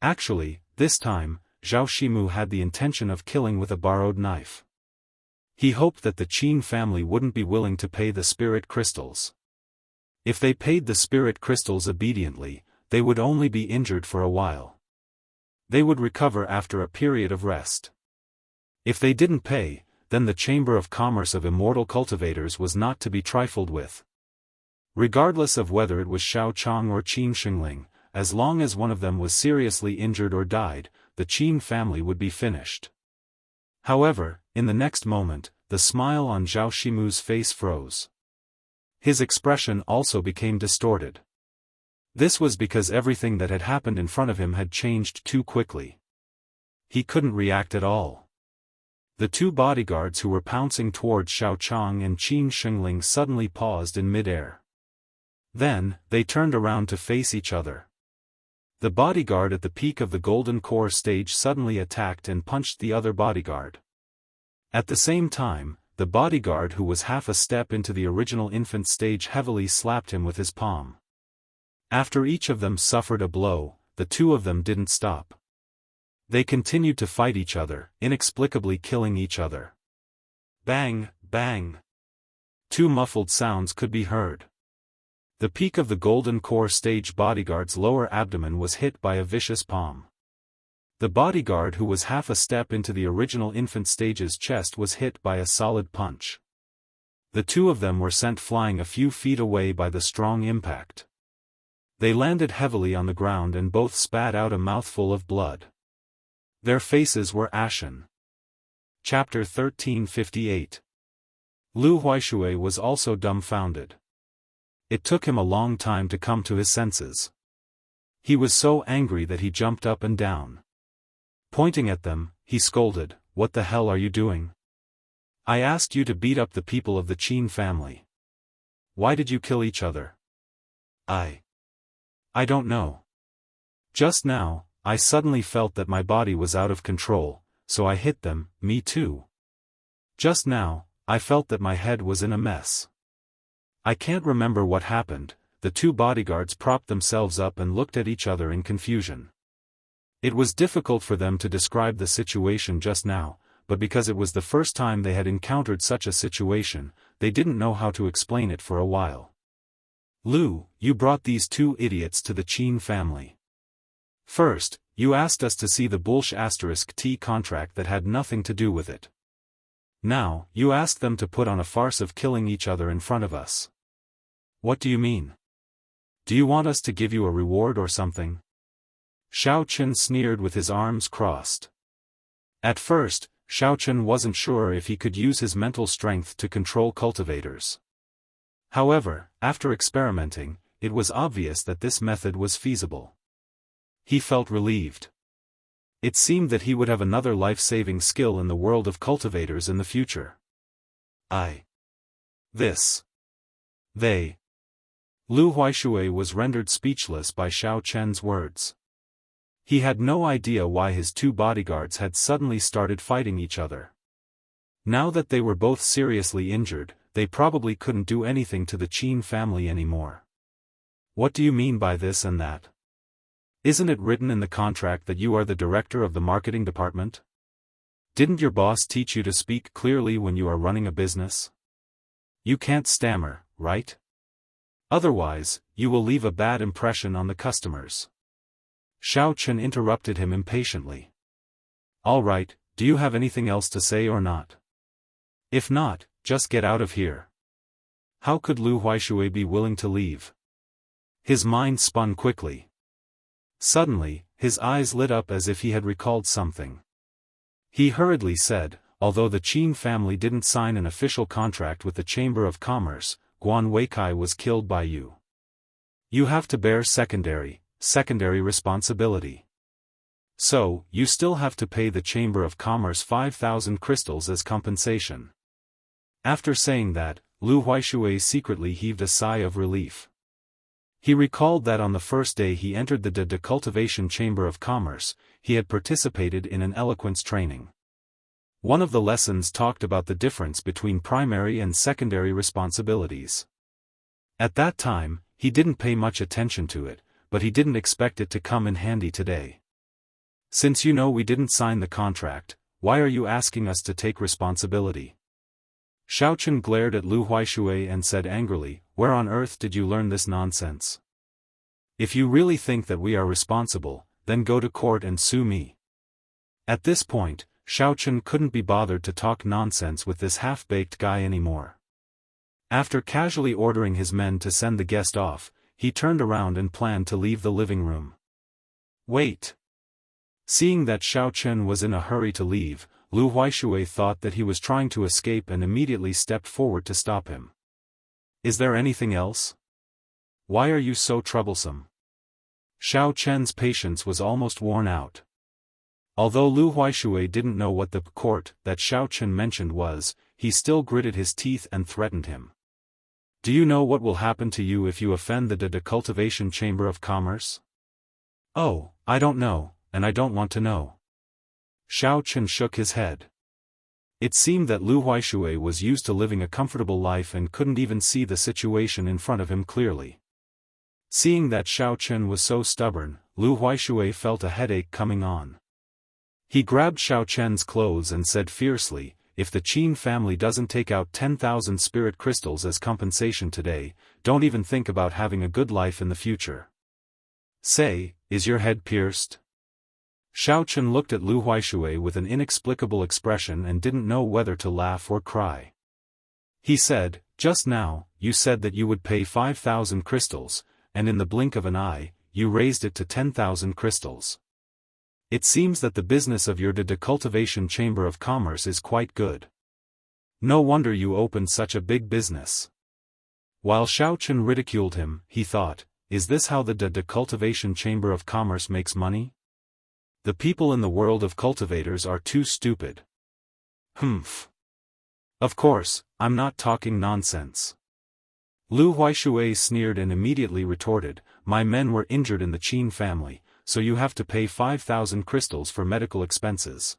[SPEAKER 1] Actually, this time, Zhao Shimu had the intention of killing with a borrowed knife. He hoped that the Qin family wouldn't be willing to pay the spirit crystals. If they paid the spirit crystals obediently, they would only be injured for a while. They would recover after a period of rest. If they didn't pay, then the Chamber of Commerce of Immortal Cultivators was not to be trifled with. Regardless of whether it was Xiao Chang or Qin Shengling, as long as one of them was seriously injured or died, the Qin family would be finished. However, in the next moment, the smile on Zhao Shimu's face froze. His expression also became distorted. This was because everything that had happened in front of him had changed too quickly. He couldn't react at all. The two bodyguards who were pouncing towards Xiao Chang and Qin Shengling suddenly paused in midair. Then, they turned around to face each other. The bodyguard at the peak of the golden core stage suddenly attacked and punched the other bodyguard. At the same time, the bodyguard who was half a step into the original infant stage heavily slapped him with his palm. After each of them suffered a blow, the two of them didn't stop. They continued to fight each other, inexplicably killing each other. Bang, bang. Two muffled sounds could be heard. The peak of the golden core stage bodyguard's lower abdomen was hit by a vicious palm. The bodyguard who was half a step into the original infant stage's chest was hit by a solid punch. The two of them were sent flying a few feet away by the strong impact. They landed heavily on the ground and both spat out a mouthful of blood. Their faces were ashen. Chapter 1358. Lu Huaishui was also dumbfounded. It took him a long time to come to his senses. He was so angry that he jumped up and down. Pointing at them, he scolded, "What the hell are you doing? I asked you to beat up the people of the Qin family. Why did you kill each other?" I don't know. Just now, I suddenly felt that my body was out of control, so I hit them. Me too. Just now, I felt that my head was in a mess. I can't remember what happened. The two bodyguards propped themselves up and looked at each other in confusion. It was difficult for them to describe the situation just now, but because it was the first time they had encountered such a situation, they didn't know how to explain it for a while. "Lu, you brought these two idiots to the Qin family. First, you asked us to see the Bullsh*T contract that had nothing to do with it. Now, you asked them to put on a farce of killing each other in front of us. What do you mean? Do you want us to give you a reward or something?" Xiaochen sneered with his arms crossed. At first, Xiaochen wasn't sure if he could use his mental strength to control cultivators. However, after experimenting, it was obvious that this method was feasible. He felt relieved. It seemed that he would have another life-saving skill in the world of cultivators in the future. They. Lu Huaishui was rendered speechless by Xiao Chen's words. He had no idea why his two bodyguards had suddenly started fighting each other. Now that they were both seriously injured, they probably couldn't do anything to the Qin family anymore. What do you mean by this and that? Isn't it written in the contract that you are the director of the marketing department? Didn't your boss teach you to speak clearly when you are running a business? You can't stammer, right? Otherwise, you will leave a bad impression on the customers. Xiao Chen interrupted him impatiently. All right, do you have anything else to say or not? If not, just get out of here. How could Lu Huaishui be willing to leave? His mind spun quickly. Suddenly, his eyes lit up as if he had recalled something. He hurriedly said, although the Qin family didn't sign an official contract with the Chamber of Commerce, Guan Weikai was killed by you. You have to bear secondary responsibility. So, you still have to pay the Chamber of Commerce 5,000 crystals as compensation. After saying that, Lu Huaishui secretly heaved a sigh of relief. He recalled that on the first day he entered the Cultivation Chamber of Commerce, he had participated in an eloquence training. One of the lessons talked about the difference between primary and secondary responsibilities. At that time, he didn't pay much attention to it, but he didn't expect it to come in handy today. Since you know we didn't sign the contract, why are you asking us to take responsibility? Xiaochen glared at Lu Huaishui and said angrily, where on earth did you learn this nonsense? If you really think that we are responsible, then go to court and sue me. At this point, Xiaochen couldn't be bothered to talk nonsense with this half-baked guy anymore. After casually ordering his men to send the guest off, he turned around and planned to leave the living room. Wait. Seeing that Xiaochen was in a hurry to leave, Lu Huaishui thought that he was trying to escape and immediately stepped forward to stop him. Is there anything else? Why are you so troublesome? Xiao Chen's patience was almost worn out. Although Lu Huaishui didn't know what the court that Xiao Chen mentioned was, he still gritted his teeth and threatened him. Do you know what will happen to you if you offend the Cultivation Chamber of Commerce? Oh, I don't know, and I don't want to know. Xiao Chen shook his head. It seemed that Lu Huaishui was used to living a comfortable life and couldn't even see the situation in front of him clearly. Seeing that Xiao Chen was so stubborn, Lu Huaishui felt a headache coming on. He grabbed Xiao Chen's clothes and said fiercely, if the Qin family doesn't take out 10,000 spirit crystals as compensation today, don't even think about having a good life in the future. Say, is your head pierced? Xiao Chen looked at Lu Huaishui with an inexplicable expression and didn't know whether to laugh or cry. He said, "Just now, you said that you would pay 5,000 crystals, and in the blink of an eye, you raised it to 10,000 crystals. It seems that the business of your de cultivation chamber of commerce is quite good. No wonder you opened such a big business." While Xiao Chen ridiculed him, he thought, is this how the de cultivation chamber of commerce makes money? The people in the world of cultivators are too stupid. Humph. Of course, I'm not talking nonsense. Lu Huaishui sneered and immediately retorted, "My men were injured in the Qin family, so you have to pay 5,000 crystals for medical expenses.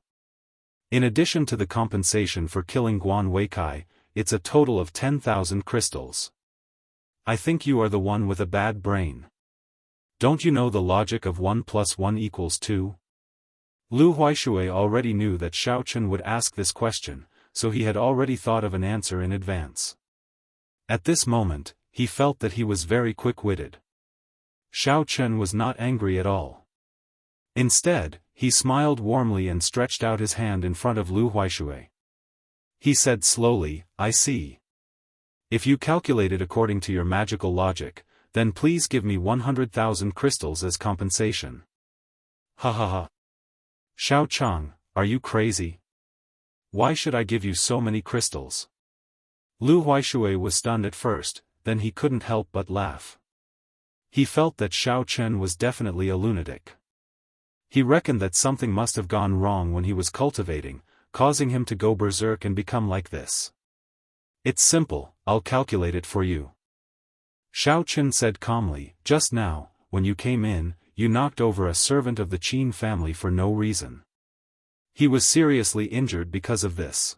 [SPEAKER 1] In addition to the compensation for killing Guan Weikai, it's a total of 10,000 crystals. I think you are the one with a bad brain. Don't you know the logic of 1 + 1 = 2? Lu Huaishui already knew that Xiao Chen would ask this question, so he had already thought of an answer in advance. At this moment, he felt that he was very quick-witted. Xiao Chen was not angry at all. Instead, he smiled warmly and stretched out his hand in front of Lu Huaishui. He said slowly, "I see. If you calculated according to your magical logic, then please give me 100,000 crystals as compensation." Ha ha ha. Xiao Chang, are you crazy? Why should I give you so many crystals? Lu Huaishui was stunned at first, then he couldn't help but laugh. He felt that Xiao Chen was definitely a lunatic. He reckoned that something must have gone wrong when he was cultivating, causing him to go berserk and become like this. "It's simple, I'll calculate it for you." Xiao Chen said calmly, "Just now, when you came in, you knocked over a servant of the Qin family for no reason. He was seriously injured because of this.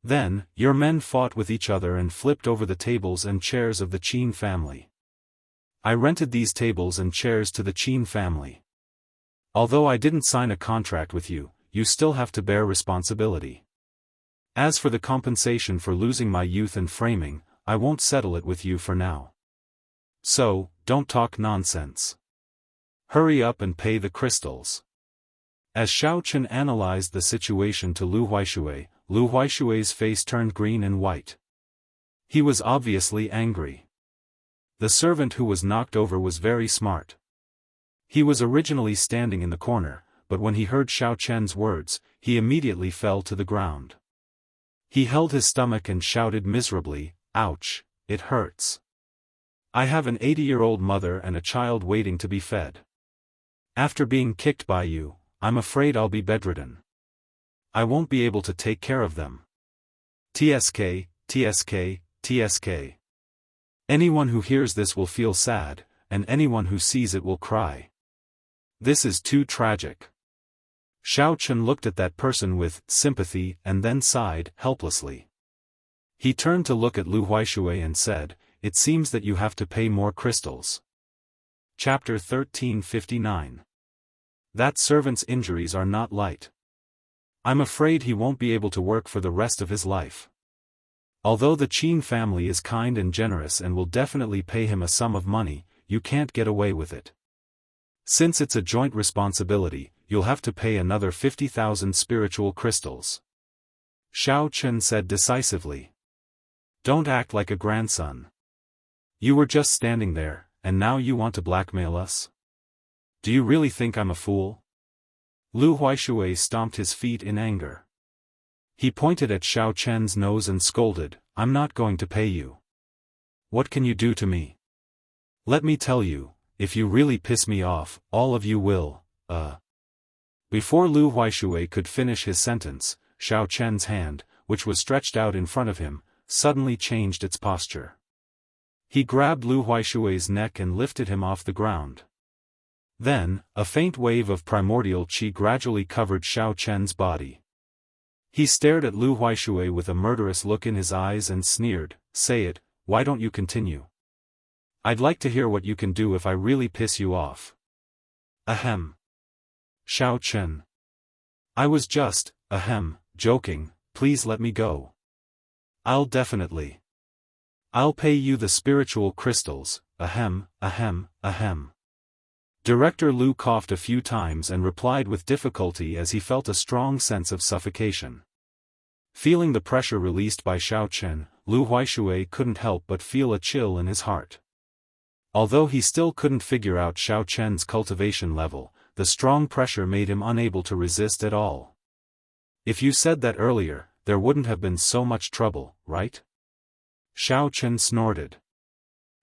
[SPEAKER 1] Then, your men fought with each other and flipped over the tables and chairs of the Qin family. I rented these tables and chairs to the Qin family. Although I didn't sign a contract with you, you still have to bear responsibility. As for the compensation for losing my youth and framing, I won't settle it with you for now. So, don't talk nonsense. Hurry up and pay the crystals." As Xiao Chen analyzed the situation to Lu Huaishui's face turned green and white. He was obviously angry. The servant who was knocked over was very smart. He was originally standing in the corner, but when he heard Xiao Chen's words, he immediately fell to the ground. He held his stomach and shouted miserably, "Ouch, it hurts. I have an 80-year-old mother and a child waiting to be fed. After being kicked by you, I'm afraid I'll be bedridden. I won't be able to take care of them. TSK, TSK, TSK. Anyone who hears this will feel sad, and anyone who sees it will cry. This is too tragic." Xiao Chen looked at that person with sympathy and then sighed helplessly. He turned to look at Lu Huaishui and said, "It seems that you have to pay more crystals." Chapter 1359. That servant's injuries are not light. I'm afraid he won't be able to work for the rest of his life. Although the Qin family is kind and generous and will definitely pay him a sum of money, you can't get away with it. Since it's a joint responsibility, you'll have to pay another 50,000 spiritual crystals. Xiao Chen said decisively. Don't act like a grandson. You were just standing there, and now you want to blackmail us? Do you really think I'm a fool? Lu Huaishui stomped his feet in anger. He pointed at Xiao Chen's nose and scolded, I'm not going to pay you. What can you do to me? Let me tell you, if you really piss me off, all of you will, Before Lu Huaishui could finish his sentence, Xiao Chen's hand, which was stretched out in front of him, suddenly changed its posture. He grabbed Lu Huaishui's neck and lifted him off the ground. Then, a faint wave of primordial qi gradually covered Xiao Chen's body. He stared at Lu Huaishui with a murderous look in his eyes and sneered, Say it, why don't you continue? I'd like to hear what you can do if I really piss you off. Ahem. Xiao Chen. I was just, joking, please let me go. I'll pay you the spiritual crystals, Director Lu coughed a few times and replied with difficulty as he felt a strong sense of suffocation. Feeling the pressure released by Xiao Chen, Lu Huaishui couldn't help but feel a chill in his heart. Although he still couldn't figure out Xiao Chen's cultivation level, the strong pressure made him unable to resist at all. If you said that earlier, there wouldn't have been so much trouble, right? Xiao Chen snorted.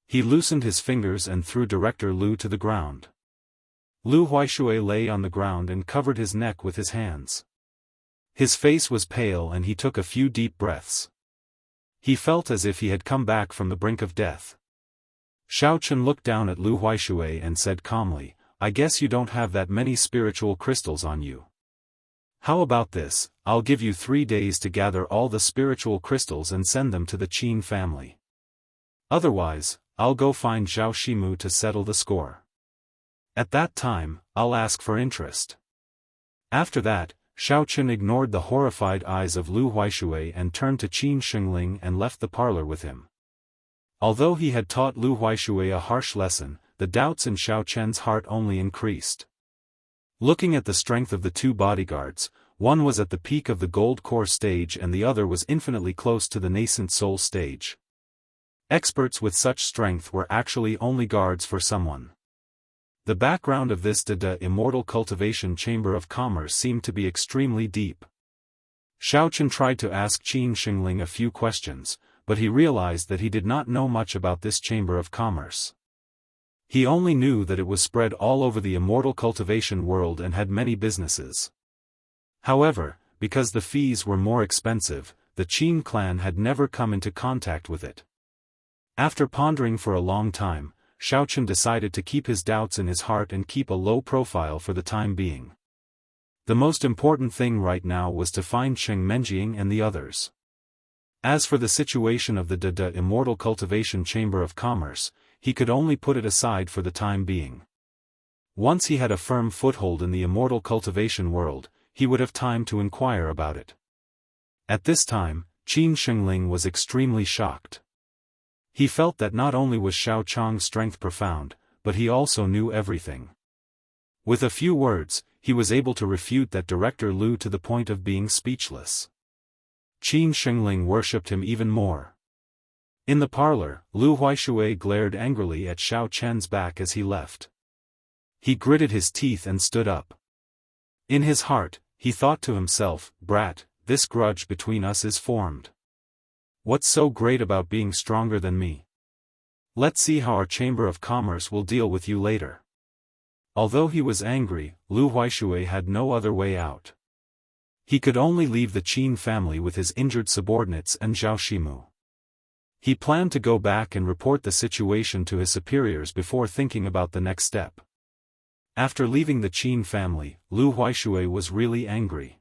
[SPEAKER 1] He loosened his fingers and threw Director Lu to the ground. Lu Huaishui lay on the ground and covered his neck with his hands. His face was pale and he took a few deep breaths. He felt as if he had come back from the brink of death. Xiao Chen looked down at Lu Huaishui and said calmly, "I guess you don't have that many spiritual crystals on you. How about this, I'll give you 3 days to gather all the spiritual crystals and send them to the Qin family. Otherwise, I'll go find Zhao Shimu to settle the score. At that time, I'll ask for interest." After that, Xiao Chen ignored the horrified eyes of Lu Huaishui and turned to Qin Shengling and left the parlor with him. Although he had taught Lu Huaishui a harsh lesson, the doubts in Xiao Chen's heart only increased. Looking at the strength of the two bodyguards, one was at the peak of the gold core stage and the other was infinitely close to the nascent soul stage. Experts with such strength were actually only guards for someone. The background of this immortal cultivation chamber of commerce seemed to be extremely deep. Xiao Chen tried to ask Qin Shengling a few questions, but he realized that he did not know much about this chamber of commerce. He only knew that it was spread all over the immortal cultivation world and had many businesses. However, because the fees were more expensive, the Qin clan had never come into contact with it. After pondering for a long time, Xiao Chen decided to keep his doubts in his heart and keep a low profile for the time being. The most important thing right now was to find Cheng Menjing and the others. As for the situation of the immortal cultivation chamber of commerce, he could only put it aside for the time being. Once he had a firm foothold in the immortal cultivation world, he would have time to inquire about it. At this time, Qin Shengling was extremely shocked. He felt that not only was Xiao Chang's strength profound, but he also knew everything. With a few words, he was able to refute that Director Lu to the point of being speechless. Qin Shengling worshipped him even more. In the parlor, Lu Huaishui glared angrily at Xiao Chen's back as he left. He gritted his teeth and stood up. In his heart, he thought to himself, "Brat, this grudge between us is formed. What's so great about being stronger than me? Let's see how our Chamber of Commerce will deal with you later." Although he was angry, Lu Huaishui had no other way out. He could only leave the Qin family with his injured subordinates and Zhao Shimu. He planned to go back and report the situation to his superiors before thinking about the next step. After leaving the Qin family, Lu Huaishui was really angry.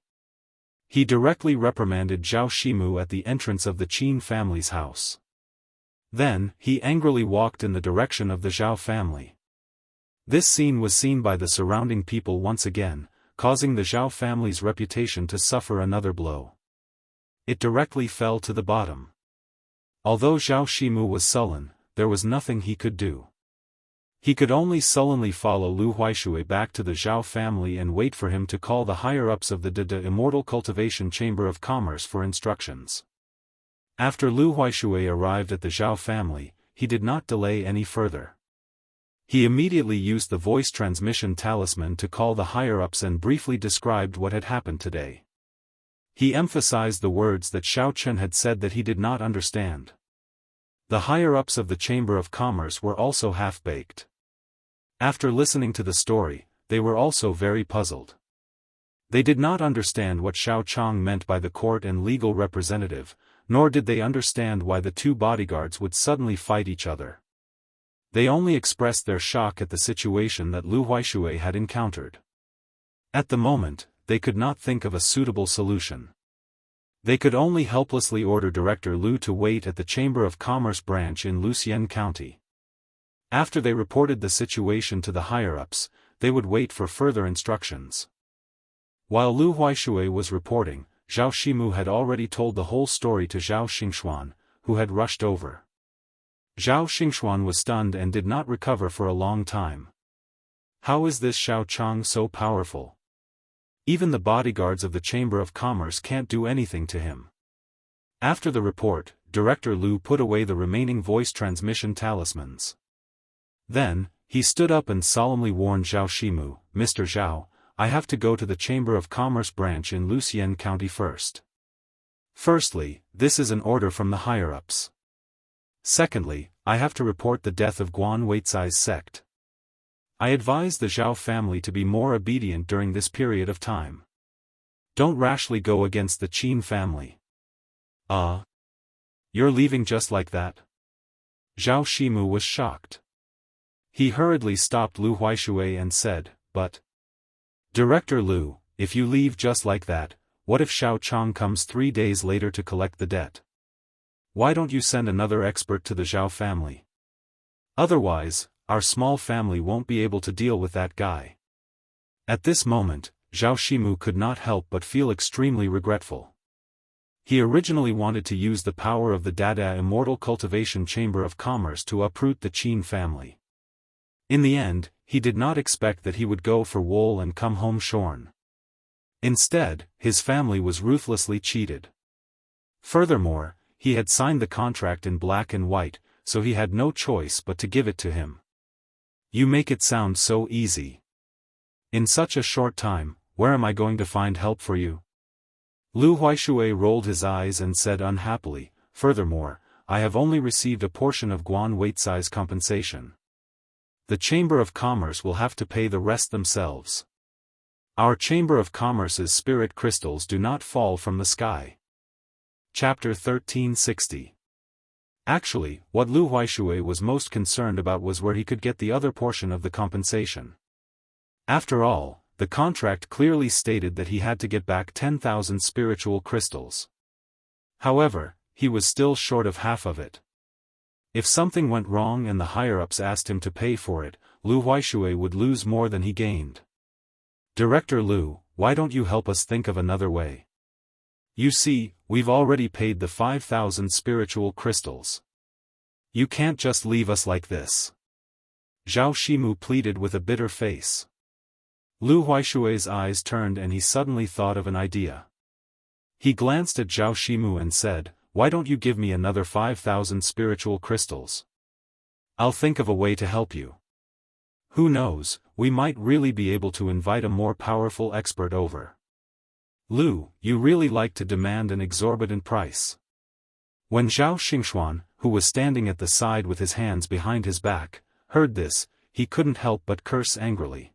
[SPEAKER 1] He directly reprimanded Zhao Shimu at the entrance of the Qin family's house. Then, he angrily walked in the direction of the Zhao family. This scene was seen by the surrounding people once again, causing the Zhao family's reputation to suffer another blow. It directly fell to the bottom. Although Zhao Shimu was sullen, there was nothing he could do. He could only sullenly follow Lu Huaishui back to the Zhao family and wait for him to call the higher-ups of the Immortal Cultivation Chamber of Commerce for instructions. After Lu Huaishui arrived at the Zhao family, he did not delay any further. He immediately used the voice transmission talisman to call the higher-ups and briefly described what had happened today. He emphasized the words that Xiao Chen had said that he did not understand. The higher-ups of the Chamber of Commerce were also half-baked. After listening to the story, they were also very puzzled. They did not understand what Xiao Chang meant by the court and legal representative, nor did they understand why the two bodyguards would suddenly fight each other. They only expressed their shock at the situation that Lu Huaishui had encountered. At the moment, they could not think of a suitable solution. They could only helplessly order Director Lu to wait at the Chamber of Commerce branch in Luxian County. After they reported the situation to the higher-ups, they would wait for further instructions. While Lu Huaishui was reporting, Zhao Shimu had already told the whole story to Zhao Xingxuan, who had rushed over. Zhao Xingxuan was stunned and did not recover for a long time. How is this Xiao Chang so powerful? Even the bodyguards of the Chamber of Commerce can't do anything to him. After the report, Director Liu put away the remaining voice transmission talismans. Then, he stood up and solemnly warned Zhao Shimu, Mr. Zhao, I have to go to the Chamber of Commerce branch in Lucian County first. Firstly, this is an order from the higher-ups. Secondly, I have to report the death of Guan Weicai's sect. I advise the Zhao family to be more obedient during this period of time. Don't rashly go against the Qin family. You're leaving just like that? Zhao Shimu was shocked. He hurriedly stopped Lu Huaishui and said, But, Director Liu, if you leave just like that, what if Xiao Chang comes 3 days later to collect the debt? Why don't you send another expert to the Zhao family? Otherwise, our small family won't be able to deal with that guy. At this moment, Zhao Shimu could not help but feel extremely regretful. He originally wanted to use the power of the Dada Immortal Cultivation Chamber of Commerce to uproot the Qin family. In the end, he did not expect that he would go for wool and come home shorn. Instead, his family was ruthlessly cheated. Furthermore, he had signed the contract in black and white, so he had no choice but to give it to him. You make it sound so easy. In such a short time, where am I going to find help for you? Lu Huaishui rolled his eyes and said unhappily, Furthermore, I have only received a portion of Guan Weicai's compensation. The Chamber of Commerce will have to pay the rest themselves. Our Chamber of Commerce's spirit crystals do not fall from the sky. Chapter 1360. Actually, what Lu Huaishui was most concerned about was where he could get the other portion of the compensation. After all, the contract clearly stated that he had to get back 10,000 spiritual crystals. However, he was still short of half of it. If something went wrong and the higher-ups asked him to pay for it, Lu Huaishui would lose more than he gained. Director Liu, why don't you help us think of another way? You see, we've already paid the 5,000 spiritual crystals. You can't just leave us like this. Zhao Shimu pleaded with a bitter face. Lu Huaishui's eyes turned and he suddenly thought of an idea. He glanced at Zhao Shimu and said, Why don't you give me another 5,000 spiritual crystals? I'll think of a way to help you. Who knows, we might really be able to invite a more powerful expert over. Lu, you really like to demand an exorbitant price. When Zhao Xingxuan, who was standing at the side with his hands behind his back, heard this, he couldn't help but curse angrily.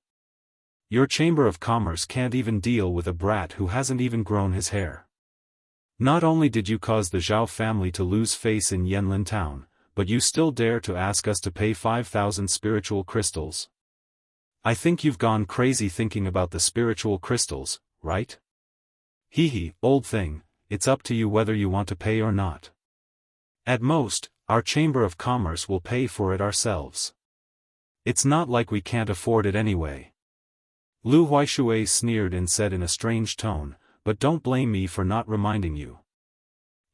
[SPEAKER 1] Your Chamber of Commerce can't even deal with a brat who hasn't even grown his hair. Not only did you cause the Zhao family to lose face in Yanlin town, but you still dare to ask us to pay 5,000 spiritual crystals? I think you've gone crazy thinking about the spiritual crystals, right? Hee, old thing, it's up to you whether you want to pay or not. At most, our Chamber of Commerce will pay for it ourselves. It's not like we can't afford it anyway. Lu Huaishui sneered and said in a strange tone, But don't blame me for not reminding you.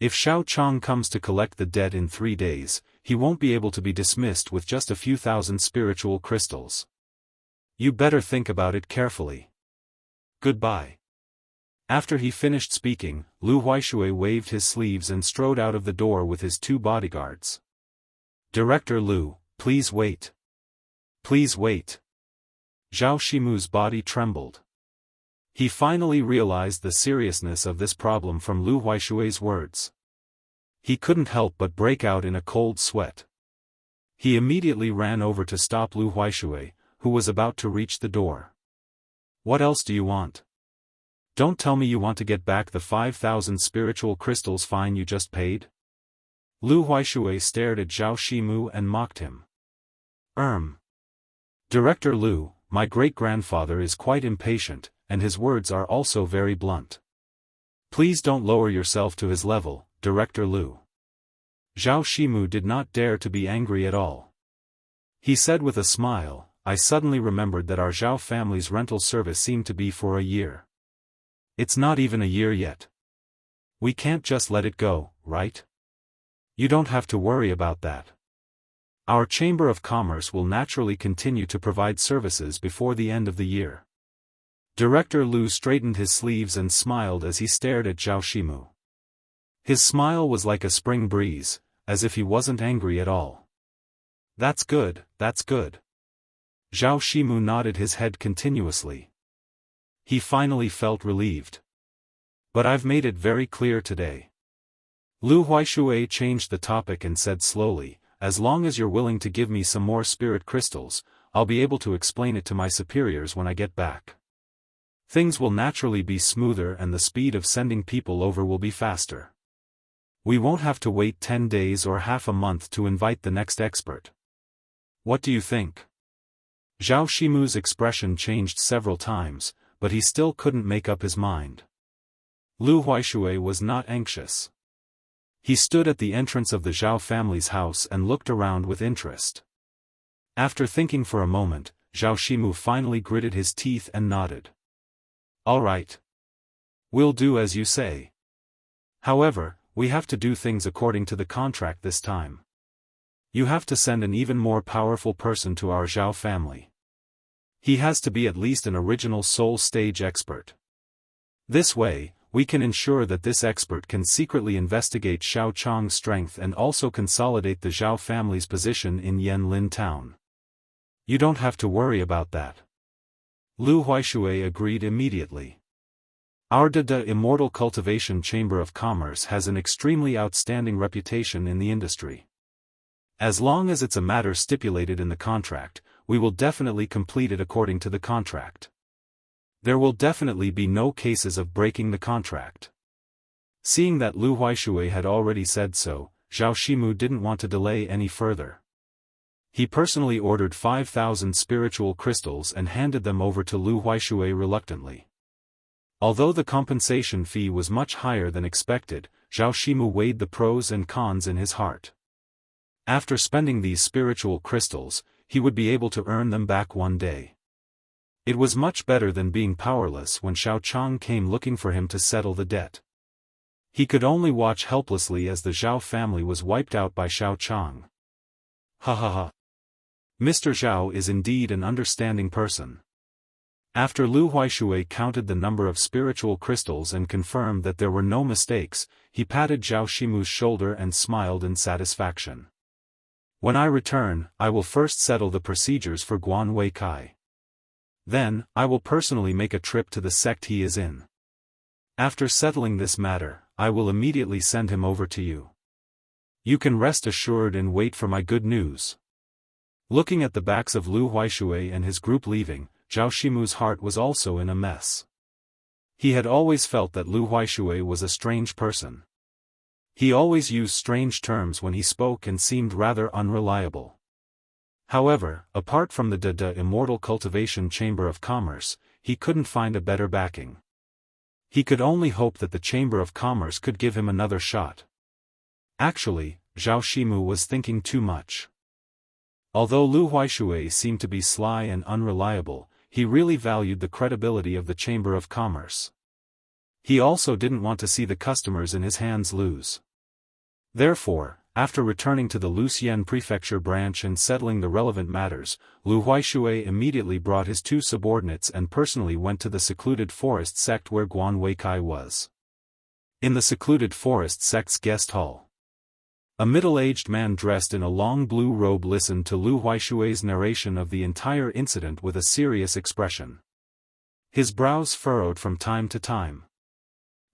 [SPEAKER 1] If Xiao Chang comes to collect the debt in 3 days, he won't be able to be dismissed with just a few thousand spiritual crystals. You better think about it carefully. Goodbye. After he finished speaking, Lu Huaishui waved his sleeves and strode out of the door with his 2 bodyguards. Director Liu, please wait. Please wait. Zhao Shimu's body trembled. He finally realized the seriousness of this problem from Lu Huaishui's words. He couldn't help but break out in a cold sweat. He immediately ran over to stop Lu Huaishui, who was about to reach the door. What else do you want? Don't tell me you want to get back the 5,000 spiritual crystals fine you just paid? Lu Huaishui stared at Zhao Shimu and mocked him. Director Liu, my great-grandfather is quite impatient, and his words are also very blunt. Please don't lower yourself to his level, Director Liu. Zhao Shimu did not dare to be angry at all. He said with a smile, I suddenly remembered that our Zhao family's rental service seemed to be for a year. It's not even a year yet. We can't just let it go, right? You don't have to worry about that. Our Chamber of Commerce will naturally continue to provide services before the end of the year. Director Lu straightened his sleeves and smiled as he stared at Zhao Shimu. His smile was like a spring breeze, as if he wasn't angry at all. That's good, that's good. Zhao Shimu nodded his head continuously. He finally felt relieved. But I've made it very clear today. Lu Huaishui changed the topic and said slowly, as long as you're willing to give me some more spirit crystals, I'll be able to explain it to my superiors when I get back. Things will naturally be smoother and the speed of sending people over will be faster. We won't have to wait 10 days or half a month to invite the next expert. What do you think? Zhao Shimu's expression changed several times, but he still couldn't make up his mind. Lu Huaishui was not anxious. He stood at the entrance of the Zhao family's house and looked around with interest. After thinking for a moment, Zhao Shimu finally gritted his teeth and nodded. All right. We'll do as you say. However, we have to do things according to the contract this time. You have to send an even more powerful person to our Zhao family. He has to be at least an original soul stage expert. This way, we can ensure that this expert can secretly investigate Xiao Chang's strength and also consolidate the Zhao family's position in Yanlin town. You don't have to worry about that. Lu Huaishui agreed immediately. Our Immortal Cultivation Chamber of Commerce has an extremely outstanding reputation in the industry. As long as it's a matter stipulated in the contract, we will definitely complete it according to the contract. There will definitely be no cases of breaking the contract. Seeing that Lu Huaishui had already said so, Zhao Shimu didn't want to delay any further. He personally ordered 5,000 spiritual crystals and handed them over to Lu Huaishui reluctantly. Although the compensation fee was much higher than expected, Zhao Shimu weighed the pros and cons in his heart. After spending these spiritual crystals, he would be able to earn them back one day. It was much better than being powerless when Xiao Chang came looking for him to settle the debt. He could only watch helplessly as the Zhao family was wiped out by Xiao Chang. Ha ha ha. Mr. Zhao is indeed an understanding person. After Lu Huaishui counted the number of spiritual crystals and confirmed that there were no mistakes, he patted Zhao Shimu's shoulder and smiled in satisfaction. When I return, I will first settle the procedures for Guan Wei Kai. Then, I will personally make a trip to the sect he is in. After settling this matter, I will immediately send him over to you. You can rest assured and wait for my good news. Looking at the backs of Lu Huaishui and his group leaving, Zhao Shimu's heart was also in a mess. He had always felt that Lu Huaishui was a strange person. He always used strange terms when he spoke and seemed rather unreliable. However, apart from the Immortal Cultivation Chamber of Commerce, he couldn't find a better backing. He could only hope that the Chamber of Commerce could give him another shot. Actually, Zhao Shimu was thinking too much. Although Lu Huaishui seemed to be sly and unreliable, he really valued the credibility of the Chamber of Commerce. He also didn't want to see the customers in his hands lose. Therefore, after returning to the Luxian Prefecture branch and settling the relevant matters, Lu Huaishui immediately brought his two subordinates and personally went to the secluded forest sect where Guan Wei Kai was. In the secluded forest sect's guest hall, a middle-aged man dressed in a long blue robe listened to Lu Huaishui's narration of the entire incident with a serious expression. His brows furrowed from time to time.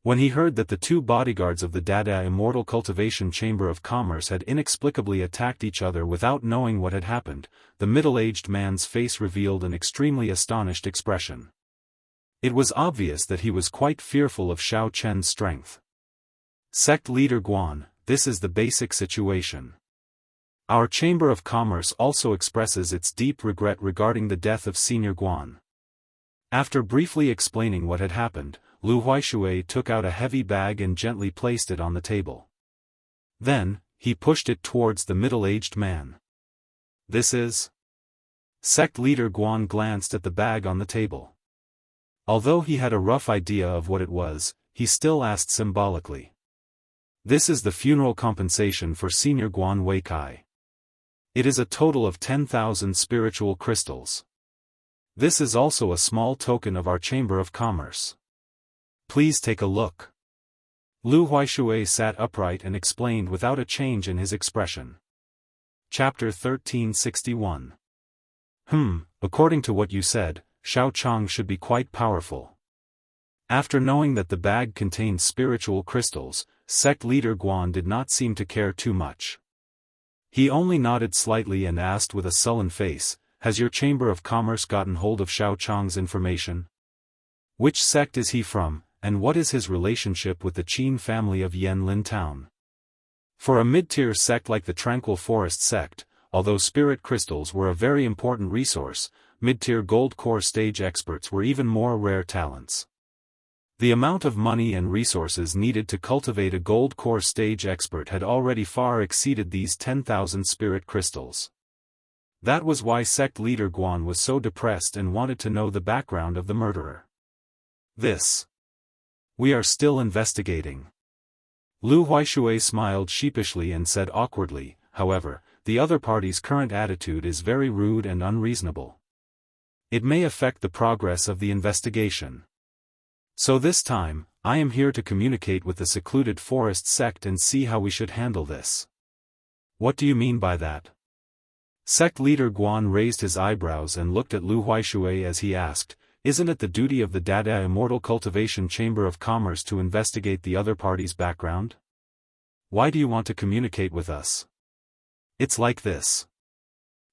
[SPEAKER 1] When he heard that the two bodyguards of the Immortal Cultivation Chamber of Commerce had inexplicably attacked each other without knowing what had happened, the middle-aged man's face revealed an extremely astonished expression. It was obvious that he was quite fearful of Xiao Chen's strength. Sect leader Guan, this is the basic situation. Our Chamber of Commerce also expresses its deep regret regarding the death of Senior Guan. After briefly explaining what had happened, Lu Huaishui took out a heavy bag and gently placed it on the table. Then, he pushed it towards the middle-aged man. This is? Sect leader Guan glanced at the bag on the table. Although he had a rough idea of what it was, he still asked symbolically. This is the funeral compensation for Senior Guan Wei Kai. It is a total of 10,000 spiritual crystals. This is also a small token of our Chamber of Commerce. Please take a look. Lu Huaishui sat upright and explained without a change in his expression. Chapter 1361. According to what you said, Xiaochang should be quite powerful. After knowing that the bag contained spiritual crystals, sect leader Guan did not seem to care too much. He only nodded slightly and asked with a sullen face, "Has your Chamber of Commerce gotten hold of Xiaochang's information? Which sect is he from, and what is his relationship with the Qin family of Yanlin Town?" For a mid-tier sect like the Tranquil Forest sect, although spirit crystals were a very important resource, mid-tier gold core stage experts were even more rare talents. The amount of money and resources needed to cultivate a gold core stage expert had already far exceeded these 10,000 spirit crystals. That was why sect leader Guan was so depressed and wanted to know the background of the murderer. We are still investigating. Lu Huaishui smiled sheepishly and said awkwardly, "However, the other party's current attitude is very rude and unreasonable. It may affect the progress of the investigation. So this time, I am here to communicate with the secluded forest sect and see how we should handle this." "What do you mean by that?" Sect leader Guan raised his eyebrows and looked at Lu Huaishui as he asked, "Isn't it the duty of the Dada Immortal Cultivation Chamber of Commerce to investigate the other party's background? Why do you want to communicate with us?" "It's like this."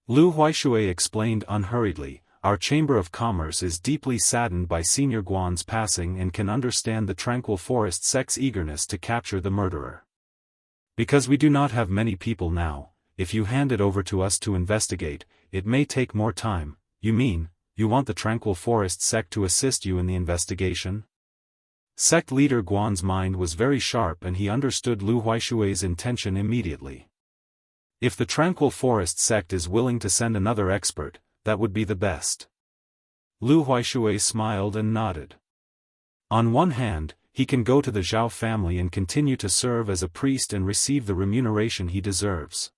[SPEAKER 1] Lu Huaishui explained unhurriedly, "Our Chamber of Commerce is deeply saddened by Senior Guan's passing and can understand the Tranquil Forest sect's eagerness to capture the murderer. Because we do not have many people now, if you hand it over to us to investigate, it may take more time." "You mean, you want the Tranquil Forest sect to assist you in the investigation?" Sect leader Guan's mind was very sharp and he understood Lu Huaishui's intention immediately. If the Tranquil Forest sect is willing to send another expert, that would be the best. Lu Huaishui smiled and nodded. On one hand, he can go to the Zhao family and continue to serve as a priest and receive the remuneration he deserves.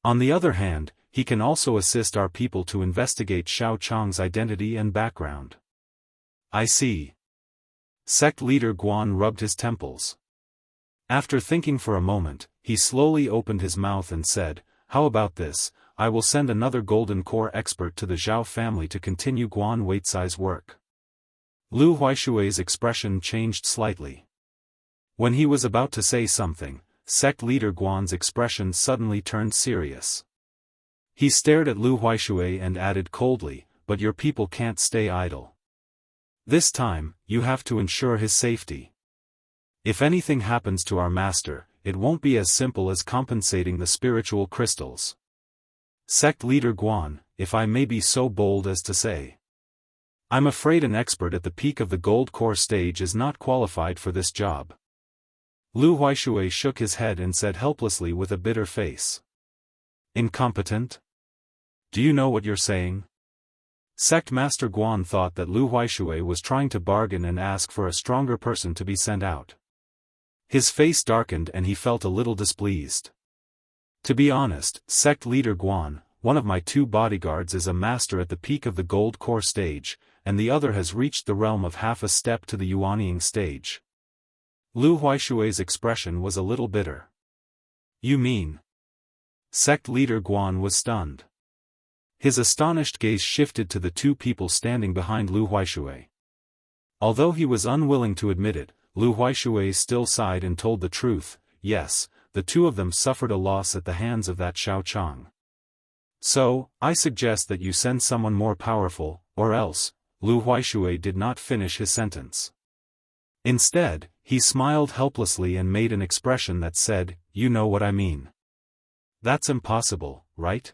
[SPEAKER 1] On the other hand, he can also assist our people to investigate Xiaochang's identity and background. "I see." Sect leader Guan rubbed his temples. After thinking for a moment, he slowly opened his mouth and said, "How about this? I will send another golden core expert to the Zhao family to continue Guan Weicai's work." Lu Huaishui's expression changed slightly. When he was about to say something, sect leader Guan's expression suddenly turned serious. He stared at Lu Huaishui and added coldly, "But your people can't stay idle. This time, you have to ensure his safety. If anything happens to our master, it won't be as simple as compensating the spiritual crystals. Sect leader Guan, if I may be so bold as to say, I'm afraid an expert at the peak of the gold core stage is not qualified for this job." Lu Huaishui shook his head and said helplessly with a bitter face, "Incompetent? Do you know what you're saying?" Sect Master Guan thought that Lu Huaishui was trying to bargain and ask for a stronger person to be sent out. His face darkened and he felt a little displeased. "To be honest, sect leader Guan, one of my 2 bodyguards is a master at the peak of the gold core stage, and the other has reached the realm of half a step to the Yuanying stage." Lu Huaishui's expression was a little bitter. "You mean?" Sect leader Guan was stunned. His astonished gaze shifted to the 2 people standing behind Lu Huaishui. Although he was unwilling to admit it, Lu Huaishui still sighed and told the truth, "Yes, the 2 of them suffered a loss at the hands of that Xiaochang. So, I suggest that you send someone more powerful, or else." Lu Huaishui did not finish his sentence. Instead, he smiled helplessly and made an expression that said, "You know what I mean. That's impossible, right?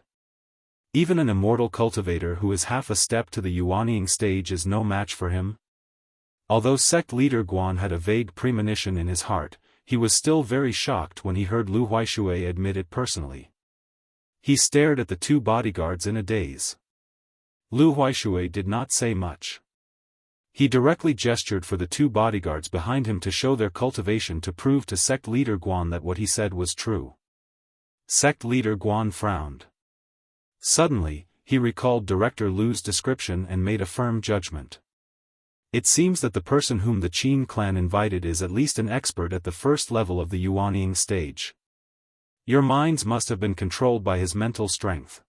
[SPEAKER 1] Even an immortal cultivator who is half a step to the Yuanying stage is no match for him." Although sect leader Guan had a vague premonition in his heart, he was still very shocked when he heard Lu Huaishui admit it personally. He stared at the 2 bodyguards in a daze. Lu Huaishui did not say much. He directly gestured for the 2 bodyguards behind him to show their cultivation to prove to sect leader Guan that what he said was true. Sect leader Guan frowned. Suddenly, he recalled Director Lu's description and made a firm judgment. It seems that the person whom the Qin clan invited is at least an expert at the first level of the Yuanying stage. Your minds must have been controlled by his mental strength.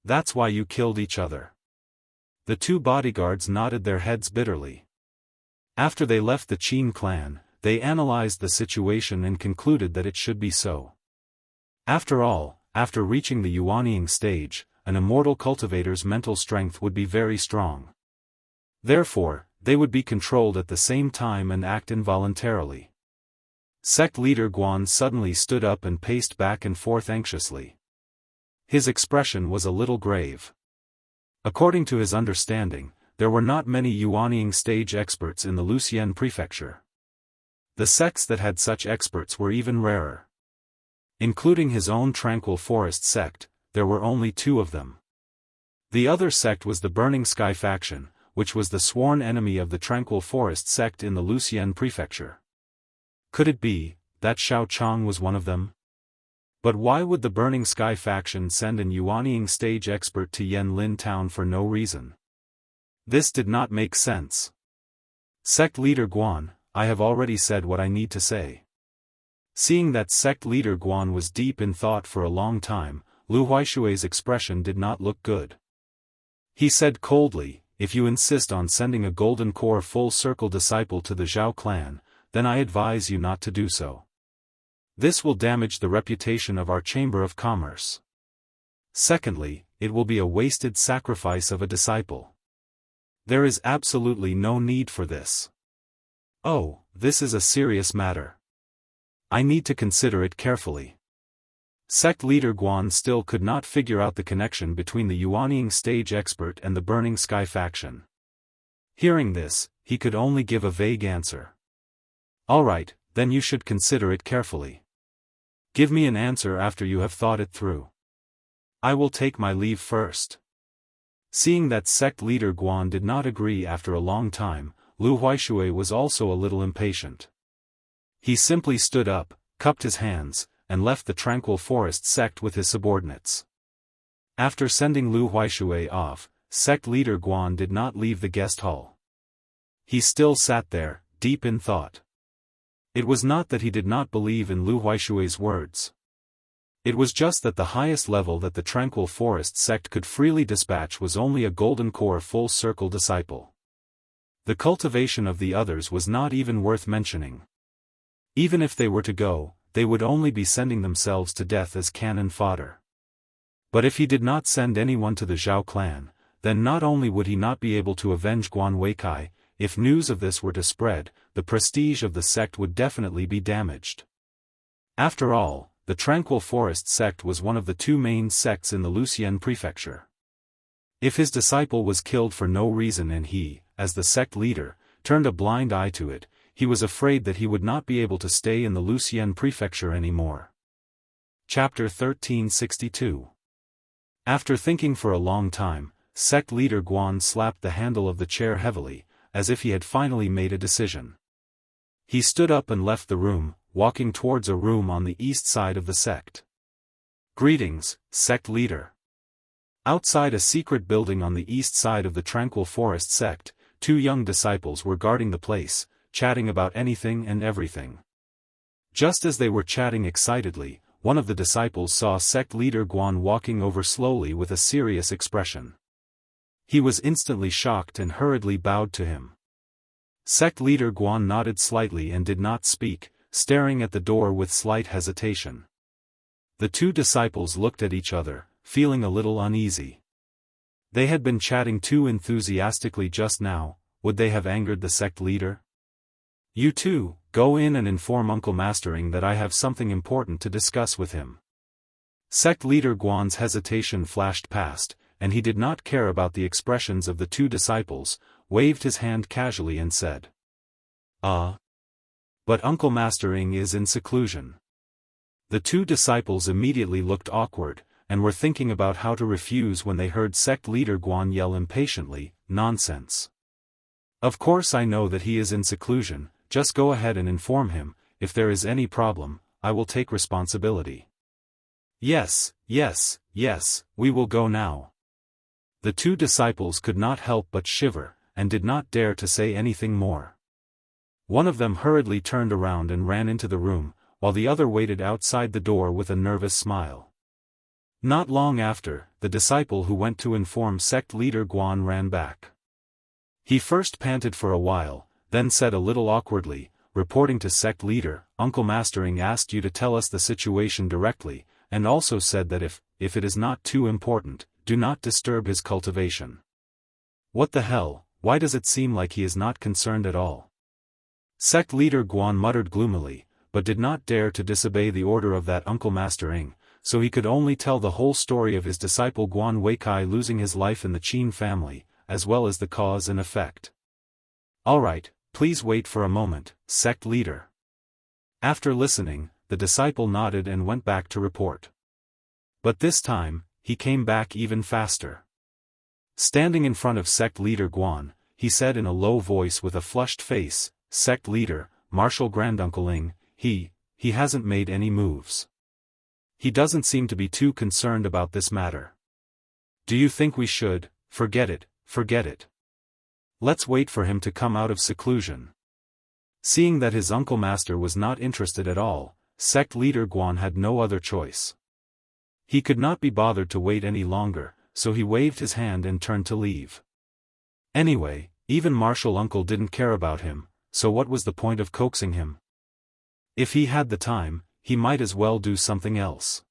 [SPEAKER 1] That's why you killed each other. The two bodyguards nodded their heads bitterly. After they left the Qin clan, they analyzed the situation and concluded that it should be so. After all, after reaching the Yuanying stage, an immortal cultivator's mental strength would be very strong. Therefore, they would be controlled at the same time and act involuntarily. Sect leader Guan suddenly stood up and paced back and forth anxiously. His expression was a little grave. According to his understanding, there were not many Yuanying stage experts in the Luxian prefecture. The sects that had such experts were even rarer. Including his own Tranquil Forest sect, there were only 2 of them. The other sect was the Burning Sky faction, which was the sworn enemy of the Tranquil Forest sect in the Luxian prefecture. Could it be that Xiao Chang was one of them? But why would the Burning Sky faction send an Yuanying stage expert to Yanlin town for no reason? This did not make sense. Sect leader Guan, I have already said what I need to say. Seeing that sect leader Guan was deep in thought for a long time, Lu Huaishui's expression did not look good. He said coldly, if you insist on sending a Golden Core full circle disciple to the Zhao clan, then I advise you not to do so. This will damage the reputation of our Chamber of Commerce. Secondly, it will be a wasted sacrifice of a disciple. There is absolutely no need for this. Oh, this is a serious matter. I need to consider it carefully. Sect leader Guan still could not figure out the connection between the Yuanying stage expert and the Burning Sky faction. Hearing this, he could only give a vague answer. Alright, then you should consider it carefully. Give me an answer after you have thought it through. I will take my leave first. Seeing that sect leader Guan did not agree after a long time, Lu Huaishui was also a little impatient. He simply stood up, cupped his hands, and left the Tranquil Forest sect with his subordinates. After sending Lu Huaishui off, sect leader Guan did not leave the guest hall. He still sat there, deep in thought. It was not that he did not believe in Lu Huaishui's words. It was just that the highest level that the Tranquil Forest sect could freely dispatch was only a Golden Core full circle disciple. The cultivation of the others was not even worth mentioning. Even if they were to go, they would only be sending themselves to death as cannon fodder. But if he did not send anyone to the Zhao clan, then not only would he not be able to avenge Guan Weikai, if news of this were to spread, the prestige of the sect would definitely be damaged. After all, the Tranquil Forest sect was one of the 2 main sects in the Luxian prefecture. If his disciple was killed for no reason and he, as the sect leader, turned a blind eye to it, he was afraid that he would not be able to stay in the Luxian prefecture anymore. Chapter 1362. After thinking for a long time, sect leader Guan slapped the handle of the chair heavily, as if he had finally made a decision. He stood up and left the room, walking towards a room on the east side of the sect. Greetings, sect leader. Outside a secret building on the east side of the Tranquil Forest sect, 2 young disciples were guarding the place, chatting about anything and everything. Just as they were chatting excitedly, one of the disciples saw sect leader Guan walking over slowly with a serious expression. He was instantly shocked and hurriedly bowed to him. Sect leader Guan nodded slightly and did not speak, staring at the door with slight hesitation. The 2 disciples looked at each other, feeling a little uneasy. They had been chatting too enthusiastically just now. Would they have angered the sect leader? You 2, go in and inform Uncle Mastering that I have something important to discuss with him. Sect leader Guan's hesitation flashed past, and he did not care about the expressions of the 2 disciples, waved his hand casually and said, But Uncle Mastering is in seclusion. The 2 disciples immediately looked awkward, and were thinking about how to refuse when they heard sect leader Guan yell impatiently, nonsense. Of course I know that he is in seclusion, just go ahead and inform him. If there is any problem, I will take responsibility. Yes, yes, yes, we will go now. The two disciples could not help but shiver, and did not dare to say anything more. One of them hurriedly turned around and ran into the room, while the other waited outside the door with a nervous smile. Not long after, the disciple who went to inform sect leader Guan ran back. He first panted for a while, then said a little awkwardly, reporting to sect leader, Uncle Mastering asked you to tell us the situation directly, and also said that if it is not too important, do not disturb his cultivation. What the hell, why does it seem like he is not concerned at all? Sect leader Guan muttered gloomily, but did not dare to disobey the order of that Uncle Mastering, so he could only tell the whole story of his disciple Guan Weikai losing his life in the Qin family, as well as the cause and effect. Alright, please wait for a moment, sect leader. After listening, the disciple nodded and went back to report. But this time, he came back even faster. Standing in front of sect leader Guan, he said in a low voice with a flushed face, Sect leader, Marshal Granduncleing, he hasn't made any moves. He doesn't seem to be too concerned about this matter. Do you think we should, forget it. Let's wait for him to come out of seclusion. Seeing that his uncle master was not interested at all, sect leader Guan had no other choice. He could not be bothered to wait any longer, so he waved his hand and turned to leave. Anyway, even Marshal Uncle didn't care about him, so what was the point of coaxing him? If he had the time, he might as well do something else.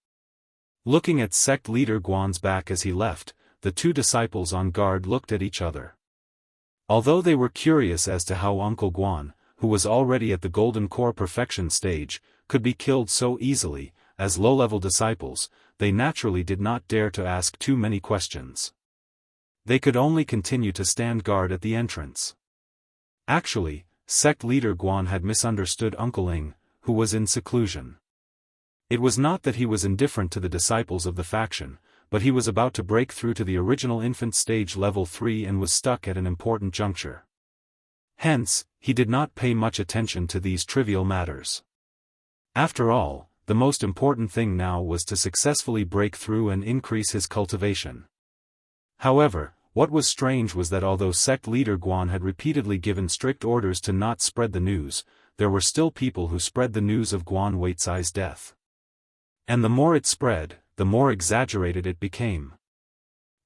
[SPEAKER 1] Looking at sect leader Guan's back as he left, the two disciples on guard looked at each other. Although they were curious as to how Uncle Guan, who was already at the Golden Core perfection stage, could be killed so easily, as low-level disciples, they naturally did not dare to ask too many questions. They could only continue to stand guard at the entrance. Actually, sect leader Guan had misunderstood Uncle Ing, who was in seclusion. It was not that he was indifferent to the disciples of the faction, but he was about to break through to the original infant stage level 3 and was stuck at an important juncture. Hence, he did not pay much attention to these trivial matters. After all, the most important thing now was to successfully break through and increase his cultivation. However, what was strange was that although sect leader Guan had repeatedly given strict orders to not spread the news, there were still people who spread the news of Guan Weizai's death. And the more it spread, the more exaggerated it became.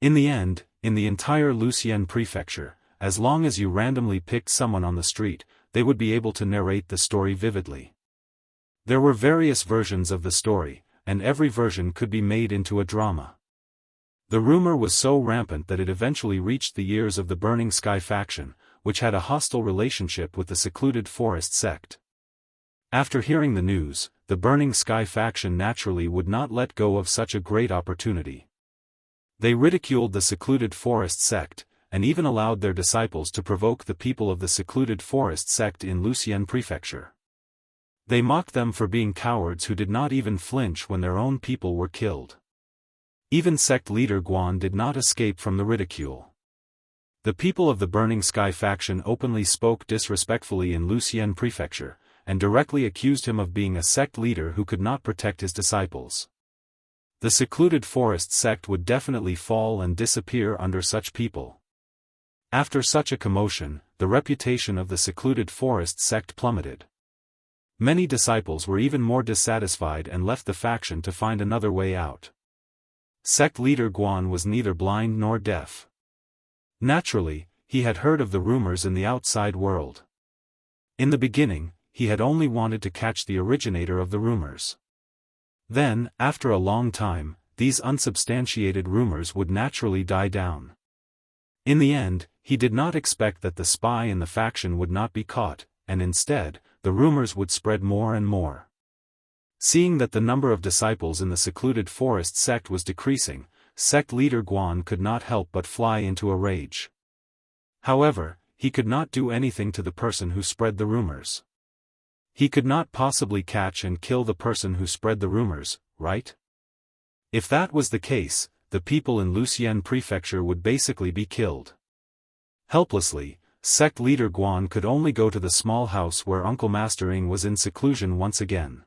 [SPEAKER 1] In the end, in the entire Luxian prefecture, as long as you randomly picked someone on the street, they would be able to narrate the story vividly. There were various versions of the story, and every version could be made into a drama. The rumor was so rampant that it eventually reached the ears of the Burning Sky faction, which had a hostile relationship with the Secluded Forest sect. After hearing the news, the Burning Sky faction naturally would not let go of such a great opportunity. They ridiculed the Secluded Forest sect, and even allowed their disciples to provoke the people of the Secluded Forest sect in Luxian prefecture. They mocked them for being cowards who did not even flinch when their own people were killed. Even sect leader Guan did not escape from the ridicule. The people of the Burning Sky faction openly spoke disrespectfully in Luxian prefecture, and directly accused him of being a sect leader who could not protect his disciples. The Secluded Forest sect would definitely fall and disappear under such people. After such a commotion, the reputation of the Secluded Forest sect plummeted. Many disciples were even more dissatisfied and left the faction to find another way out. Sect leader Guan was neither blind nor deaf. Naturally, he had heard of the rumors in the outside world. In the beginning, he had only wanted to catch the originator of the rumors. Then, after a long time, these unsubstantiated rumors would naturally die down. In the end, he did not expect that the spy in the faction would not be caught, and instead, the rumors would spread more and more. Seeing that the number of disciples in the Secluded Forest sect was decreasing, sect leader Guan could not help but fly into a rage. However, he could not do anything to the person who spread the rumors. He could not possibly catch and kill the person who spread the rumors, right? If that was the case, the people in Luxian prefecture would basically be killed. Helplessly, sect leader Guan could only go to the small house where Uncle Mastering was in seclusion once again.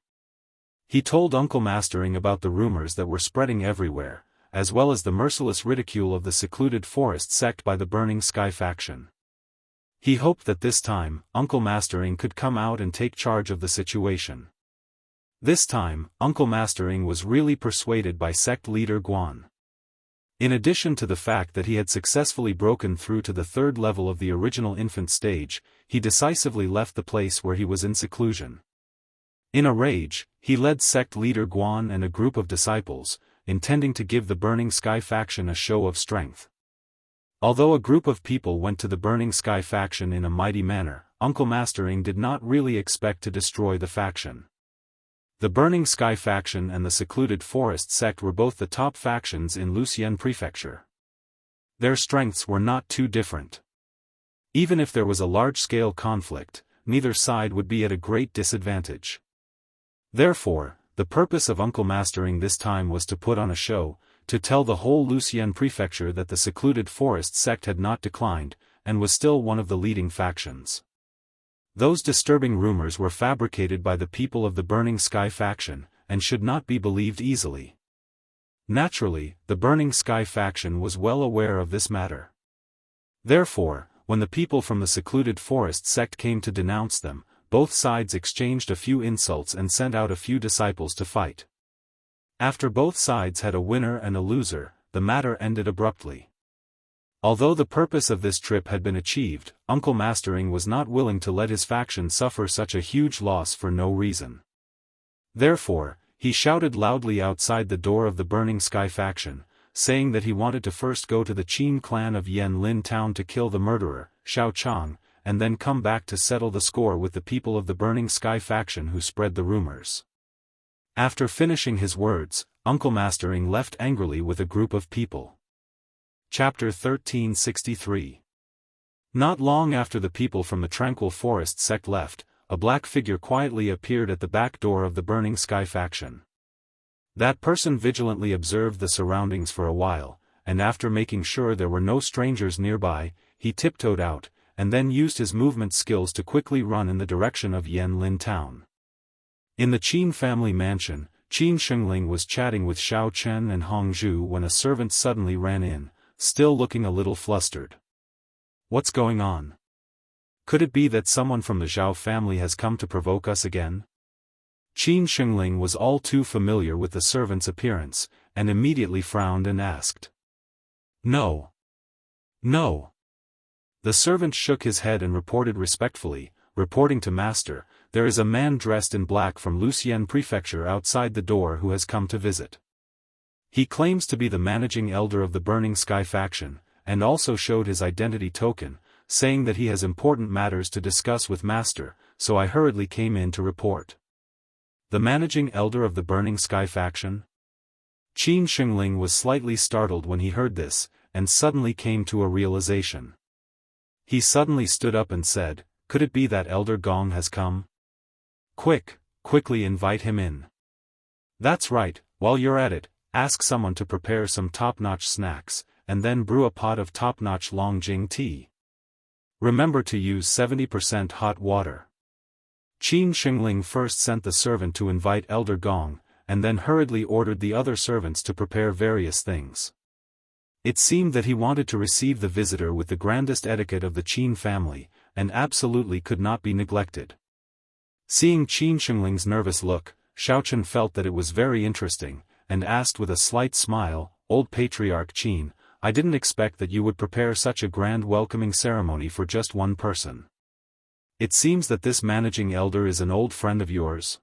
[SPEAKER 1] He told Uncle Mastering about the rumors that were spreading everywhere, as well as the merciless ridicule of the secluded forest sect by the Burning Sky faction. He hoped that this time, Uncle Mastering could come out and take charge of the situation. This time, Uncle Mastering was really persuaded by sect leader Guan. In addition to the fact that he had successfully broken through to the third level of the original infant stage, he decisively left the place where he was in seclusion. In a rage, he led sect leader Guan and a group of disciples, intending to give the Burning Sky faction a show of strength. Although a group of people went to the Burning Sky faction in a mighty manner, Uncle Mastering did not really expect to destroy the faction. The Burning Sky faction and the secluded forest sect were both the top factions in Wuxia Prefecture. Their strengths were not too different. Even if there was a large-scale conflict, neither side would be at a great disadvantage. Therefore, the purpose of Uncle Mastering this time was to put on a show, to tell the whole Wuxia Prefecture that the secluded forest sect had not declined, and was still one of the leading factions. Those disturbing rumors were fabricated by the people of the Burning Sky faction, and should not be believed easily. Naturally, the Burning Sky faction was well aware of this matter. Therefore, when the people from the secluded forest sect came to denounce them, both sides exchanged a few insults and sent out a few disciples to fight. After both sides had a winner and a loser, the matter ended abruptly. Although the purpose of this trip had been achieved, Uncle Mastering was not willing to let his faction suffer such a huge loss for no reason. Therefore, he shouted loudly outside the door of the Burning Sky faction, saying that he wanted to first go to the Qin clan of Yanlin town to kill the murderer, Xiao Chang, and then come back to settle the score with the people of the Burning Sky faction who spread the rumors. After finishing his words, Uncle Mastering left angrily with a group of people. Chapter 1363. Not long after the people from the Tranquil Forest sect left, a black figure quietly appeared at the back door of the Burning Sky faction. That person vigilantly observed the surroundings for a while, and after making sure there were no strangers nearby, he tiptoed out, and then used his movement skills to quickly run in the direction of Yanlin town. In the Qin family mansion, Qin Shengling was chatting with Xiao Chen and Hong Zhu when a servant suddenly ran in, still looking a little flustered. What's going on? Could it be that someone from the Zhao family has come to provoke us again? Qin Shengling was all too familiar with the servant's appearance, and immediately frowned and asked. No. No. The servant shook his head and reported respectfully, reporting to Master, there is a man dressed in black from Wuxia Prefecture outside the door who has come to visit. He claims to be the managing elder of the Burning Sky faction, and also showed his identity token, saying that he has important matters to discuss with Master, so I hurriedly came in to report. The managing elder of the Burning Sky faction? Qin Shengling was slightly startled when he heard this, and suddenly came to a realization. He suddenly stood up and said, could it be that Elder Gong has come? Quickly invite him in. That's right, while you're at it, ask someone to prepare some top-notch snacks, and then brew a pot of top-notch Longjing tea. Remember to use 70% hot water. Qin Shengling first sent the servant to invite Elder Gong, and then hurriedly ordered the other servants to prepare various things. It seemed that he wanted to receive the visitor with the grandest etiquette of the Qin family, and absolutely could not be neglected. Seeing Qin Shengling's nervous look, Xiaochen felt that it was very interesting, and asked with a slight smile, Old Patriarch Qin, I didn't expect that you would prepare such a grand welcoming ceremony for just one person. It seems that this managing elder is an old friend of yours.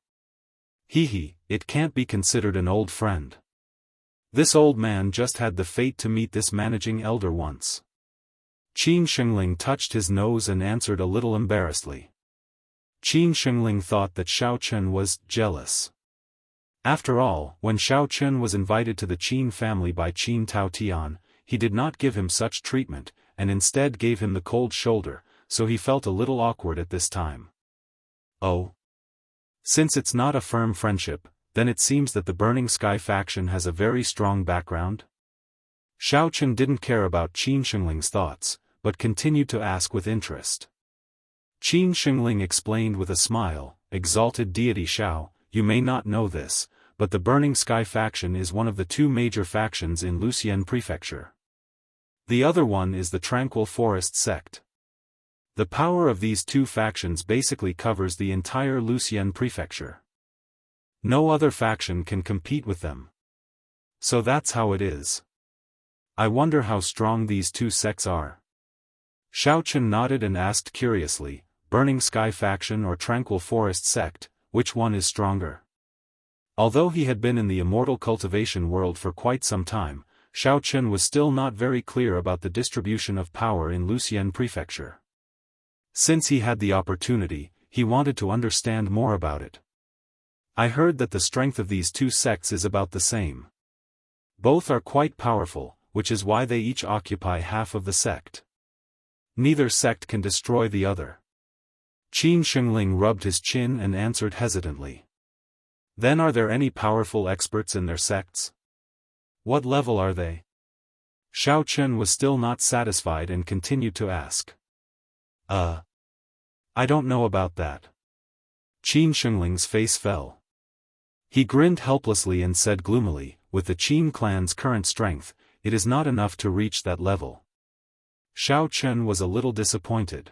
[SPEAKER 1] It can't be considered an old friend. This old man just had the fate to meet this managing elder once. Qin Shengling touched his nose and answered a little embarrassedly. Qin Shengling thought that Xiao Chen was jealous. After all, when Xiao Chen was invited to the Qin family by Qin Tao Tian, he did not give him such treatment, and instead gave him the cold shoulder, so he felt a little awkward at this time. Oh. Since it's not a firm friendship, then it seems that the Burning Sky faction has a very strong background? Xiao Chen didn't care about Qin Shengling's thoughts, but continued to ask with interest. Qin Shengling explained with a smile, Exalted deity Xiao, you may not know this, but the Burning Sky faction is one of the two major factions in Luxian Prefecture. The other one is the Tranquil Forest sect. The power of these two factions basically covers the entire Luxian Prefecture. No other faction can compete with them. So that's how it is. I wonder how strong these two sects are. Xiaofan nodded and asked curiously, Burning Sky faction or Tranquil Forest sect, which one is stronger? Although he had been in the immortal cultivation world for quite some time, Xiaofan was still not very clear about the distribution of power in Luxian Prefecture. Since he had the opportunity, he wanted to understand more about it. I heard that the strength of these two sects is about the same. Both are quite powerful, which is why they each occupy half of the sect. Neither sect can destroy the other. Qin Shengling rubbed his chin and answered hesitantly. Then are there any powerful experts in their sects? What level are they? Xiaofan was still not satisfied and continued to ask. I don't know about that. Qin Shengling's face fell. He grinned helplessly and said gloomily, with the Qin clan's current strength, it is not enough to reach that level. Xiaofan was a little disappointed.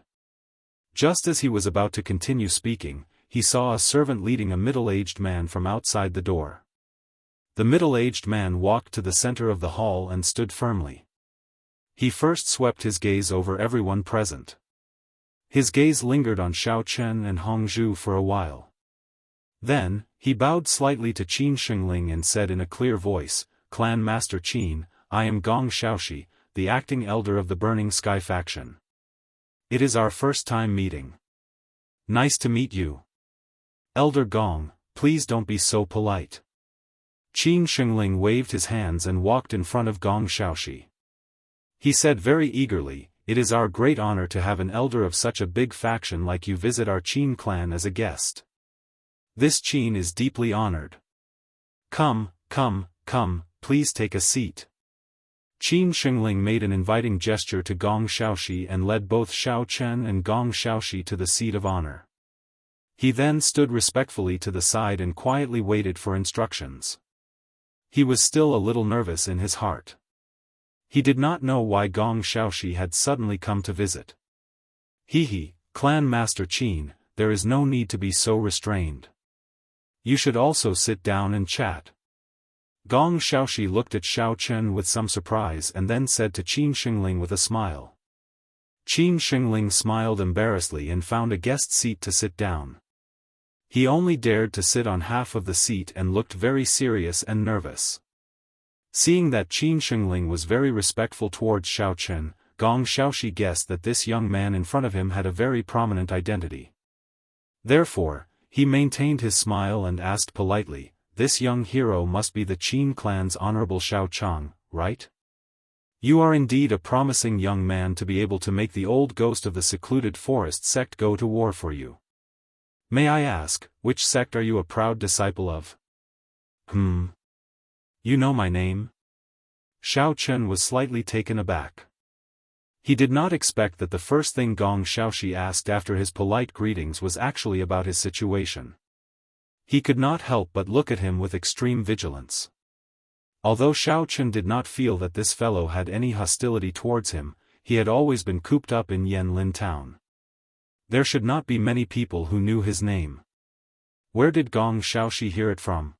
[SPEAKER 1] Just as he was about to continue speaking, he saw a servant leading a middle-aged man from outside the door. The middle-aged man walked to the center of the hall and stood firmly. He first swept his gaze over everyone present. His gaze lingered on Xiaofan and Hongzhu for a while. Then, he bowed slightly to Qin Shengling and said in a clear voice, Clan Master Qin, I am Gong Xiaoxi, the acting elder of the Burning Sky faction. It is our first time meeting. Nice to meet you. Elder Gong, please don't be so polite. Qin Shengling waved his hands and walked in front of Gong Xiaoxi. He said very eagerly, it is our great honor to have an elder of such a big faction like you visit our Qin clan as a guest. This Qin is deeply honored. Come, please take a seat. Qin Shengling made an inviting gesture to Gong Xiaoxi and led both Xiaofan and Gong Xiaoxi to the seat of honor. He then stood respectfully to the side and quietly waited for instructions. He was still a little nervous in his heart. He did not know why Gong Xiaoxi had suddenly come to visit. Clan Master Qin, there is no need to be so restrained. You should also sit down and chat. Gong Xiaoxi looked at Xiaofan with some surprise and then said to Qin Shengling with a smile. Qin Shengling smiled embarrassedly and found a guest seat to sit down. He only dared to sit on half of the seat and looked very serious and nervous. Seeing that Qin Shengling was very respectful towards Xiaofan, Gong Xiaoxi guessed that this young man in front of him had a very prominent identity. Therefore, he maintained his smile and asked politely, this young hero must be the Qin clan's honorable Xiao Chang, right? You are indeed a promising young man to be able to make the old ghost of the secluded forest sect go to war for you. May I ask, which sect are you a proud disciple of? You know my name? Xiaofan was slightly taken aback. He did not expect that the first thing Gong Xiaoxi asked after his polite greetings was actually about his situation. He could not help but look at him with extreme vigilance. Although Xiaofan did not feel that this fellow had any hostility towards him, he had always been cooped up in Yanlin town. There should not be many people who knew his name. Where did Gong Xiaoxi hear it from?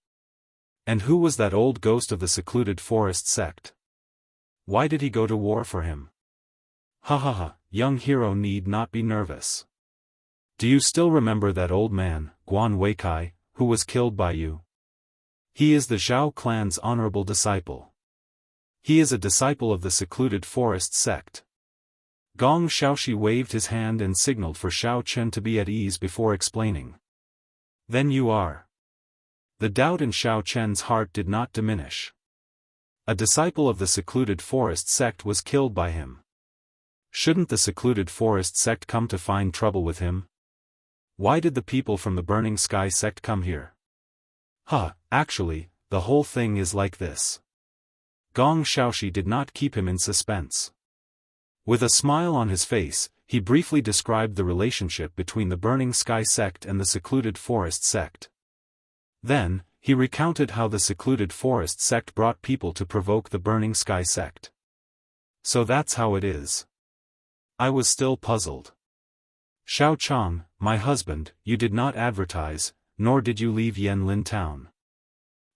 [SPEAKER 1] And who was that old ghost of the secluded forest sect? Why did he go to war for him? Young hero need not be nervous. Do you still remember that old man, Guan Weikai, who was killed by you? He is the Zhao clan's honorable disciple. He is a disciple of the secluded forest sect. Gong Xiaoxi waved his hand and signaled for Xiaofan to be at ease before explaining. Then you are. The doubt in Xiaofan's heart did not diminish. A disciple of the secluded forest sect was killed by him. Shouldn't the secluded forest sect come to find trouble with him? Why did the people from the Burning Sky sect come here? Actually, the whole thing is like this. Gong Xiaoxi did not keep him in suspense. With a smile on his face, he briefly described the relationship between the Burning Sky sect and the secluded forest sect. Then, he recounted how the secluded forest sect brought people to provoke the burning sky sect. So that's how it is. I was still puzzled. Xiao Chang, my husband, you did not advertise, nor did you leave Yanlin town.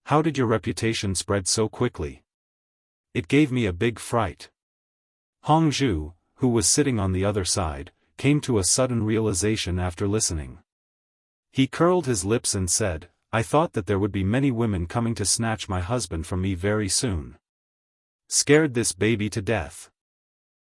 [SPEAKER 1] How did your reputation spread so quickly? It gave me a big fright. Hong Zhu, who was sitting on the other side, came to a sudden realization after listening. He curled his lips and said, I thought that there would be many women coming to snatch my husband from me very soon. Scared this baby to death.